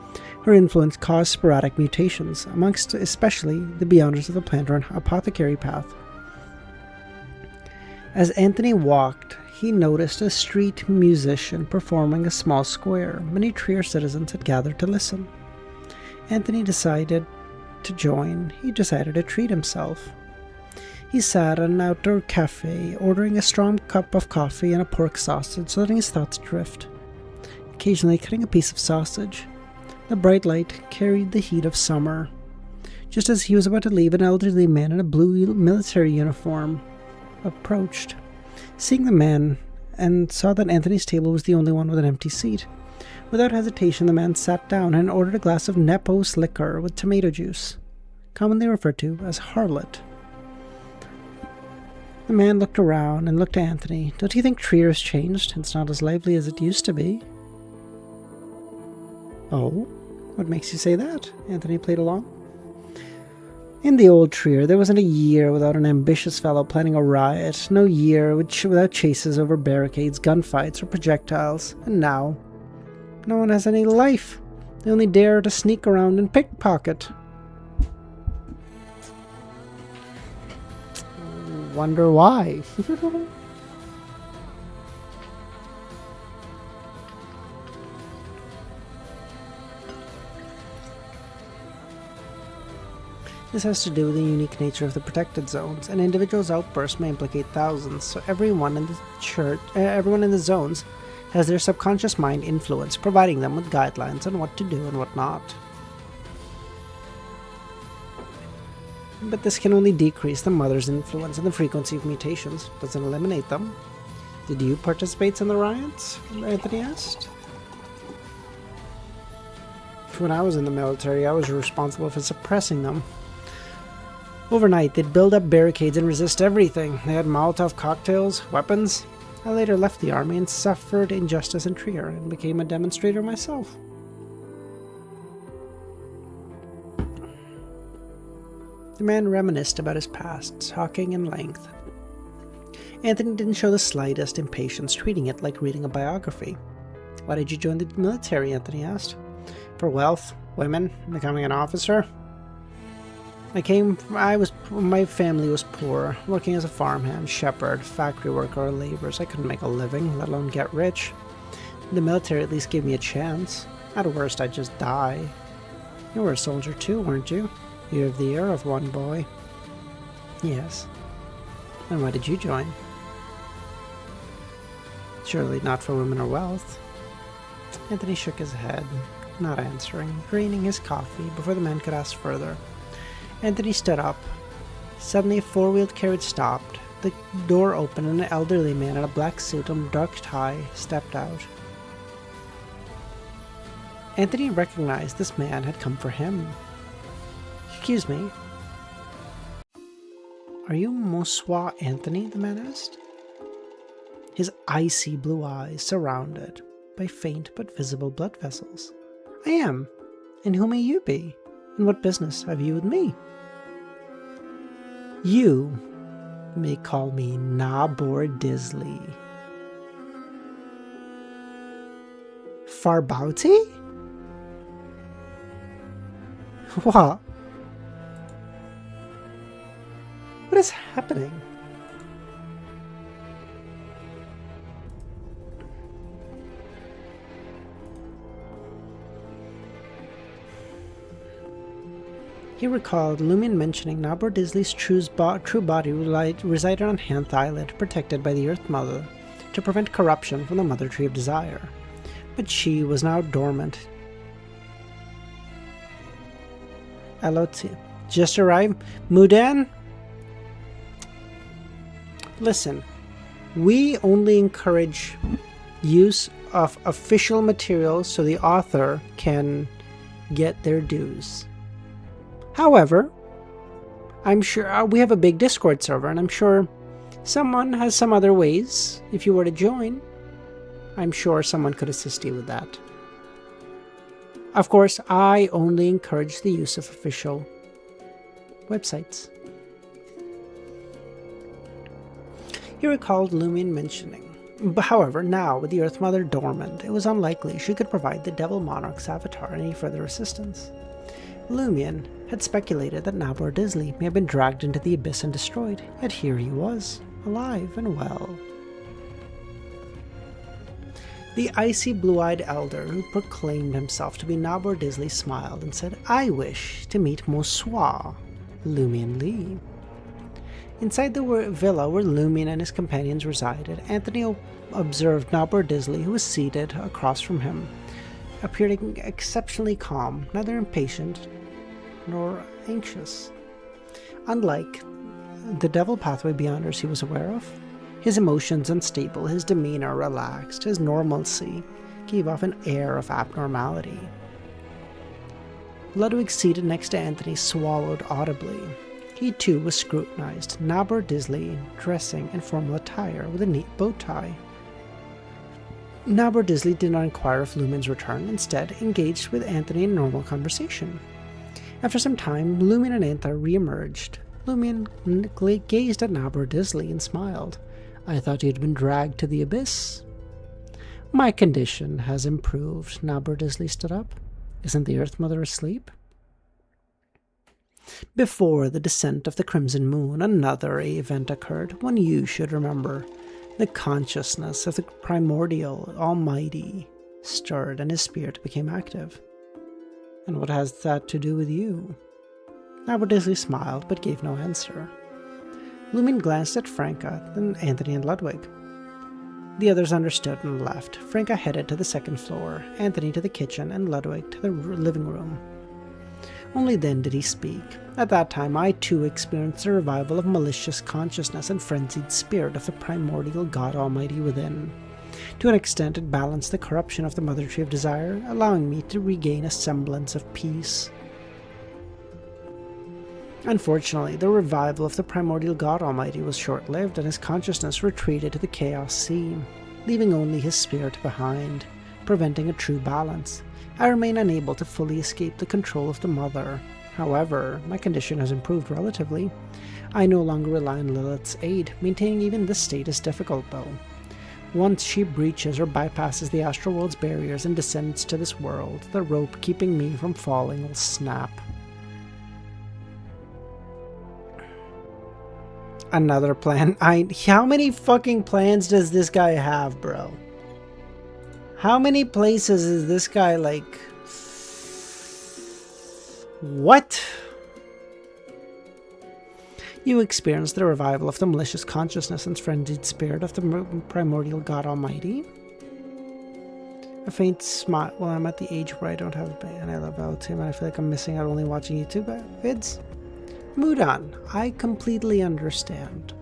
her influence caused sporadic mutations, amongst especially the Beyonders of the Planter and Apothecary Path. As Anthony walked, he noticed a street musician performing a small square. Many Trier citizens had gathered to listen. Anthony decided to join. He decided to treat himself. He sat at an outdoor cafe, ordering a strong cup of coffee and a pork sausage, letting his thoughts drift. Occasionally cutting a piece of sausage. The bright light carried the heat of summer. Just as he was about to leave, an elderly man in a blue military uniform approached. Seeing the man, and saw that Anthony's table was the only one with an empty seat. Without hesitation, the man sat down and ordered a glass of Nepos liquor with tomato juice, commonly referred to as harlot. The man looked around and looked at Anthony. "Don't you think Trier has changed? It's not as lively as it used to be." "Oh? What makes you say that?" Anthony played along. "In the old Trier, there wasn't a year without an ambitious fellow planning a riot, no year without chases over barricades, gunfights, or projectiles. And now, no one has any life. They only dare to sneak around and pickpocket." Wonder why. This has to do with the unique nature of the protected zones. An individual's outburst may implicate thousands, so everyone in the zones has their subconscious mind influenced, providing them with guidelines on what to do and what not. But this can only decrease the mother's influence and the frequency of mutations. Doesn't eliminate them. "Did you participate in the riots?" Anthony asked. "When I was in the military, I was responsible for suppressing them. Overnight, they'd build up barricades and resist everything. They had Molotov cocktails, weapons. I later left the army and suffered injustice in Trier and became a demonstrator myself." The man reminisced about his past, talking in length. Anthony didn't show the slightest impatience, treating it like reading a biography. "Why did you join the military?" Anthony asked. "For wealth, women, becoming an officer. My family was poor, working as a farmhand, shepherd, factory worker, or laborers. I couldn't make a living, let alone get rich. The military at least gave me a chance. At worst, I'd just die. You were a soldier too, weren't you? You have the air of one, boy." "Yes." "And why did you join?" "Surely not for women or wealth." Anthony shook his head, not answering, draining his coffee before the man could ask further. Anthony stood up. Suddenly, a four-wheeled carriage stopped. The door opened and an elderly man in a black suit and dark tie stepped out. Anthony recognized this man had come for him. "Excuse me. Are you Monsieur Anthony?" the man asked. His icy blue eyes surrounded by faint but visible blood vessels. "I am. And who may you be? And what business have you with me?" "You may call me Nabor Disley." "Farbauti? What? What is happening?" He recalled Lumion mentioning Nabor Disley's true body resided on Hanth Island, protected by the Earth Mother. to prevent corruption from the Mother Tree of Desire. But she was now dormant. LOT. Just arrived. Mudan? Listen, we only encourage use of official materials so the author can get their dues. However, I'm sure we have a big Discord server, and I'm sure someone has some other ways. If you were to join, I'm sure someone could assist you with that. Of course, I only encourage the use of official websites. He recalled LEMMiNO mentioning. However, now, with the Earth Mother dormant, it was unlikely she could provide the Devil Monarch's avatar any further assistance. LEMMiNO had speculated that Nabor Disley may have been dragged into the abyss and destroyed, yet here he was, alive and well. The icy blue-eyed elder who proclaimed himself to be Nabor Disley smiled and said, "I wish to meet Monsieur LEMMiNO Lee." Inside the villa where LEMMiNO and his companions resided, Anthony observed Nabor Disley, who was seated across from him, appearing exceptionally calm, neither impatient nor anxious. Unlike the devil pathway beyonders he was aware of, his emotions unstable, his demeanor relaxed, his normalcy gave off an air of abnormality. Ludwig, seated next to Anthony, swallowed audibly. He too was scrutinized, Nabor Disley dressing in formal attire with a neat bow tie. Nabor Disley did not inquire of LEMMiNO's return, instead engaged with Anthony in normal conversation. After some time, LEMMiNO and Antha re-emerged. LEMMiNO gazed at Nabor Disley and smiled. "I thought you'd been dragged to the abyss." "My condition has improved." Nabor Disley stood up. "Isn't the Earth Mother asleep?" Before the descent of the Crimson Moon, another event occurred, one you should remember. The consciousness of the primordial Almighty stirred and his spirit became active. "And what has that to do with you?" Nabor Disley smiled, but gave no answer. LEMMiNO glanced at Franca, then Anthony and Ludwig. The others understood and left. Franca headed to the second floor, Anthony to the kitchen, and Ludwig to the living room. Only then did he speak. "At that time, I too experienced a revival of malicious consciousness and frenzied spirit of the primordial God Almighty within. To an extent, it balanced the corruption of the Mother Tree of Desire, allowing me to regain a semblance of peace. Unfortunately, the revival of the primordial God Almighty was short-lived, and his consciousness retreated to the Chaos Sea, leaving only his spirit behind, preventing a true balance. I remain unable to fully escape the control of the Mother. However, my condition has improved relatively. I no longer rely on Lilith's aid. Maintaining even this state is difficult, though. Once she breaches or bypasses the astral world's barriers and descends to this world, the rope keeping me from falling will snap." Another plan. How many fucking plans does this guy have, bro? How many places is this guy like... What? You experienced the revival of the malicious consciousness and frenzied spirit of the primordial God Almighty. A faint smile. Well, I'm at the age where I don't have a band, and I love LTM, and I feel like I'm missing out only watching YouTube vids. Mudan, I completely understand.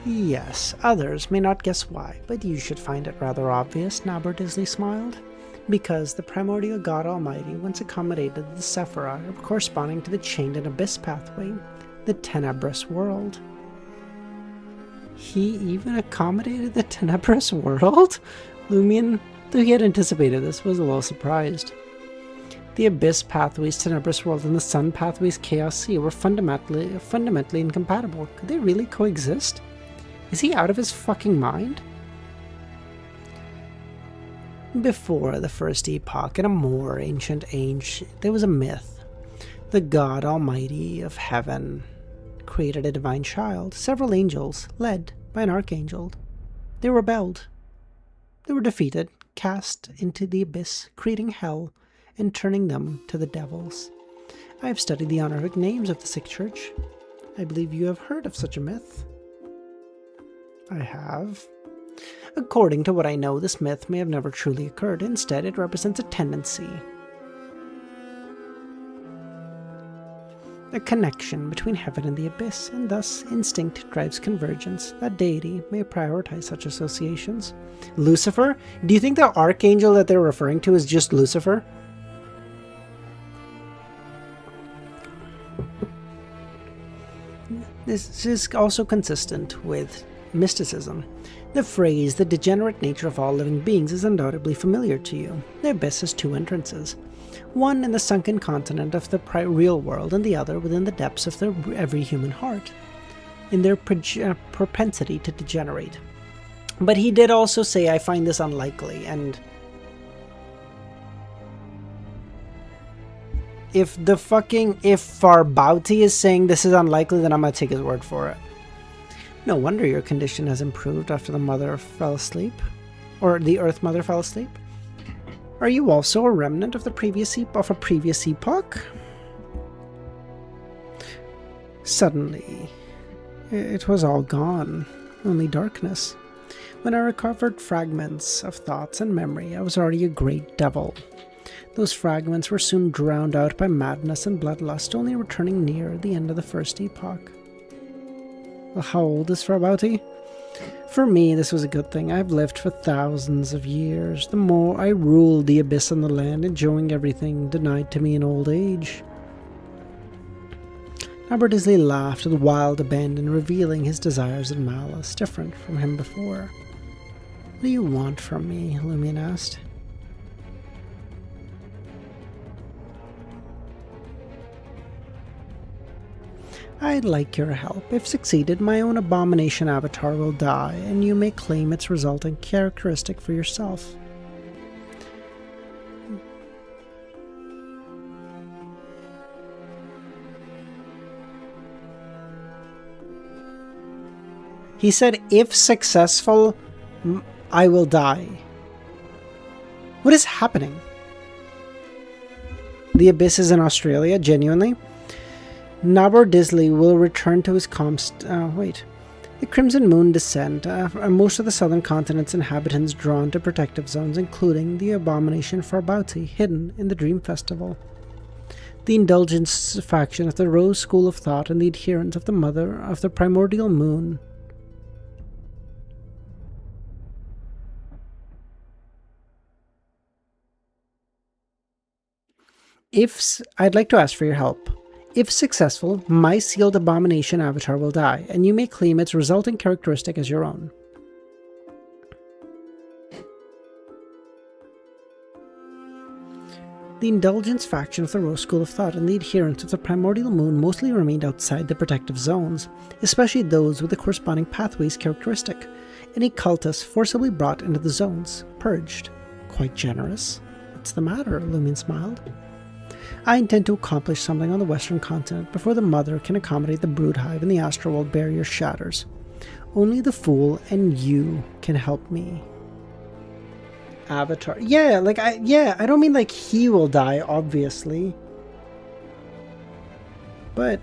Yes, others may not guess why, but you should find it rather obvious, Nabor Disley smiled. Because the primordial God Almighty once accommodated the Cipher corresponding to the chained and abyss pathway, the tenebrous world. He even accommodated the tenebrous world? LEMMiNO, though he had anticipated this, was a little surprised. The abyss pathway's tenebrous world and the sun pathway's chaos sea were fundamentally incompatible. Could they really coexist? Is he out of his fucking mind? Before the first epoch, in a more ancient age, there was a myth. The God Almighty of heaven created a divine child, several angels, led by an archangel. They rebelled. They were defeated, cast into the abyss, creating hell, and turning them to the devils. I have studied the honorific names of the Sikh Church. I believe you have heard of such a myth. I have. According to what I know, this myth may have never truly occurred. Instead, it represents a tendency, a connection between heaven and the abyss, and thus instinct drives convergence. That deity may prioritize such associations. Lucifer? Do you think the archangel that they're referring to is just Lucifer? This is also consistent with mysticism. The phrase, the degenerate nature of all living beings, is undoubtedly familiar to you. The abyss has two entrances. One in the sunken continent of the real world, and the other within the depths of every human heart, in their propensity to degenerate. But he did also say, I find this unlikely, and if Farbauti is saying this is unlikely, then I'm gonna take his word for it. No wonder your condition has improved after the mother fell asleep, or the Earth Mother fell asleep. Are you also a remnant of a previous epoch? Suddenly, it was all gone, only darkness. When I recovered fragments of thoughts and memory, I was already a great devil. Those fragments were soon drowned out by madness and bloodlust, only returning near the end of the first epoch. Well, how old is Farbauti? For me, this was a good thing. I've lived for thousands of years. The more I ruled the abyss and the land, enjoying everything denied to me in old age. Albert Isley laughed with wild abandon, revealing his desires and malice, different from him before. What do you want from me? Lumion asked. I'd like your help. If succeeded, my own abomination avatar will die, and you may claim its resulting characteristic for yourself. He said, if successful, I will die. What is happening? The abyss is in Australia, genuinely? Nabor Disley will return to his The Crimson Moon descent, most of the southern continent's inhabitants drawn to protective zones, including the abomination Farbauti, hidden in the Dream Festival. The Indulgence faction of the Rose School of Thought and the adherents of the Mother of the Primordial Moon. I'd like to ask for your help. If successful, my sealed abomination avatar will die, and you may claim its resulting characteristic as your own. The Indulgence faction of the Rose School of Thought and the adherents of the Primordial Moon mostly remained outside the protective zones, especially those with the corresponding pathways characteristic. Any cultists forcibly brought into the zones, purged. Quite generous. What's the matter? Lumion smiled. I intend to accomplish something on the Western continent before the Mother can accommodate the brood hive and the astral world barrier shatters. Only the Fool and you can help me. Avatar. Yeah, I don't mean like he will die, obviously. But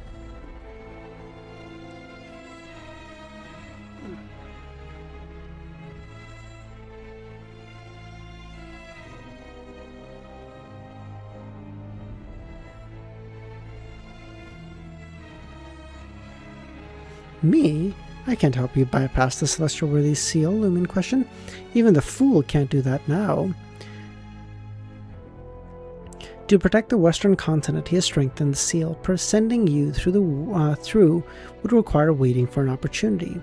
me? I can't help you bypass the Celestial Worthy's seal, Lumion questioned. Even the Fool can't do that now. To protect the Western continent, he has strengthened the seal. Sending you through would require waiting for an opportunity,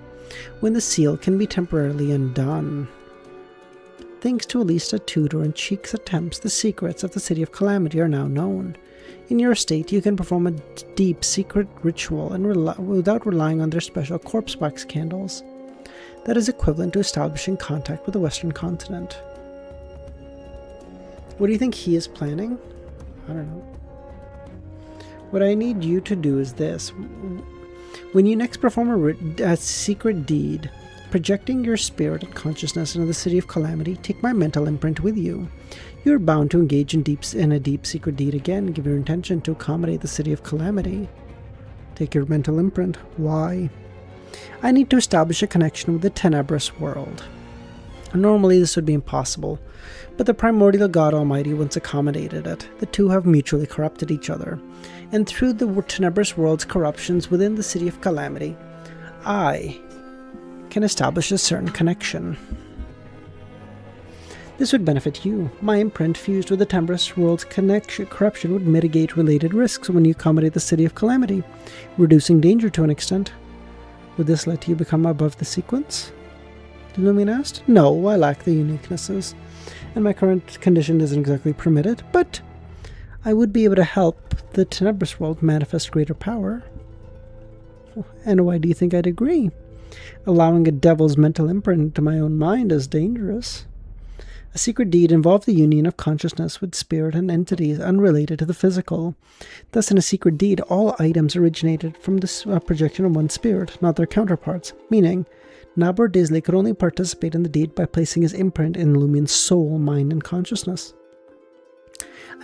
when the seal can be temporarily undone. Thanks to Alista Tudor and Cheek's attempts, the secrets of the City of Calamity are now known. In your state, you can perform a deep, secret ritual and without relying on their special corpse wax candles. That is equivalent to establishing contact with the Western continent. What do you think he is planning? I don't know. What I need you to do is this. When you next perform a secret deed, projecting your spirit and consciousness into the City of Calamity, take my mental imprint with you. You are bound to engage in a deep secret deed again. Give your intention to accommodate the City of Calamity. Take your mental imprint. Why? I need to establish a connection with the tenebrous world. Normally this would be impossible, but the primordial God Almighty once accommodated it. The two have mutually corrupted each other, and through the tenebrous world's corruptions within the City of Calamity, I can establish a certain connection. This would benefit you. My imprint fused with the tenebrous world's corruption would mitigate related risks when you accommodate the City of Calamity, reducing danger to an extent. Would this let you become above the sequence? LEMMiNO asked. No, I lack the uniquenesses, and my current condition doesn't exactly permit it, but I would be able to help the tenebrous world manifest greater power. And why do you think I'd agree? Allowing a devil's mental imprint into my own mind is dangerous. A secret deed involved the union of consciousness with spirit and entities unrelated to the physical. Thus, in a secret deed, all items originated from the projection of one spirit, not their counterparts, meaning Nabor Disley could only participate in the deed by placing his imprint in Lumian's soul, mind, and consciousness.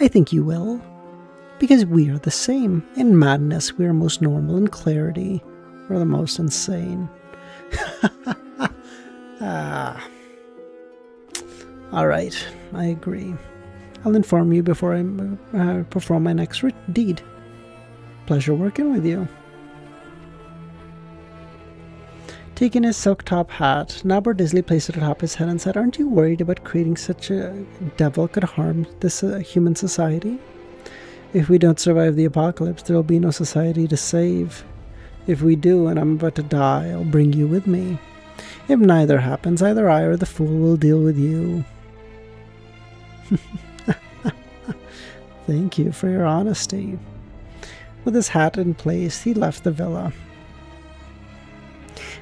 I think you will, because we are the same. In madness, we are most normal. In clarity, we're the most insane. Alright, I agree. I'll inform you before I perform my next deed. Pleasure working with you. Taking his silk top hat, Nabor Disley placed it atop his head and said, "Aren't you worried about creating such a devil could harm this human society? If we don't survive the apocalypse, there will be no society to save. If we do, and I'm about to die, I'll bring you with me. If neither happens, either I or the fool will deal with you." Thank you for your honesty. With his hat in place, he left the villa.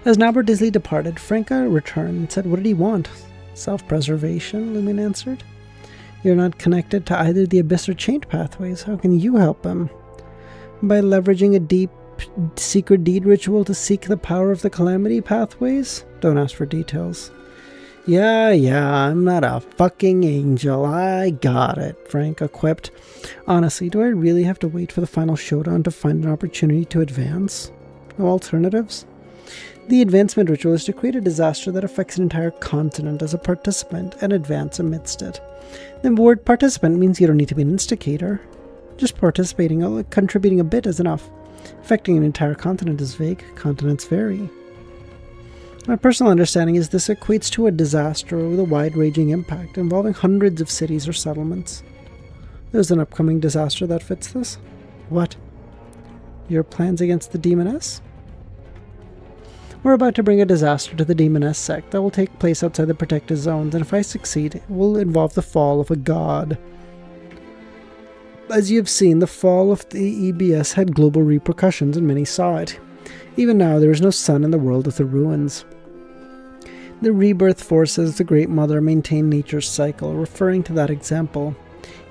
As Nabor Disley departed, Franca returned and said, "What did he want?" "Self-preservation," LEMMiNO answered. "You're not connected to either the Abyss or Chained pathways. How can you help him?" "By leveraging a deep secret deed ritual to seek the power of the Calamity pathways?" "Don't ask for details." Yeah, I'm not a fucking angel. I got it," Franca quipped. "Honestly, do I really have to wait for the final showdown to find an opportunity to advance? No alternatives? The advancement ritual is to create a disaster that affects an entire continent as a participant and advance amidst it. The word participant means you don't need to be an instigator. Just participating or contributing a bit is enough. Affecting an entire continent is vague. Continents vary. My personal understanding is this equates to a disaster with a wide-ranging impact involving hundreds of cities or settlements. There's an upcoming disaster that fits this. What? Your plans against the Demoness? We're about to bring a disaster to the Demoness sect that will take place outside the protected zones, and if I succeed, it will involve the fall of a god. As you have seen, the fall of the EBS had global repercussions, and many saw it. Even now, there is no sun in the world of the ruins. The rebirth forces the Great Mother maintain nature's cycle, referring to that example.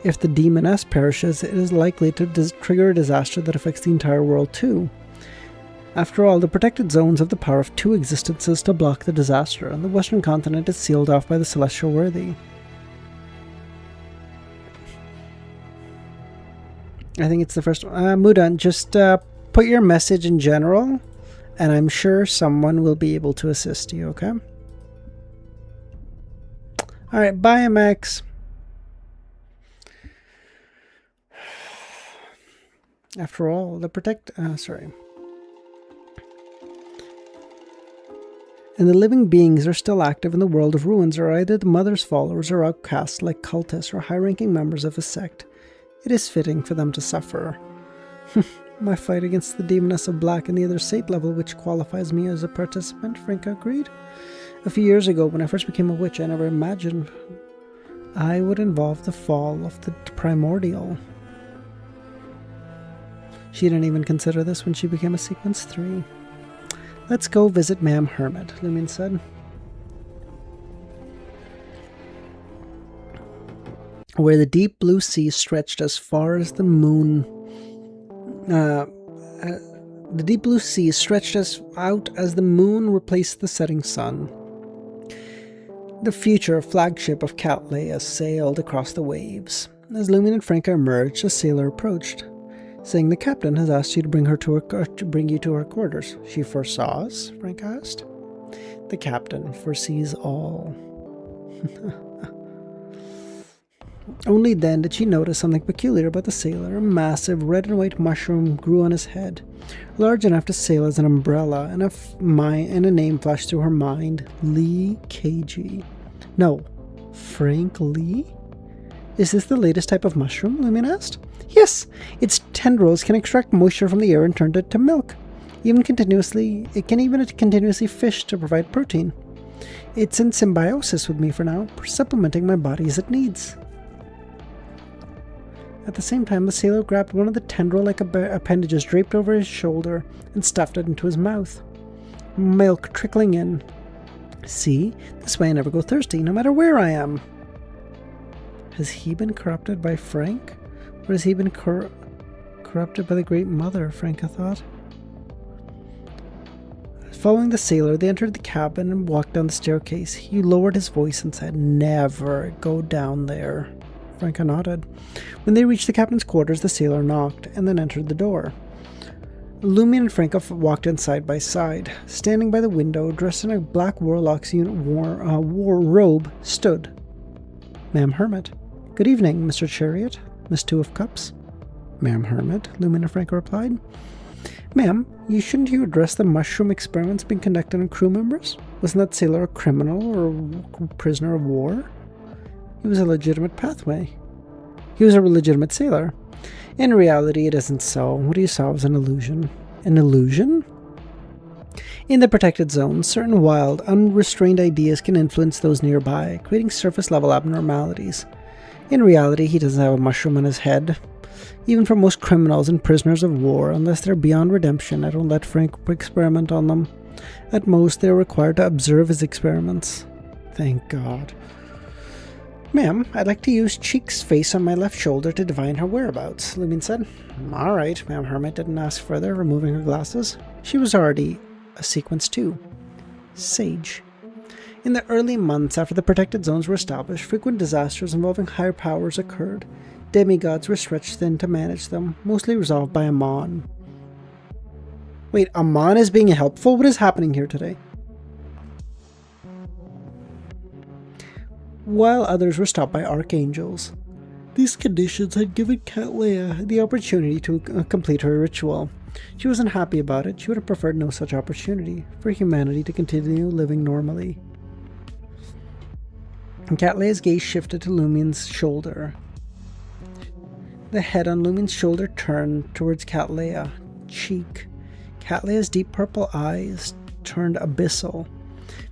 If the Demoness perishes, it is likely to trigger a disaster that affects the entire world too. After all, the protected zones have the power of two existences to block the disaster, and the western continent is sealed off by the celestial worthy. I think it's the first one. Mudan, just put your message in general, and I'm sure someone will be able to assist you, okay? Alright, bye, MX. After all, the And the living beings are still active in the world of ruins are either the Mother's followers or outcasts like cultists or high-ranking members of a sect. It is fitting for them to suffer. My fight against the Demoness of Black and the other Sate level which qualifies me as a participant, Franca agreed. A few years ago, when I first became a witch, I never imagined I would involve the fall of the primordial. She didn't even consider this when she became a Sequence 3. Let's go visit Ma'am Hermit, LEMMiNO said. Where the deep blue sea stretched as far as the moon. The deep blue sea stretched us out as the moon replaced the setting sun. The future flagship of Cat Leia sailed across the waves. As Lumion and Franca emerged, a sailor approached, saying the captain has asked you to bring you to her quarters. She foresaw us? Franca asked. The captain foresees all. Only then did she notice something peculiar about the sailor. A massive red and white mushroom grew on his head, large enough to sail as an umbrella, and a name flashed through her mind: Lee KG. No, Frank Lee? Is this the latest type of mushroom? Lumion asked. Yes, its tendrils can extract moisture from the air and turn it to milk. It can even continuously fish to provide protein. It's in symbiosis with me for now, supplementing my body as it needs. At the same time, the sailor grabbed one of the tendril-like appendages draped over his shoulder and stuffed it into his mouth. Milk trickling in. See, this way I never go thirsty, no matter where I am. Has he been corrupted by Frank? Or has he been corrupted by the Great Mother, Franca thought. Following the sailor, they entered the cabin and walked down the staircase. He lowered his voice and said, "Never go down there." Franca nodded. When they reached the captain's quarters, the sailor knocked and then entered the door. Lumion and Franca walked in side by side. Standing by the window, dressed in a black warlock's robe, stood Ma'am Hermit. "Good evening, Mr. Chariot, Miss Two of Cups." "Ma'am Hermit," Lumion and Franca replied. "Ma'am, shouldn't you address the mushroom experiments being conducted on crew members? Wasn't that sailor a criminal or a prisoner of war? He was a legitimate pathway. He was a legitimate sailor. In reality, it isn't so. What you saw was an illusion." "An illusion?" In the protected zone, certain wild, unrestrained ideas can influence those nearby, creating surface-level abnormalities. In reality, he doesn't have a mushroom on his head. Even for most criminals and prisoners of war, unless they're beyond redemption, I don't let Frank experiment on them. At most, they're required to observe his experiments. Thank God. "Ma'am, I'd like to use Cheek's face on my left shoulder to divine her whereabouts," Lumion said. "All right," Ma'am Hermit didn't ask further, removing her glasses. She was already a sequence 2. Sage. In the early months after the protected zones were established, frequent disasters involving higher powers occurred. Demigods were stretched thin to manage them, mostly resolved by Amon. Wait, Amon is being helpful? What is happening here today? While others were stopped by archangels. These conditions had given Cat Leia the opportunity to complete her ritual. She wasn't happy about it. She would have preferred no such opportunity for humanity to continue living normally. And Cat Leia's gaze shifted to Lumion's shoulder. The head on Lumion's shoulder turned towards Cat Leia. Cheek. Cat Leia's deep purple eyes turned abyssal.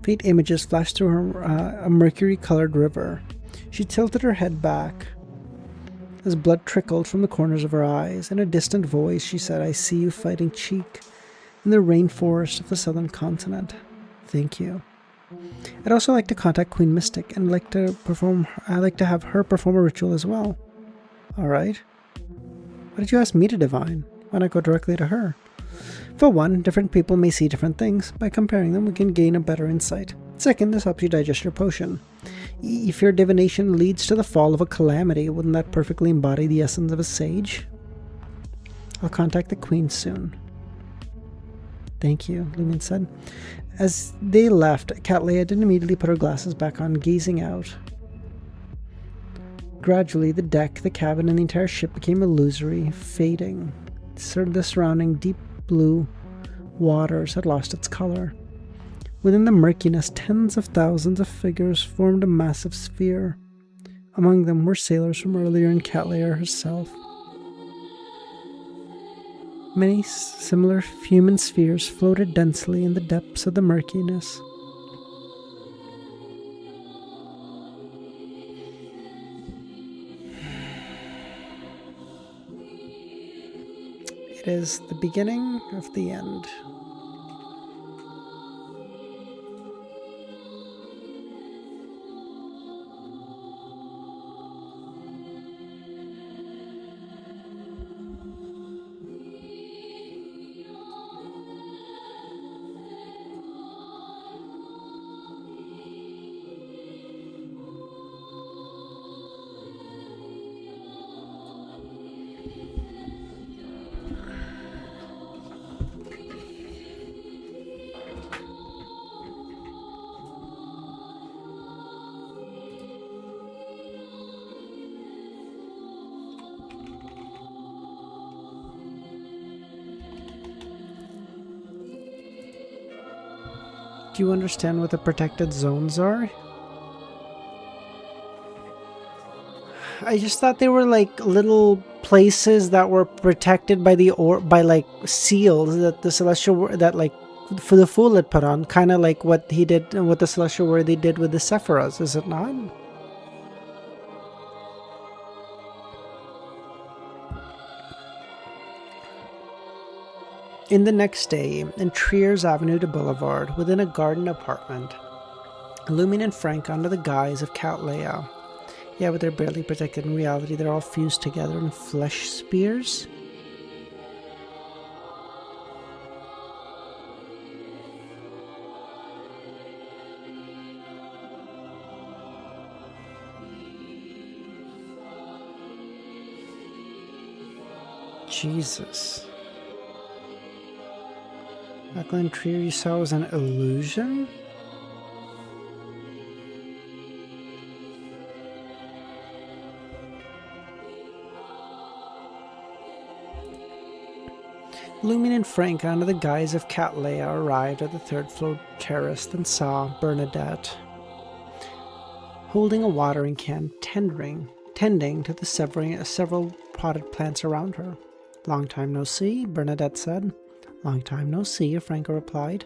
Faint images flashed through her a mercury-colored river. She tilted her head back as blood trickled from the corners of her eyes. In a distant voice, she said, "I see you fighting Cheek in the rainforest of the southern continent. Thank you. I'd also like to contact Queen Mystic and I'd like to have her perform a ritual as well." "All right. Why did you ask me to divine? Why not go directly to her?" "For one, different people may see different things. By comparing them, we can gain a better insight. Second, this helps you digest your potion. If your divination leads to the fall of a calamity, wouldn't that perfectly embody the essence of a sage?" "I'll contact the Queen soon." "Thank you," Lumion said. As they left, Cat Leia didn't immediately put her glasses back on, gazing out. Gradually, the deck, the cabin, and the entire ship became illusory, fading. The surrounding deep blue waters had lost its color. Within the murkiness, tens of thousands of figures formed a massive sphere. Among them were sailors from earlier and Cat Leia herself. Many similar human spheres floated densely in the depths of the murkiness. It is the beginning of the end. Do you understand what the protected zones are? I just thought they were like little places that were protected by by like seals that the celestial that like for the Fool had put on, kind of like what he did, what the celestial worthy did with the Sephiras, is it not? In the next day, in Trier's Avenue de Boulevard, within a garden apartment, Lumin and Frank, under the guise of Cat Leia. Yeah, but they're barely protected. In reality, they're all fused together in flesh spears. Jesus. That Trier you saw was an illusion? Lumin and Frank, under the guise of Cat Leia, arrived at the third-floor terrace and saw Bernadette holding a watering can, tending to the several potted plants around her. "Long time no see," Bernadette said. "Long time no see," Franco replied.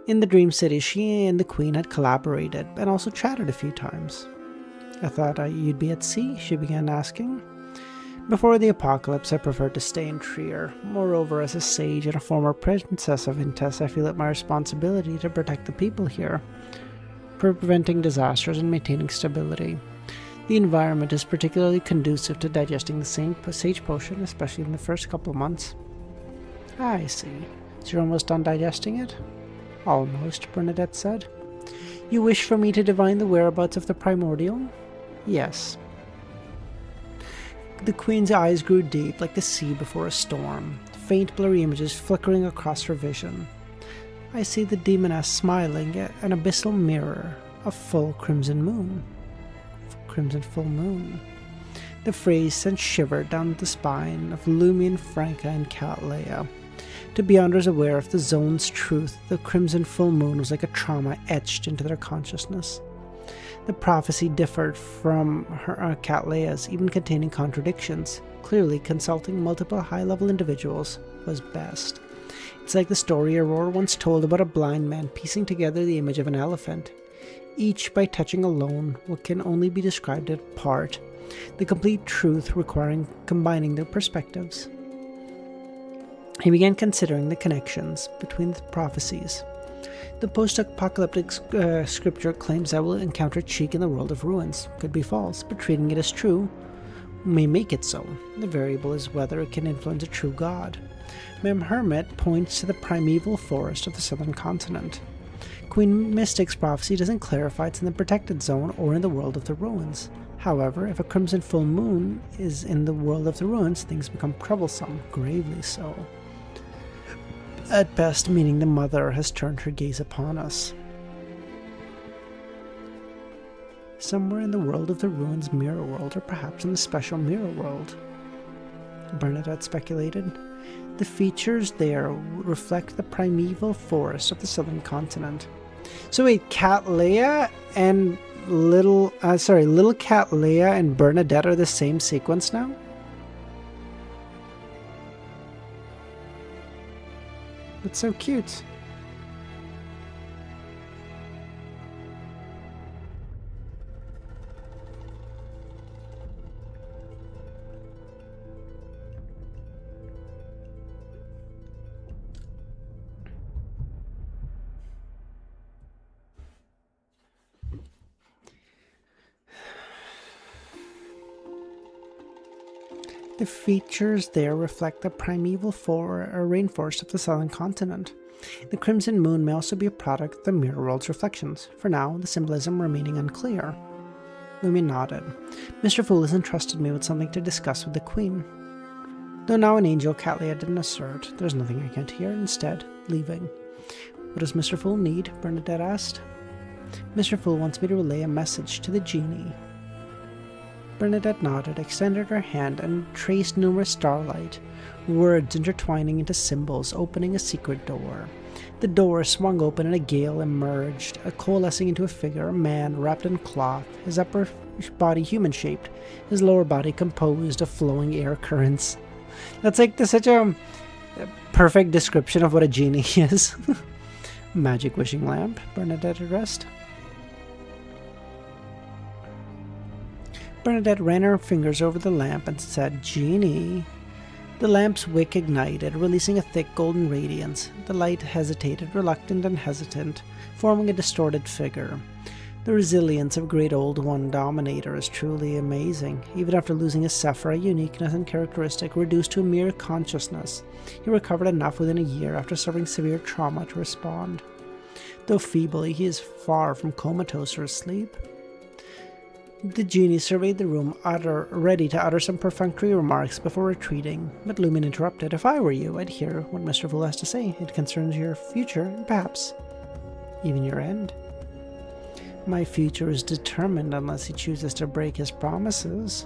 In the Dream City, she and the Queen had collaborated and also chatted a few times. "I thought you'd be at sea," she began asking. "Before the apocalypse, I preferred to stay in Trier. Moreover, as a sage and a former princess of Intes, I feel it my responsibility to protect the people here, preventing disasters and maintaining stability. The environment is particularly conducive to digesting the sage potion, especially in the first couple of months." "I see. So you're almost done digesting it?" "Almost," Bernadette said. "You wish for me to divine the whereabouts of the primordial?" "Yes." The Queen's eyes grew deep, like the sea before a storm, faint blurry images flickering across her vision. "I see the demoness smiling at an abyssal mirror, a full crimson moon." Crimson full moon. The phrase sent shiver down the spine of Lumion, Franca, and Cat Leia. To beyonders aware of the zone's truth, the crimson full moon was like a trauma etched into their consciousness. The prophecy differed from her Cat Leia's, even containing contradictions. Clearly, consulting multiple high-level individuals was best. It's like the story Aurora once told about a blind man piecing together the image of an elephant, each by touching alone what can only be described as part, the complete truth requiring combining their perspectives. He began considering the connections between the prophecies. The post-apocalyptic scripture claims I will encounter Cheek in the world of ruins. Could be false, but treating it as true may make it so. The variable is whether it can influence a true god. Mem Hermit points to the primeval forest of the southern continent. Queen Mystic's prophecy doesn't clarify it's in the protected zone or in the world of the ruins. However, if a crimson full moon is in the world of the ruins, things become troublesome, gravely so. At best, meaning the Mother has turned her gaze upon us. Somewhere in the world of the ruins mirror world, or perhaps in the special mirror world, Bernadette speculated. The features there reflect the primeval forest of the southern continent. So wait, Cat Leia and little Cat Leia and Bernadette are the same sequence now? That's so cute. The features there reflect the primeval rainforest of the southern continent. The crimson moon may also be a product of the mirror world's reflections. For now, the symbolism remaining unclear. Lumi nodded. Mr. Fool has entrusted me with something to discuss with the Queen. Though now an angel, Cat Leia didn't assert. There's nothing I can't hear, instead, leaving. What does Mr. Fool need? Bernadette asked. Mr. Fool wants me to relay a message to the genie. Bernadette nodded, extended her hand, and traced numerous starlight, words intertwining into symbols, opening a secret door. The door swung open and a gale emerged, coalescing into a figure, a man wrapped in cloth, his upper body human-shaped, his lower body composed of flowing air currents. That's such a perfect description of what a genie is. Magic wishing lamp, Bernadette addressed. Bernadette ran her fingers over the lamp and said, "Genie." The lamp's wick ignited, releasing a thick golden radiance. The light hesitated, reluctant and hesitant, forming a distorted figure. The resilience of Great Old One Dominator is truly amazing. Even after losing his Cipher, uniqueness and characteristic reduced to a mere consciousness, he recovered enough within a year after suffering severe trauma to respond. Though feeble, he is far from comatose or asleep. The genie surveyed the room, ready to utter some perfunctory remarks before retreating, but Lumen interrupted. "If I were you, I'd hear what Mr. Fool has to say. It concerns your future, and perhaps even your end." "My future is determined unless he chooses to break his promises."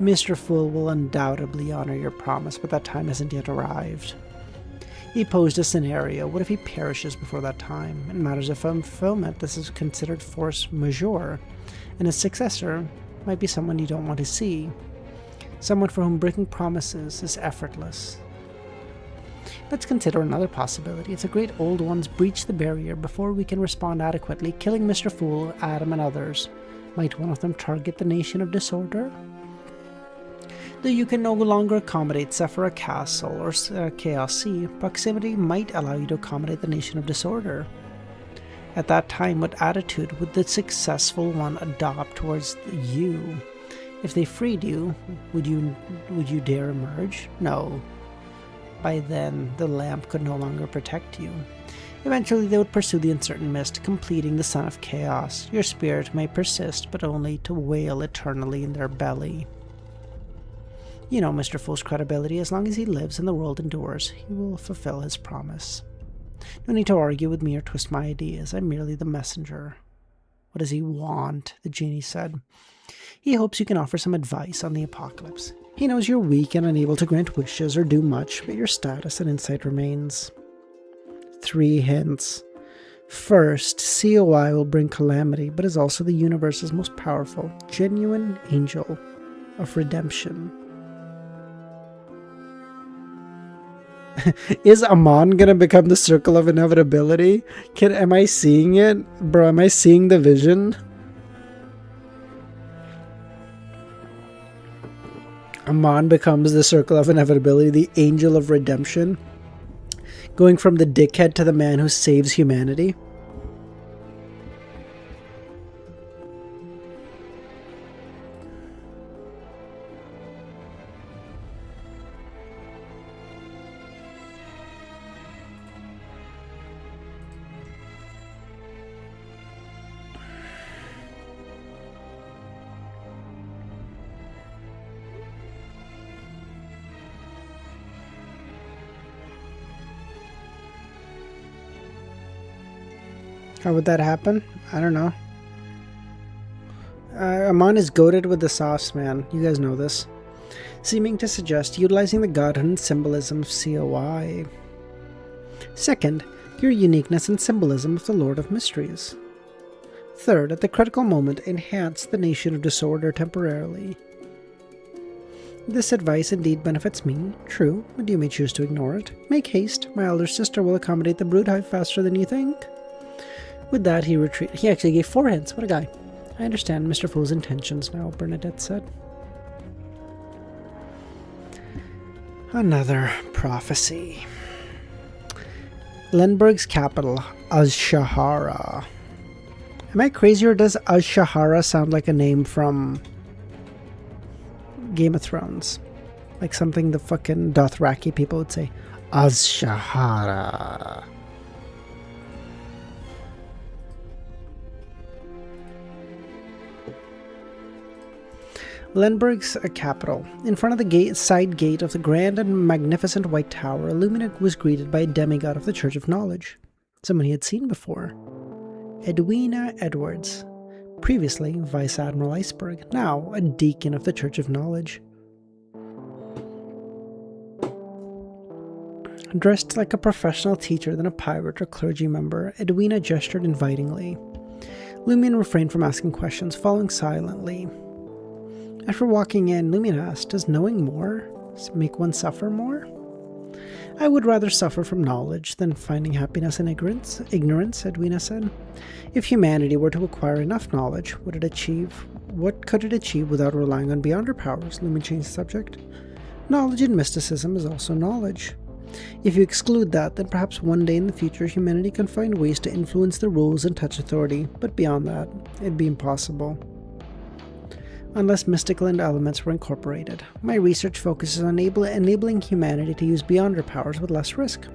"Mr. Fool will undoubtedly honor your promise, but that time hasn't yet arrived." He posed a scenario. What if he perishes before that time? In matters of fulfillment, this is considered force majeure, and his successor might be someone you don't want to see. Someone for whom breaking promises is effortless. Let's consider another possibility. If the Great Old Ones breach the barrier before we can respond adequately, killing Mr. Fool, Adam, and others, might one of them target the Nation of Disorder? Though you can no longer accommodate Cipher Castle or Chaos Sea, proximity might allow you to accommodate the Nation of Disorder. At that time, what attitude would the successful one adopt towards you? If they freed you, would you dare emerge? No. By then, the lamp could no longer protect you. Eventually, they would pursue the uncertain mist, completing the Son of Chaos. Your spirit may persist, but only to wail eternally in their belly. You know Mr. Fool's credibility. As long as he lives and the world endures, he will fulfill his promise. No need to argue with me or twist my ideas. I'm merely the messenger. What does he want? The genie said. He hopes you can offer some advice on the apocalypse. He knows you're weak and unable to grant wishes or do much, but your status and insight remains. 3 hints. First, COI will bring calamity, but is also the universe's most powerful, genuine angel of redemption. Is Amon gonna become the circle of inevitability? Am I seeing it? Bro, am I seeing the vision? Amon becomes the circle of inevitability, the angel of redemption. Going from the dickhead to the man who saves humanity. How would that happen? I don't know. Amon is goated with the sauce, man. You guys know this. Seeming to suggest utilizing the godhood and symbolism of COI. Second, your uniqueness and symbolism of the Lord of Mysteries. Third, at the critical moment, enhance the Nation of Disorder temporarily. This advice indeed benefits me, true, but you may choose to ignore it. Make haste. My elder sister will accommodate the broodhive faster than you think. With that, he retreated. He actually gave 4 hints. What a guy. I understand Mr. Fool's intentions now, Bernadette said. Another prophecy. Lenberg's capital, Azshahara. Am I crazy, or does Azshahara sound like a name from Game of Thrones? Like something the fucking Dothraki people would say. Azshahara. Lenberg's capital. In front of the side gate of the grand and magnificent White Tower, LEMMiNO was greeted by a demigod of the Church of Knowledge. Someone he had seen before. Edwina Edwards. Previously Vice Admiral Iceberg. Now a deacon of the Church of Knowledge. Dressed like a professional teacher than a pirate or clergy member, Edwina gestured invitingly. Lumion refrained from asking questions, following silently. After walking in, Lumion asked, "Does knowing more make one suffer more?" "I would rather suffer from knowledge than finding happiness in ignorance, Edwina said. "If humanity were to acquire enough knowledge, what could it achieve without relying on beyonder powers?" Lumion changed the subject. "Knowledge in mysticism is also knowledge. If you exclude that, then perhaps one day in the future humanity can find ways to influence the rules and touch authority, but beyond that, it'd be impossible. Unless mystical elements were incorporated. My research focuses on enabling humanity to use beyonder powers with less risk."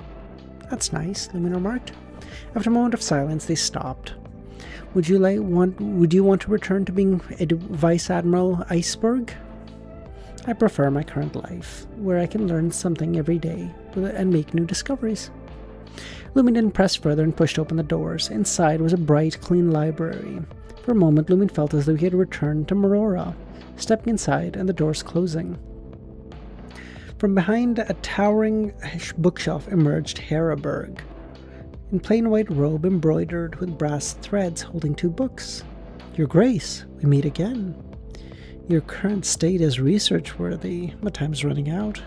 "That's nice," Lumion remarked. After a moment of silence, they stopped. Would you want to return to being Vice Admiral Iceberg?" "I prefer my current life, where I can learn something every day and make new discoveries." Lumion didn't press further and pushed open the doors. Inside was a bright, clean library. For a moment, Lumion felt as though he had returned to Marora, stepping inside and the doors closing. From behind a towering bookshelf emerged Heraberg, in plain white robe embroidered with brass threads, holding 2 books. "Your Grace, we meet again. Your current state is research-worthy, but time's running out."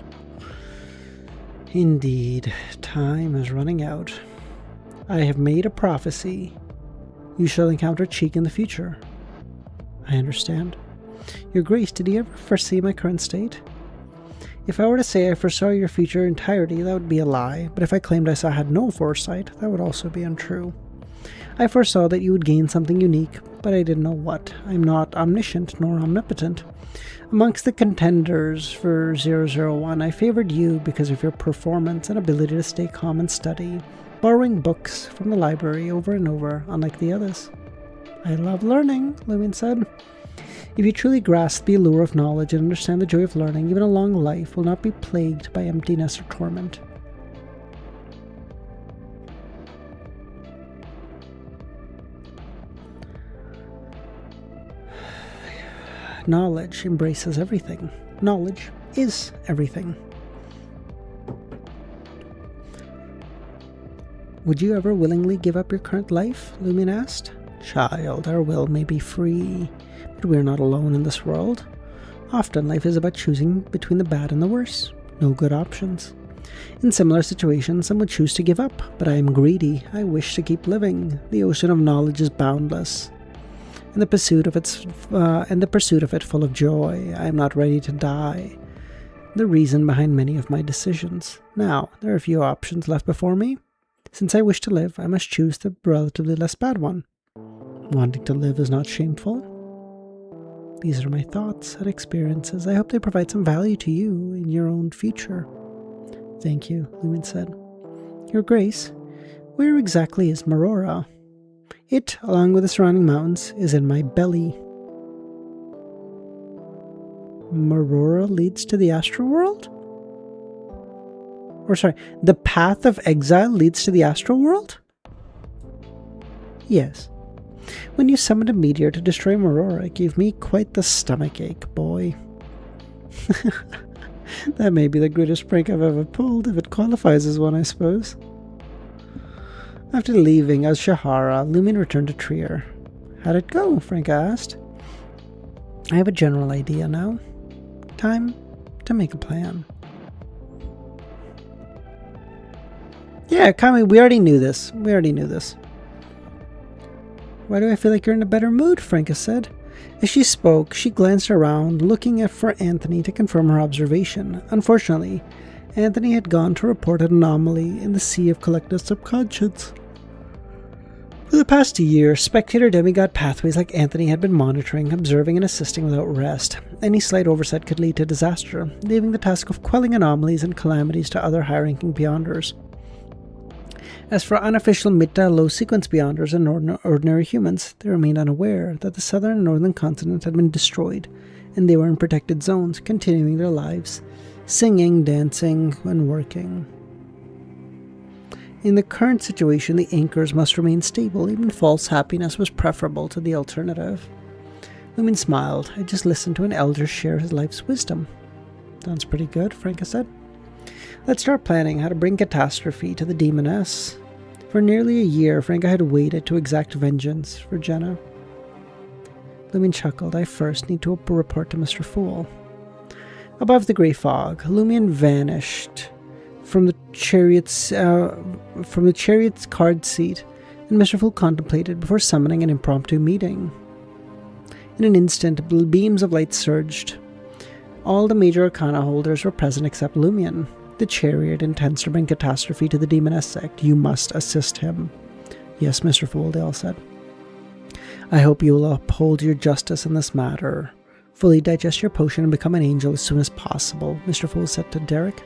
"Indeed, time is running out. I have made a prophecy. You shall encounter Cheek in the future." "I understand. Your Grace, did you ever foresee my current state?" "If I were to say I foresaw your future entirety, that would be a lie, but if I claimed I had no foresight, that would also be untrue. I foresaw that you would gain something unique, but I didn't know what. I'm not omniscient nor omnipotent. Amongst the contenders for 001, I favored you because of your performance and ability to stay calm and study, borrowing books from the library over and over, unlike the others." "I love learning," Lumion said. "If you truly grasp the allure of knowledge and understand the joy of learning, even a long life will not be plagued by emptiness or torment." Knowledge embraces everything. Knowledge is everything. "Would you ever willingly give up your current life?" Lumion asked. "Child, our will may be free, but we are not alone in this world. Often life is about choosing between the bad and the worse. No good options. In similar situations, some would choose to give up, but I am greedy. I wish to keep living. The ocean of knowledge is boundless, and the pursuit of it full of joy. I am not ready to die. The reason behind many of my decisions. Now, there are few options left before me. Since I wish to live, I must choose the relatively less bad one. Wanting to live is not shameful. These are my thoughts and experiences. I hope they provide some value to you in your own future." "Thank you," Lumion said. "Your Grace, where exactly is Marora?" "It, along with the surrounding mountains, is in my belly." "Marora leads to the astral world?" "The path of exile leads to the astral world?" "Yes. When you summoned a meteor to destroy Marora, it gave me quite the stomachache, boy." "That may be the greatest prank I've ever pulled, if it qualifies as one, I suppose." After leaving Shahara, Lumion returned to Trier. "How'd it go?" Frank asked. "I have a general idea now. Time to make a plan." "Yeah, Kami, we already knew this. "Why do I feel like you're in a better mood?" Franca said. As she spoke, she glanced around, looking for Anthony to confirm her observation. Unfortunately, Anthony had gone to report an anomaly in the sea of collective subconscious. For the past year, spectator demigod pathways like Anthony had been monitoring, observing, and assisting without rest. Any slight oversight could lead to disaster, leaving the task of quelling anomalies and calamities to other high-ranking beyonders. As for unofficial mid to low sequence beyonders and ordinary humans, they remained unaware that the southern and northern continent had been destroyed, and they were in protected zones, continuing their lives, singing, dancing, and working. In the current situation, the anchors must remain stable. Even false happiness was preferable to the alternative. Lumion smiled. "I just listened to an elder share his life's wisdom." "Sounds pretty good," Franca said. Let's start planning how to bring catastrophe to the demoness. For nearly a year, Franca had waited to exact vengeance for Jenna. Lumion chuckled. I first need to report to Mr. Fool. Above the grey fog, Lumion vanished from the chariot's card seat, and Mr. Fool contemplated before summoning an impromptu meeting. In an instant, beams of light surged. All the major arcana holders were present except Lumion. The chariot intends to bring catastrophe to the demoness sect. You must assist him. Yes, Mr. Fool, they all said. I hope you will uphold your justice in this matter. Fully digest your potion and become an angel as soon as possible, Mr. Fool said to Derek.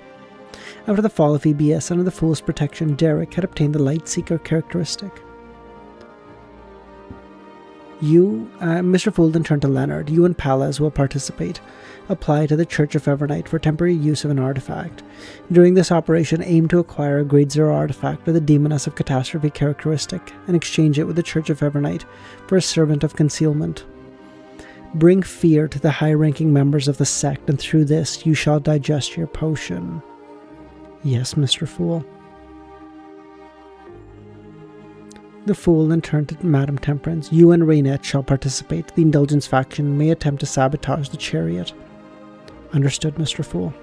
After the fall of EBS under the Fool's protection, Derek had obtained the Lightseeker characteristic. Mr. Fool then turned to Leonard. You and Pallas will participate. Apply to the Church of Evernight for temporary use of an artifact. During this operation, aim to acquire a Grade 0 artifact with a Demoness of Catastrophe characteristic and exchange it with the Church of Evernight for a Servant of Concealment. Bring fear to the high-ranking members of the sect, and through this you shall digest your potion. Yes, Mr. Fool. The Fool then turned to Madame Temperance. You and Raynette shall participate. The Indulgence faction may attempt to sabotage the chariot. Understood, Mr. Fool.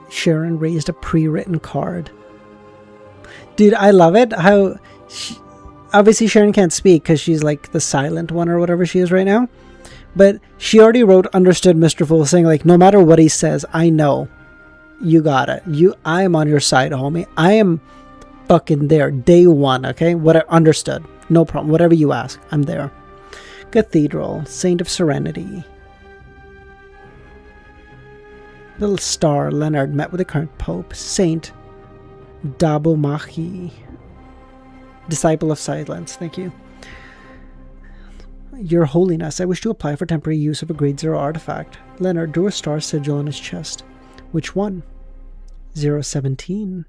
Sharon raised a pre-written card. Dude, I love it. How... obviously, Sharon can't speak because she's like the silent one or whatever she is right now. But she already wrote, understood, Mr. Fool, saying like, no matter what he says, I know. You got it. I am on your side, homie. I am fucking there. Day one, okay? Understood. No problem. Whatever you ask, I'm there. Cathedral, Saint of Serenity. Little star Leonard met with the current Pope, Saint Dabomachi. Disciple of Silence, thank you. Your Holiness, I wish to apply for temporary use of a Grade 0 artifact. Leonard drew a star sigil on his chest. Which one? 017.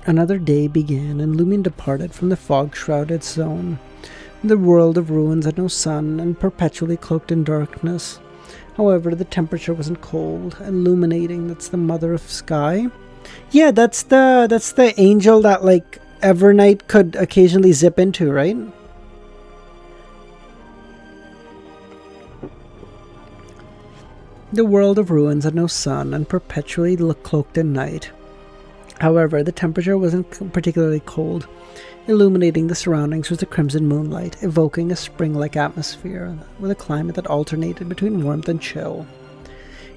Another day began, and Lumion departed from the fog-shrouded zone. The world of ruins had no sun, and perpetually cloaked in darkness. However, the temperature wasn't cold, illuminating. That's the mother of sky. Yeah, that's the angel that, like, Evernight could occasionally zip into, right? The world of ruins had no sun, and perpetually cloaked in night. However, the temperature wasn't particularly cold. Illuminating the surroundings was the crimson moonlight, evoking a spring-like atmosphere, with a climate that alternated between warmth and chill.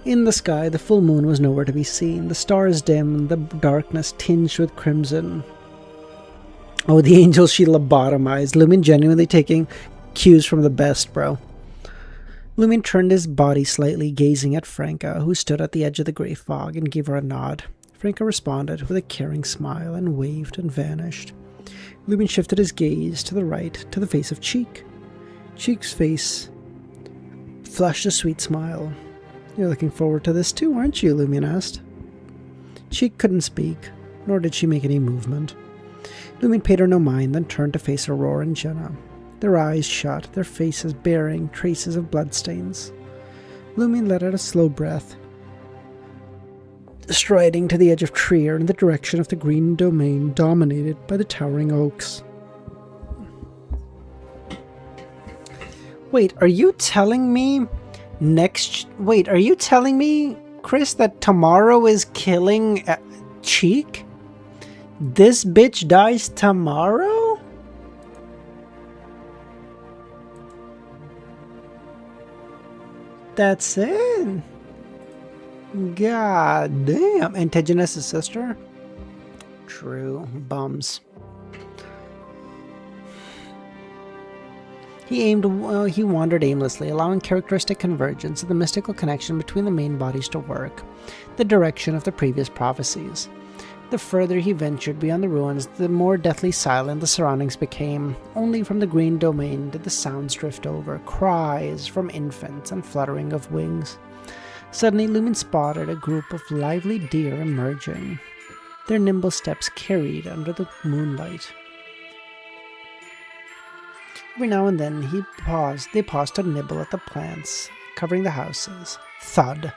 In the sky, the full moon was nowhere to be seen. The stars dim, the darkness tinged with crimson. Oh, the angel she lobotomized. Lumion genuinely taking cues from the best, bro. Lumion turned his body slightly, gazing at Franca, who stood at the edge of the grey fog, and gave her a nod. Franca responded with a caring smile and waved and vanished. Lumion shifted his gaze to the right, to the face of Cheek. Cheek's face flashed a sweet smile. You're looking forward to this too, aren't you? Lumion asked. Cheek couldn't speak, nor did she make any movement. Lumion paid her no mind, then turned to face Aurora and Jenna. Their eyes shut, their faces bearing traces of bloodstains. Lumion let out a slow breath, striding to the edge of Trier in the direction of the green domain dominated by the towering oaks. Wait, are you telling me Chris, that tomorrow is killing Cheek? This bitch dies tomorrow? That's it? God damn. Antigonus' sister? True. Bums. He wandered aimlessly, allowing characteristic convergence of the mystical connection between the main bodies to work, the direction of the previous prophecies. The further he ventured beyond the ruins, the more deathly silent the surroundings became. Only from the green domain did the sounds drift over, cries from infants and fluttering of wings. Suddenly, Lumen spotted a group of lively deer emerging. Their nimble steps carried under the moonlight. Every now and then they paused to nibble at the plants covering the houses. Thud.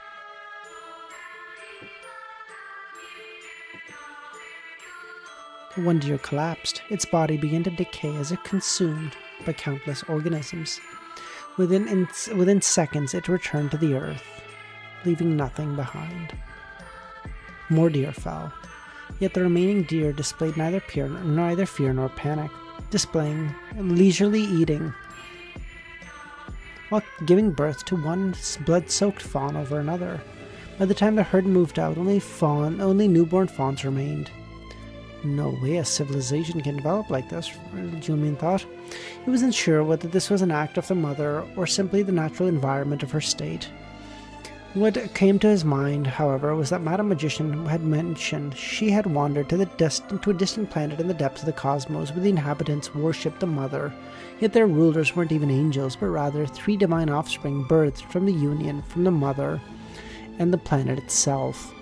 One deer collapsed. Its body began to decay as if consumed by countless organisms. Within seconds, it returned to the earth, leaving nothing behind. More deer fell. Yet the remaining deer displayed neither fear nor panic, displaying leisurely eating, while giving birth to one blood-soaked fawn over another. By the time the herd moved out, only newborn fawns remained. No way a civilization can develop like this, Julian thought. He wasn't sure whether this was an act of the mother or simply the natural environment of her state. What came to his mind, however, was that Madame Magician had mentioned she had wandered to a distant planet in the depths of the cosmos where the inhabitants worshipped the mother, yet their rulers weren't even angels, but rather 3 divine offspring birthed from the union from the mother and the planet itself.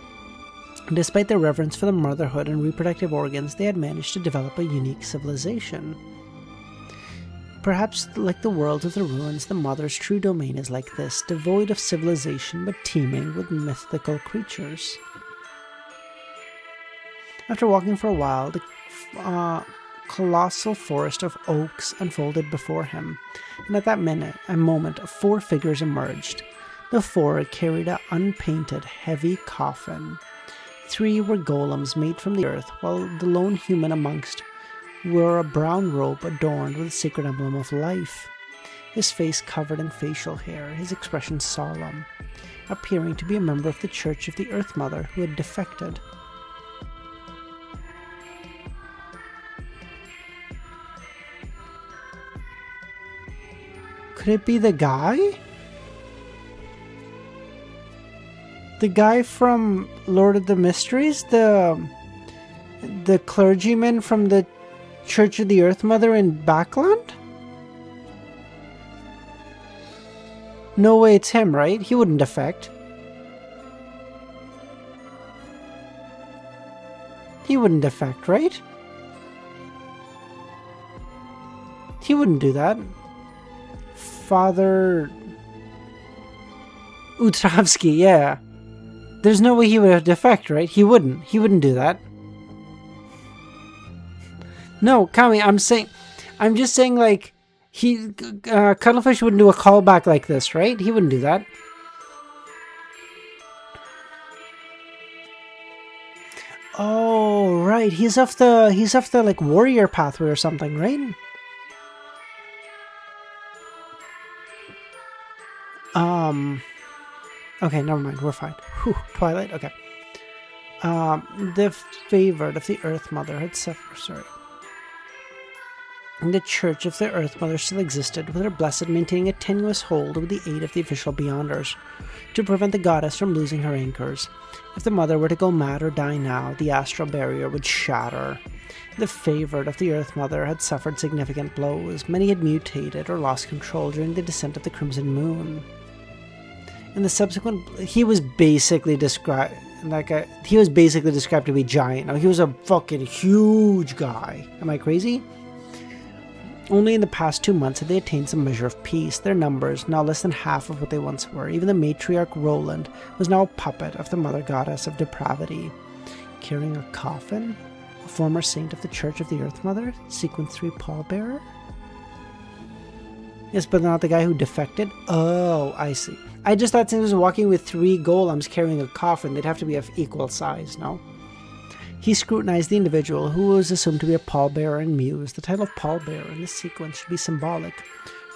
Despite their reverence for the motherhood and reproductive organs, they had managed to develop a unique civilization. Perhaps like the world of the ruins, the mother's true domain is like this, devoid of civilization but teeming with mythical creatures. After walking for a while, the colossal forest of oaks unfolded before him, and at that moment, 4 figures emerged. The 4 carried an unpainted, heavy coffin. 3 were golems made from the earth, while the lone human amongst wore a brown robe adorned with the sacred emblem of life. His face covered in facial hair, his expression solemn, appearing to be a member of the Church of the Earth Mother who had defected. Could it be the guy? The guy from Lord of the Mysteries? The clergyman from the Church of the Earth Mother in Backland? No way it's him, right? He wouldn't defect. He wouldn't defect, right? He wouldn't do that. Father Utravsky, yeah. There's no way he would defect, right? He wouldn't. He wouldn't do that. No, Kami, I'm just saying, like, Cuttlefish wouldn't do a callback like this, right? He wouldn't do that. Oh, right. He's off the like warrior pathway or something, right? Okay, never mind. We're fine. Whew, Twilight. Okay. The favored of the Earth Mother had suffered. Sorry. The Church of the Earth Mother still existed, with her blessed maintaining a tenuous hold with the aid of the official Beyonders, to prevent the goddess from losing her anchors. If the Mother were to go mad or die now, the astral barrier would shatter. The favored of the Earth Mother had suffered significant blows. Many had mutated or lost control during the descent of the Crimson Moon. In the subsequent, he was basically described to be giant. Now, he was a fucking huge guy. Am I crazy? Only in the past 2 months had they attained some measure of peace. Their numbers, now less than half of what they once were. Even the matriarch Roland was now a puppet of the mother goddess of depravity. Carrying a coffin? A former saint of the Church of the Earth Mother? Sequence 3 pallbearer? Yes, but not the guy who defected? Oh, I see. I just thought since he was walking with 3 golems carrying a coffin, they'd have to be of equal size, no? He scrutinized the individual, who was assumed to be a pallbearer, and mused. The title of pallbearer in this sequence should be symbolic,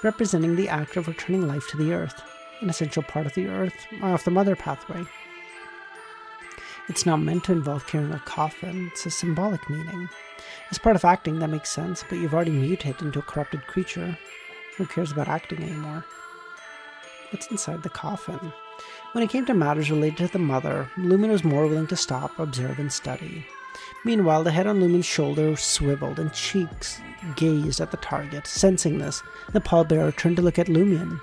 representing the act of returning life to the earth, an essential part of the mother pathway. It's not meant to involve carrying a coffin. It's a symbolic meaning. As part of acting, that makes sense, but you've already mutated into a corrupted creature. Who cares about acting anymore? What's inside the coffin? When it came to matters related to the mother, Lumen was more willing to stop, observe, and study. Meanwhile, the head on Lumen's shoulder swiveled, and cheeks gazed at the target. Sensing this, the pallbearer turned to look at Lumen.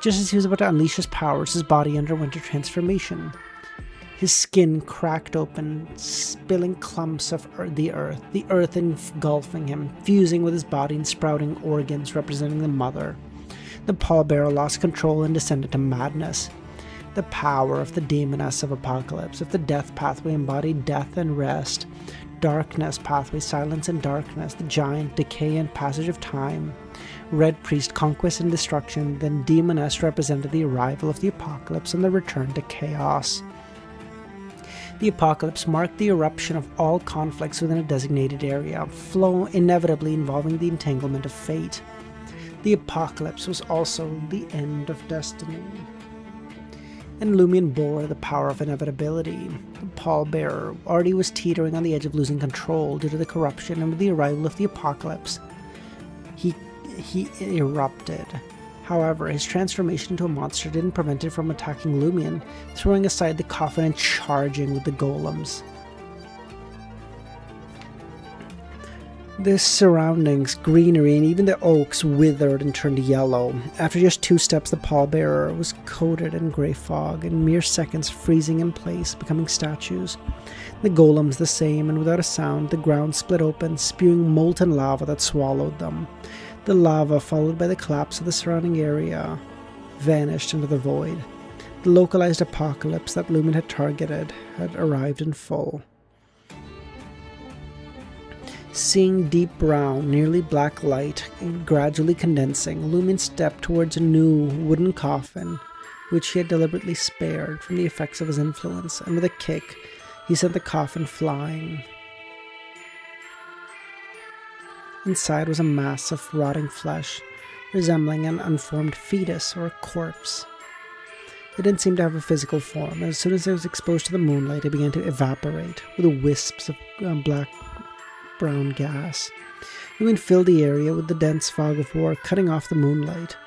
Just as he was about to unleash his powers, his body underwent a transformation. His skin cracked open, spilling clumps of the earth engulfing him, fusing with his body and sprouting organs representing the mother. The pallbearer lost control and descended to madness. The power of the demoness of Apocalypse, of the death pathway embodied death and rest, darkness pathway, silence and darkness, the giant, decay and passage of time, red priest, conquest and destruction, then demoness represented the arrival of the Apocalypse and the return to chaos. The Apocalypse marked the eruption of all conflicts within a designated area, flow inevitably involving the entanglement of fate. The Apocalypse was also the end of destiny. And Lumion bore the power of inevitability. The pallbearer already was teetering on the edge of losing control due to the corruption, and with the arrival of the Apocalypse, he erupted. However, his transformation into a monster didn't prevent it from attacking Lumion, throwing aside the coffin and charging with the golems. The surroundings, greenery, and even the oaks withered and turned yellow. After just 2 steps, the pallbearer was coated in grey fog, in mere seconds freezing in place, becoming statues. The golems the same, and without a sound, the ground split open, spewing molten lava that swallowed them. The lava, followed by the collapse of the surrounding area, vanished into the void. The localized apocalypse that Lumion had targeted had arrived in full. Seeing deep brown, nearly black light gradually condensing, Lumion stepped towards a new wooden coffin, which he had deliberately spared from the effects of his influence, and with a kick, he sent the coffin flying. Inside was a mass of rotting flesh, resembling an unformed fetus or a corpse. It didn't seem to have a physical form, and as soon as it was exposed to the moonlight, it began to evaporate, with wisps of black-brown gas. Lumion filled the area with the dense fog of war, cutting off the moonlight,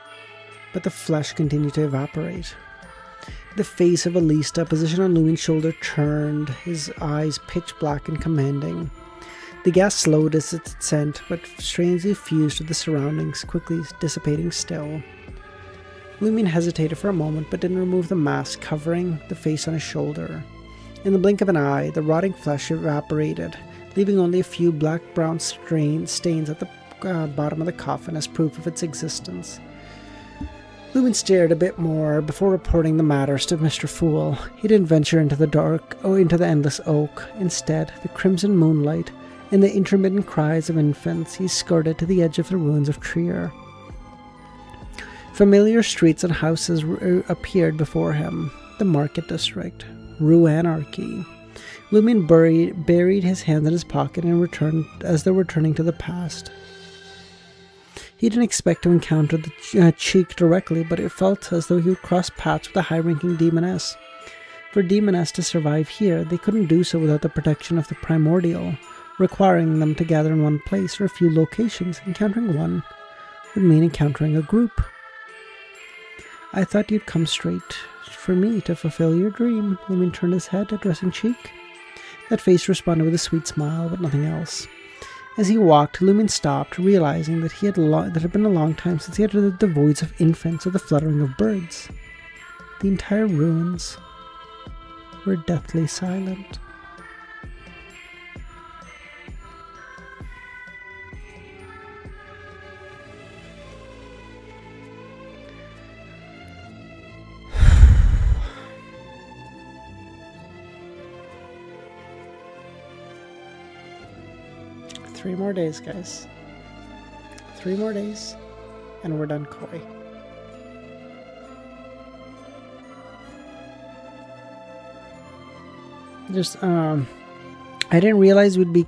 but the flesh continued to evaporate. The face of Alista, positioned on Lumion's shoulder, turned, his eyes pitch black and commanding. The gas slowed as its descent, but strangely fused with the surroundings, quickly dissipating still. Lumion hesitated for a moment, but didn't remove the mask covering the face on his shoulder. In the blink of an eye, the rotting flesh evaporated, leaving only a few black-brown stains at the bottom of the coffin as proof of its existence. Lumion stared a bit more before reporting the matters to Mr. Fool. He didn't venture into the dark or into the endless oak. Instead, the crimson moonlight and the intermittent cries of infants, he skirted to the edge of the ruins of Trier. Familiar streets and houses appeared before him. The market district, Rue Anarchy. Lumion buried his hands in his pocket and returned as though returning to the past. He didn't expect to encounter the cheek directly, but it felt as though he would cross paths with a high-ranking demoness. For demoness to survive here, they couldn't do so without the protection of the primordial, requiring them to gather in one place or a few locations. Encountering one would mean encountering a group. I thought you'd come straight for me to fulfill your dream. Lumion turned his head, addressing Cheek. That face responded with a sweet smile, but nothing else. As he walked, Lumion stopped, realizing that it had been a long time since he had heard the voice of infants or the fluttering of birds. The entire ruins were deathly silent. Three more days, guys. 3 more days, and we're done COI. Just, I didn't realize we'd be...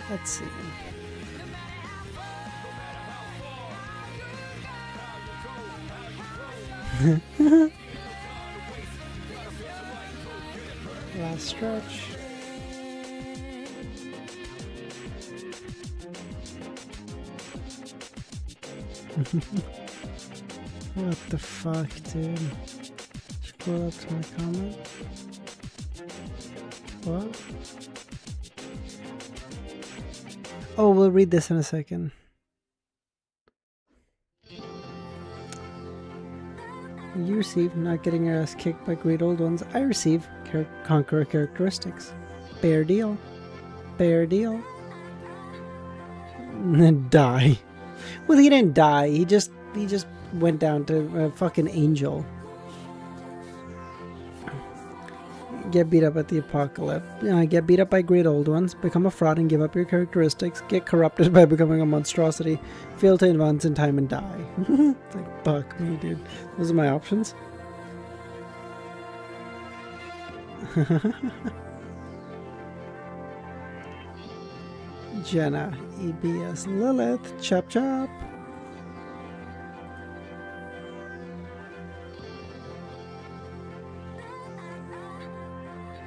Let's see. Last stretch. What the fuck, dude? Scroll up to my comment. What? Oh, we'll read this in a second. You receive not getting your ass kicked by great old ones. I receive conqueror characteristics. Fair deal. Fair deal. Die. Well, he didn't die. He just went down to a fucking angel. Get beat up at the apocalypse. Get beat up by great old ones. Become a fraud and give up your characteristics. Get corrupted by becoming a monstrosity. Fail to advance in time and die. It's like, fuck me, dude. Those are my options. Jenna, EBS, Lilith, chop chop.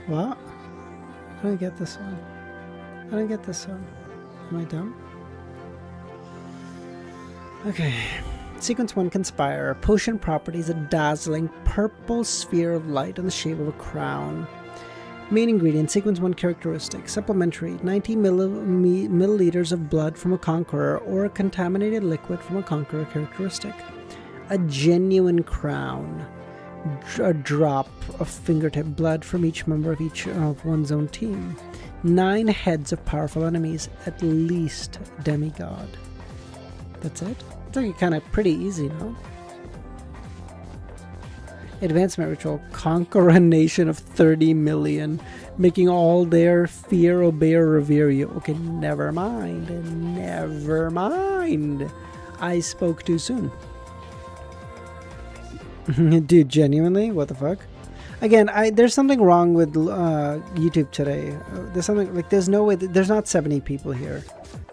What? I don't get this one. I don't get this one. Am I dumb? Okay. Sequence 1, Conspire. Potion properties: a dazzling purple sphere of light in the shape of a crown. Main ingredient: Sequence 1 characteristic. Supplementary: 90 milliliters of blood from a conqueror or a contaminated liquid from a conqueror characteristic. A genuine crown. A drop of fingertip blood from each member of one's own team. 9 heads of powerful enemies, at least demigod. That's it? It's like kind of pretty easy, no? Advancement ritual: conquer a nation of 30 million, making all their fear, obey, or revere you. Okay, never mind. Never mind. I spoke too soon. Dude, genuinely, what the fuck? Again, there's something wrong with YouTube today. There's something like, there's no way, there's not 70 people here.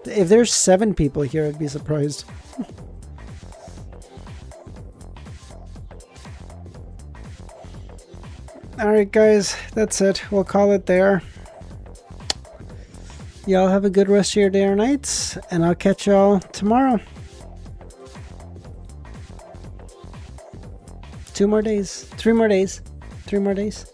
If there's 7 people here, I'd be surprised. Alright guys, that's it. We'll call it there. Y'all have a good rest of your day or nights, and I'll catch y'all tomorrow. 2 more days. 3 more days. 3 more days.